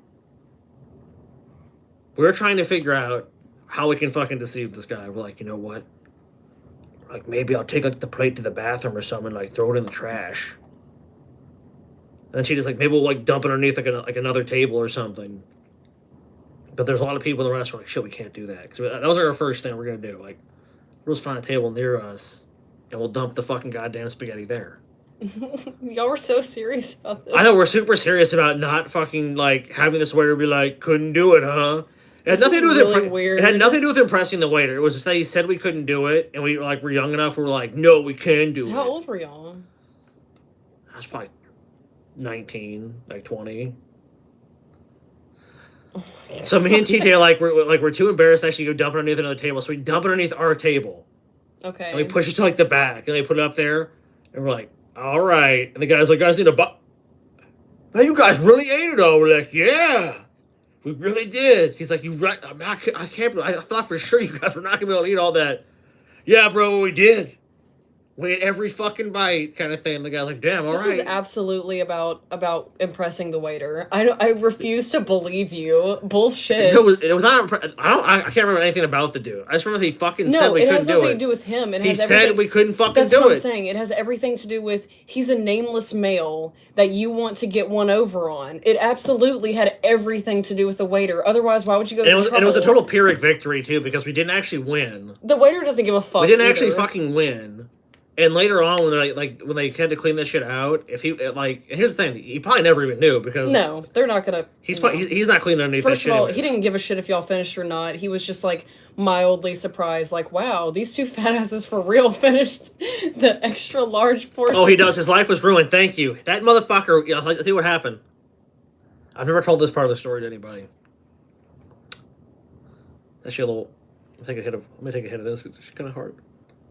We're trying to figure out how we can fucking deceive this guy. We're like, you know what? Like, maybe I'll take like the plate to the bathroom or something, and, like throw it in the trash. And then she just like, maybe we'll like dump it underneath like another table or something. But there's a lot of people in the restaurant like, shit, we can't do that. Because that was our first thing we're going to do. Like, we'll just find a table near us, and we'll dump the fucking goddamn spaghetti there. Y'all were so serious about this. I know, we're super serious about not fucking, like, having this waiter be like, couldn't do it, huh? It had This nothing to is do with really weird. It had nothing to do with impressing the waiter. It was just that he said we couldn't do it, and we like were young enough. We were like, no, we can do it. How old were y'all? I was probably 19, like 20. So me and TJ we're too embarrassed to actually go dump it underneath another table. So we dump it underneath our table, Okay. and we push it to like the back, and they put it up there, and we're like, all right. And the guy's like, guys need a box. Now you guys really ate it all. We're like, yeah. We really did. He's like, you right? I mean, I can't. I thought for sure you guys were not gonna be able to eat all that. Yeah, bro, we did. We ate every fucking bite, kind of thing. The guy's like, damn, all This right. was absolutely about impressing the waiter. I refuse to believe you. Bullshit. It was not. I can't remember anything about the dude. I just remember he fucking said No, we it couldn't has do nothing it. to do with him. It He has said everything. we couldn't fucking That's do what I'm it. saying. It has everything to do with he's a nameless male that you want to get one over on. It absolutely had everything to do with the waiter. Otherwise, why would you go? And through it was a trouble? total Pyrrhic victory too because we didn't actually win. The waiter doesn't give a fuck. We didn't actually either. fucking win. And later on, when when they had to clean this shit out, if he and here's the thing, he probably never even knew because No, they're not gonna. he's no. probably, he's not cleaning underneath First that of shit. all, he anyways. didn't give a shit if y'all finished or not. He was just like mildly surprised, like, wow, these two fat asses for real finished the extra large portion. Oh, he does. His life was ruined. Thank you. That motherfucker. I'll see what happened. I've never told this part of the story to anybody. That's your little. Let me take a hit of this. It's kind of hard.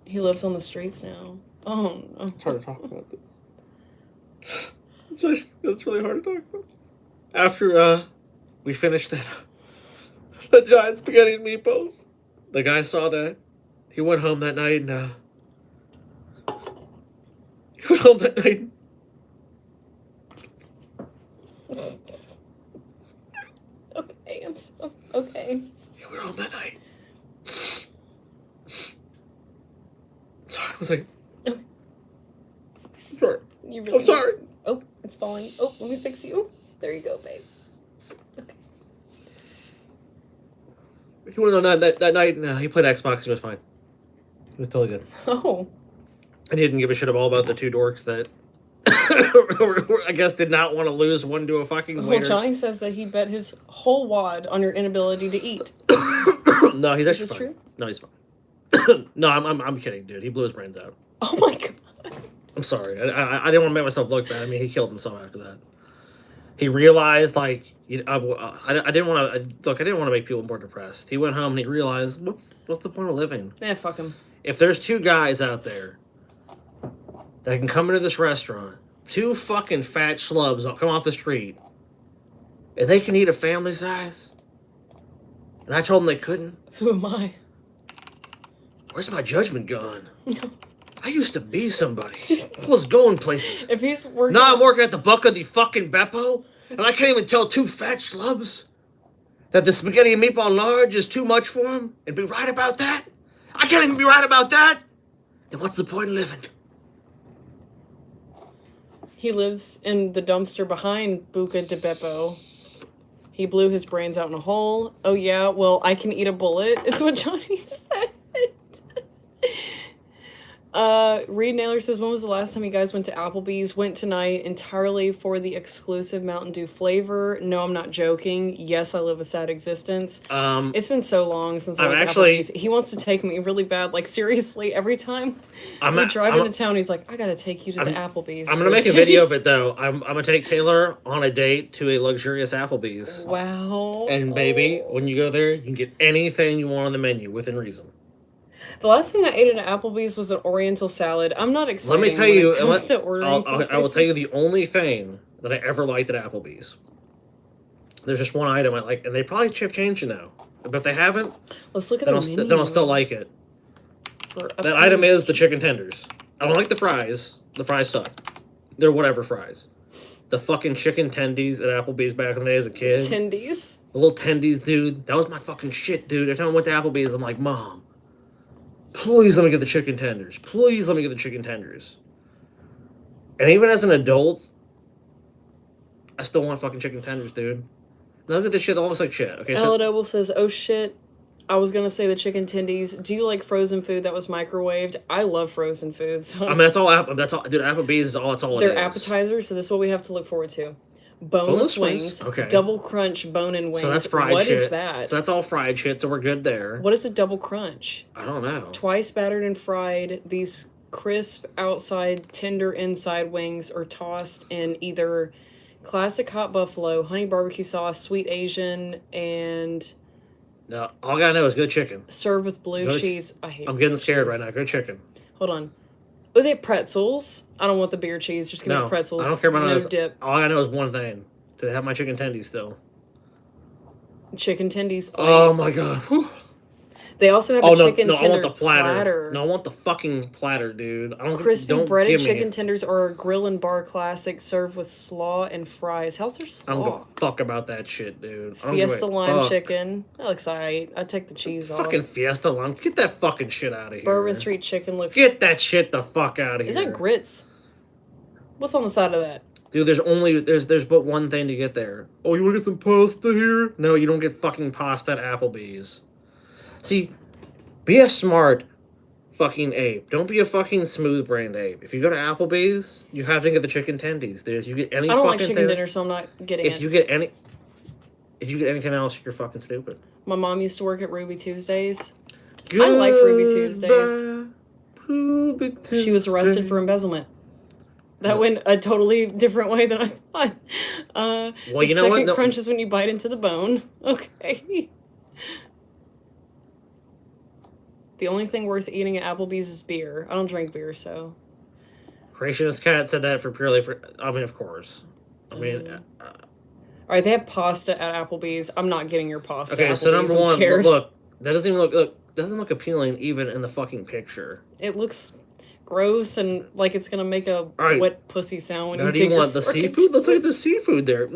He lives on the streets now. Oh no. It's hard to talk about this. It's really hard to talk about this. After we finished the giant spaghetti and meatballs, the guy saw that. He went home that night and he went home that night. Okay, I'm so okay. He went home that night. Sorry, I was like, Okay. sorry. You really I'm sorry. Oh, it's falling. Oh, let me fix you. There you go, babe. Okay. He went on that night and he played Xbox. He was fine. He was totally good. Oh. And he didn't give a shit all about the two dorks that I guess did not want to lose one to a fucking Well, waiter. Johnny says that he bet his whole wad on your inability to eat. No, he's actually this fine. true? No, he's fine. No, I'm kidding, dude. He blew his brains out. Oh my god. I'm sorry. I didn't want to make myself look bad. I mean, he killed himself after that. He realized, like, I didn't want to look. I didn't want to make people more depressed. He went home and he realized, what's the point of living? Yeah, fuck him. If there's two guys out there that can come into this restaurant, two fucking fat schlubs come off the street, and they can eat a family size, and I told them they couldn't, Who am I? where's my judgment gone? I used to be somebody. I was going places. If he's working. Now I'm working at the Buck of the fucking Beppo, and I can't even tell two fat schlubs that the spaghetti and meatball large is too much for them and be right about that? I can't even be right about that? Then what's the point of living? He lives in the dumpster behind Buca de Beppo. He blew his brains out in a hole. Oh yeah, well, I can eat a bullet, is what Johnny said. Reed Naylor says, when was the last time you guys went to Applebee's? Went tonight entirely for the exclusive Mountain Dew flavor. No, I'm not joking. Yes, I live a sad existence. It's been so long since I went to Applebee's. He wants to take me really bad. Like, seriously, every time we drive into town, he's like, I gotta take you to the Applebee's. I'm gonna make a video of it, though. I'm gonna take Taylor on a date to a luxurious Applebee's. Wow. And, baby, when you go there, you can get anything you want on the menu within reason. The last thing I ate at Applebee's was an Oriental salad. I'm not excited. Let me tell you, I will tell you the only thing that I ever liked at Applebee's. There's just one item I like, and they probably have changed it now. But if they haven't, Let's look at then the menu. then I'll still like it. That item is the chicken tenders. I don't like the fries. The fries suck. They're whatever fries. The fucking chicken tendies at Applebee's back in the day as a kid. Tendies. The little tendies, dude. That was my fucking shit, dude. Every time I went to Applebee's, I'm like, Mom, please let me get the chicken tenders. Please let me get the chicken tenders. And even as an adult, I still want fucking chicken tenders, dude. Now look at this shit. That looks like shit. Okay, so Noble says, oh shit, I was gonna say the chicken tendies. Do you like frozen food that was microwaved? I love frozen food. So I mean, that's all. Dude, Applebee's is all. That's all. they're it is. appetizers, so this is what we have to look forward to. Boneless wings. Okay. Double crunch bone-in wings. So that's fried What shit. is that? So that's all fried shit. So we're good there. What is a double crunch? I don't know. Twice battered and fried, these crisp outside, tender inside wings are tossed in either classic hot buffalo, honey barbecue sauce, sweet Asian, and No, all I gotta know is good chicken. served with blue Good cheese. I hate I'm getting blue scared cheese. right now. Good chicken. Hold on. Oh, they have pretzels. I don't want the beer cheese. Just give me No, the pretzels. I don't care about no those. dip. All I gotta know is one thing. Do they have my chicken tendies still? Chicken tendies. Plate. Oh my god. Whew. They also have Oh a no, chicken no! I tender want the platter. No, I want the fucking platter, dude. I don't. Crispy don't breaded give me chicken it. tenders are a grill and bar classic served with slaw and fries. How's their I don't give slaw? a fuck about that shit, dude. I don't give a Fiesta lime fuck. chicken. That looks alright. I'd take the cheese Fucking off. Fiesta lime. Get that fucking shit out of here. Bourbon Street chicken looks. Get that shit the fuck out of here. Is that grits? What's on the side of that? Dude, there's but one thing to get there. Oh, you want to get some pasta here? No, you don't get fucking pasta at Applebee's. See, be a smart fucking ape. Don't be a fucking smooth brained ape. If you go to Applebee's, you have to get the chicken tendies, dude. If you get any I don't fucking like chicken dinner, so I'm not getting if it. you get anything else, you're fucking stupid. My mom used to work at Ruby Tuesdays. I liked Ruby Tuesdays. Ruby Tuesdays. She was arrested for embezzlement. That went a totally different way than I thought. Well, the you know what? second No- crunch is when you bite into the bone. Okay. The only thing worth eating at Applebee's is beer. I don't drink beer, so. Creationist Cat said that I mean, of course. I mean, All right, they have pasta at Applebee's. I'm not getting your pasta. okay, at so Applebee's. number I'm one, scared. look, that doesn't even doesn't look appealing even in the fucking picture. It looks gross and like it's gonna make a right. wet pussy sound when Now, you do dig you your want the fork seafood? into Let's look it. at the seafood there.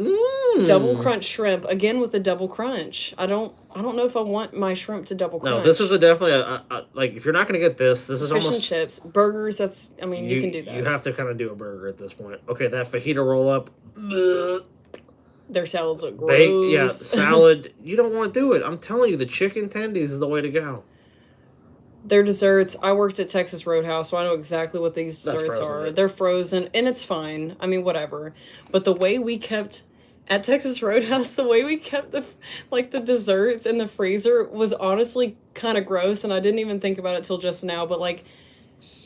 Double crunch shrimp again with the double crunch. I don't know if I want my shrimp to double crunch. No, this is definitely a like if you're not gonna get this is fish almost and chips, burgers. That's you can do that. You have to kind of do a burger at this point. Okay, that fajita roll up. Their salads look gross. Yeah, salad. You don't want to do it. I'm telling you, the chicken tendies is the way to go. Their desserts. I worked at Texas Roadhouse, so I know exactly what these That's desserts frozen, are. right? They're frozen, and it's fine. I mean, whatever. But the way we kept at Texas Roadhouse, the way we kept the desserts in the freezer was honestly kind of gross, and I didn't even think about it till just now. But like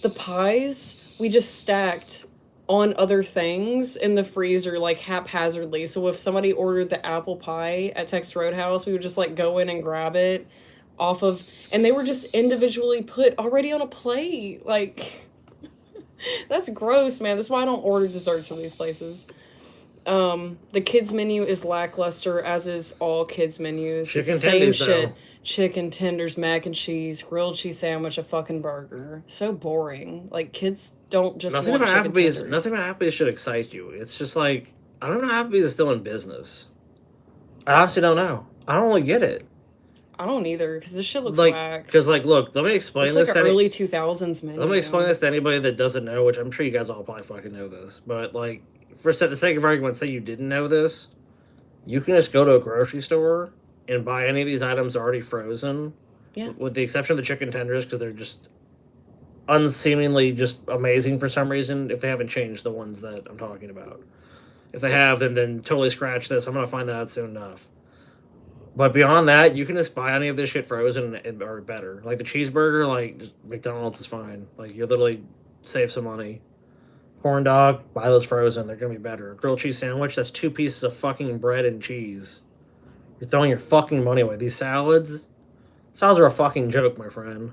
the pies, we just stacked on other things in the freezer like haphazardly. So if somebody ordered the apple pie at Texas Roadhouse, we would just like go in and grab it off of, and they were just individually put already on a plate. Like that's gross, man. That's why I don't order desserts from these places. The kids menu is lackluster, as is all kids menus. Chicken it's the same tendies, shit. though. Chicken tenders, mac and cheese, grilled cheese sandwich, a fucking burger. So boring. Like kids don't just Nothing want about chicken Applebee's. tenders. Nothing about Applebee's should excite you. It's just like I don't know how Applebee's is still in business. I honestly don't know. I don't really get it. I don't either, because this shit looks Like, whack. because look, let me explain It's this. like an early 2000s menu. Let me explain this to anybody that doesn't know, which I'm sure you guys all probably fucking know this. But, like, for the sake of argument, say you didn't know this, you can just go to a grocery store and buy any of these items already frozen. Yeah. With the exception of the chicken tenders, because they're just unseemingly just amazing for some reason, if they haven't changed the ones that I'm talking about. If they have, then totally scratch this. I'm going to find that out soon enough. But beyond that, you can just buy any of this shit frozen or better. Like the cheeseburger, like just McDonald's is fine. Like you literally save some money. Corn dog, buy those frozen. They're gonna be better. Grilled cheese sandwich, that's 2 pieces of fucking bread and cheese. You're throwing your fucking money away. These salads are a fucking joke, my friend.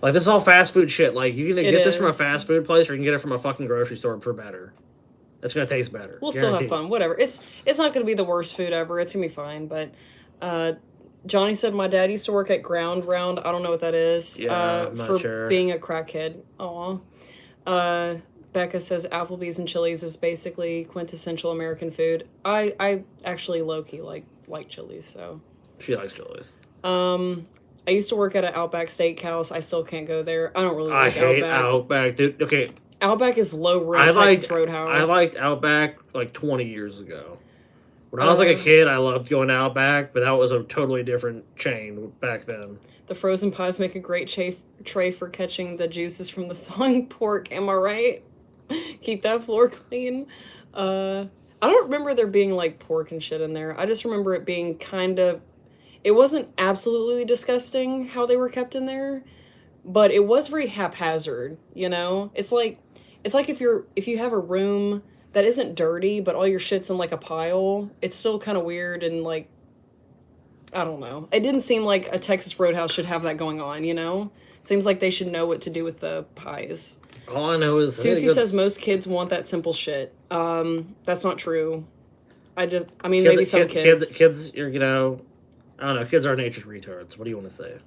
Like this is all fast food shit. Like you can either get this from a is. fast food place or you can get it from a fucking grocery store for better. It's gonna taste better. We'll still have Guaranteed. fun. Whatever. It's not going to be the worst food ever. It's going to be fine. But Johnny said my dad used to work at Ground Round. I don't know what that is. Yeah, I'm not for sure. being a crackhead. Aw. Becca says Applebee's and Chili's is basically quintessential American food. I actually low-key like Chili's, so. She likes Chili's. I used to work at an Outback Steakhouse. I still can't go there. I don't really I like hate Outback. Outback, dude. Okay, Outback is low rent I Texas liked Roadhouse. I liked Outback like 20 years ago. When I was like a kid, I loved going to Outback, but that was a totally different chain back then. The frozen pies make a great tray for catching the juices from the thawing pork. Am I right? Keep that floor clean. I don't remember there being like pork and shit in there. I just remember it being kind of. It wasn't absolutely disgusting how they were kept in there, but it was very haphazard. You know, it's like if you have a room that isn't dirty, but all your shit's in like a pile. It's still kind of weird and like. I don't know. It didn't seem like a Texas Roadhouse should have that going on, you know? It seems like they should know what to do with the pies. All I know is Susie says most kids want that simple shit. That's not true. Maybe some kids. Kids, are, you know, I don't know. Kids are nature's retards. What do you want to say?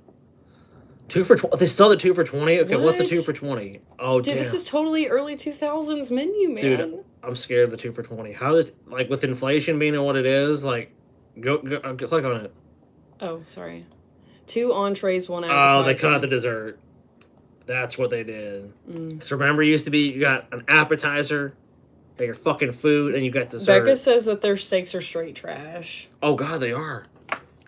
2 for 20. They still the 2 for 20. Okay, what's the What? 2 for 20? Oh, Dude, damn. this is totally early 2000s menu, man. Dude, I'm scared of the 2 for 20. How is like with inflation being what it is? Like, go click on it. Oh, sorry. 2 entrees, 1 Oh, appetizer. they cut out the dessert. That's what they did. Because remember, it used to be you got an appetizer, got your fucking food, and you got dessert. Becca says that their steaks are straight trash. Oh, God, they are.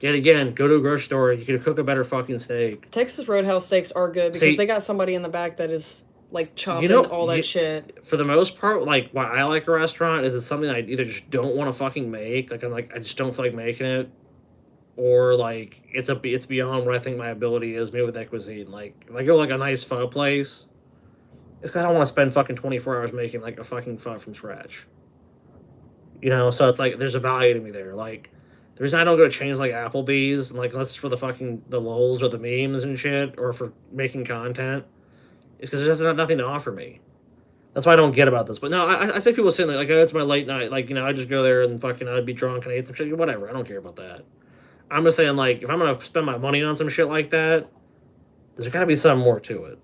Yet again, go to a grocery store. You can cook a better fucking steak. Texas Roadhouse steaks are good because See- they got somebody in the back that is like chopping know, all that you- shit. For the most part, like why I like a restaurant is it's something I either just don't want to fucking make. Like I just don't feel like making it, or like it's beyond what I think my ability is. Maybe with that cuisine, like if I go like a nice pho place, it's because I don't want to spend fucking 24 hours making like a fucking pho from scratch. You know, so it's like there's a value to me there. Like the reason I don't go to chains like Applebee's, like unless it's for the fucking the lols or the memes and shit, or for making content, is because there's just nothing to offer me. That's why I don't get about this. But no, I see people saying like, oh, it's my late night. Like, you know, I just go there and fucking I'd be drunk and I ate some shit. Whatever. I don't care about that. I'm just saying, like, if I'm gonna spend my money on some shit like that, there's got to be something more to it.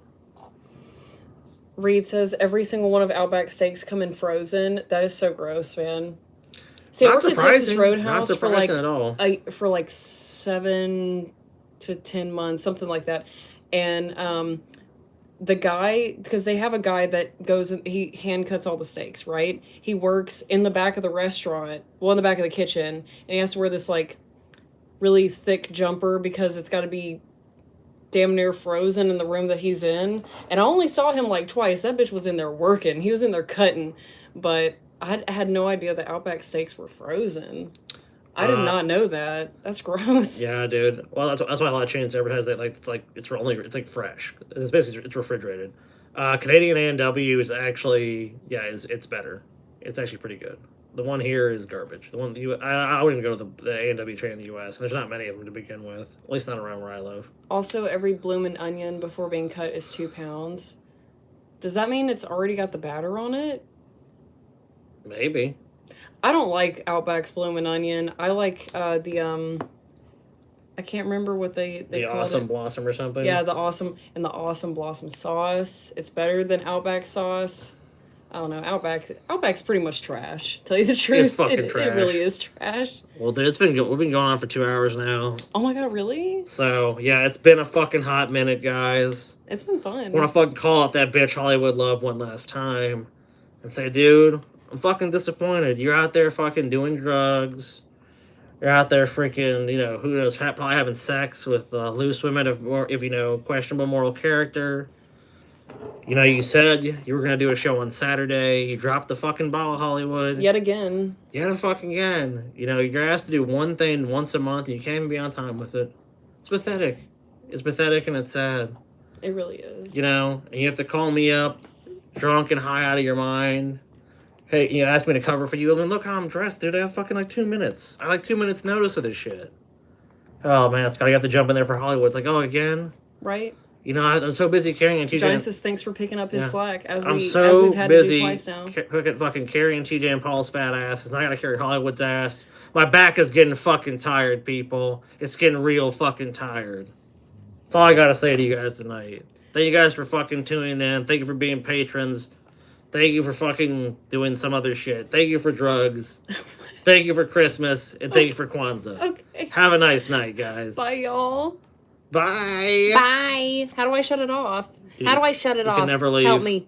Reed says every single one of Outback steaks come in frozen. That is so gross, man. See, I Not worked at Texas surprising. Roadhouse Not for like surprising at all. for like 7 to 10 months, something like that. And the guy, because they have a guy that goes and he hand cuts all the steaks, right? He works in the back of the restaurant, well, in the back of the kitchen, and he has to wear this like really thick jumper because it's got to be damn near frozen in the room that he's in. And I only saw him like twice. That bitch was in there working. He was in there cutting, but I had no idea the Outback steaks were frozen. I did not know that. That's gross. Yeah, dude. Well, that's why a lot of chains advertise that it's like fresh. It's basically it's refrigerated. Canadian A&W is actually it's better. It's actually pretty good. The one here is garbage. The one I wouldn't even go to the A&W chain in the U.S. and there's not many of them to begin with. At least not around where I live. Also, every bloomin' onion before being cut is 2 pounds. Does that mean it's already got the batter on it? Maybe. I don't like Outback's bloomin' onion. I like I can't remember what they The call Awesome it. Blossom or something. Yeah, the Awesome Blossom sauce. It's better than Outback sauce. I don't know. Outback's pretty much trash. Tell you the truth, It's fucking it trash. really is trash. Well, dude, we've been going on for 2 hours now. Oh my god, really? So yeah, it's been a fucking hot minute, guys. It's been fun. I want to fucking call out that bitch Hollywood Love one last time and say, dude, I'm fucking disappointed. You're out there fucking doing drugs. You're out there freaking, you know, who knows, probably having sex with loose women if you know, questionable moral character. You know, you said you were going to do a show on Saturday. You dropped the fucking ball, Hollywood. Yet again. Yet fucking again. You know, you're asked to do one thing once a month and you can't even be on time with it. It's pathetic. It's pathetic and it's sad. It really is. You know, and you have to call me up, drunk and high out of your mind. Hey, you know, ask me to cover for you. I mean, look how I'm dressed, dude. I have fucking like 2 minutes. I like 2 minutes notice of this shit. Oh, man, Scott, you have to jump in there for Hollywood. It's like, oh, again? Right? You know, I'm so busy carrying TJ. Johnny says thanks for picking up his Yeah. slack as I'm we've so had to do busy twice now. fucking carrying TJ and Paul's fat asses. And I gotta carry Hollywood's ass. My back is getting fucking tired, people. It's getting real fucking tired. That's all I gotta say to you guys tonight. Thank you guys for fucking tuning in. Thank you for being patrons. Thank you for fucking doing some other shit. Thank you for drugs. Thank you for Christmas. And thank you for Kwanzaa. Okay. Have a nice night, guys. Bye, y'all. Bye. Bye. How do I shut it off? How do I shut it You off? can never leave. Help me.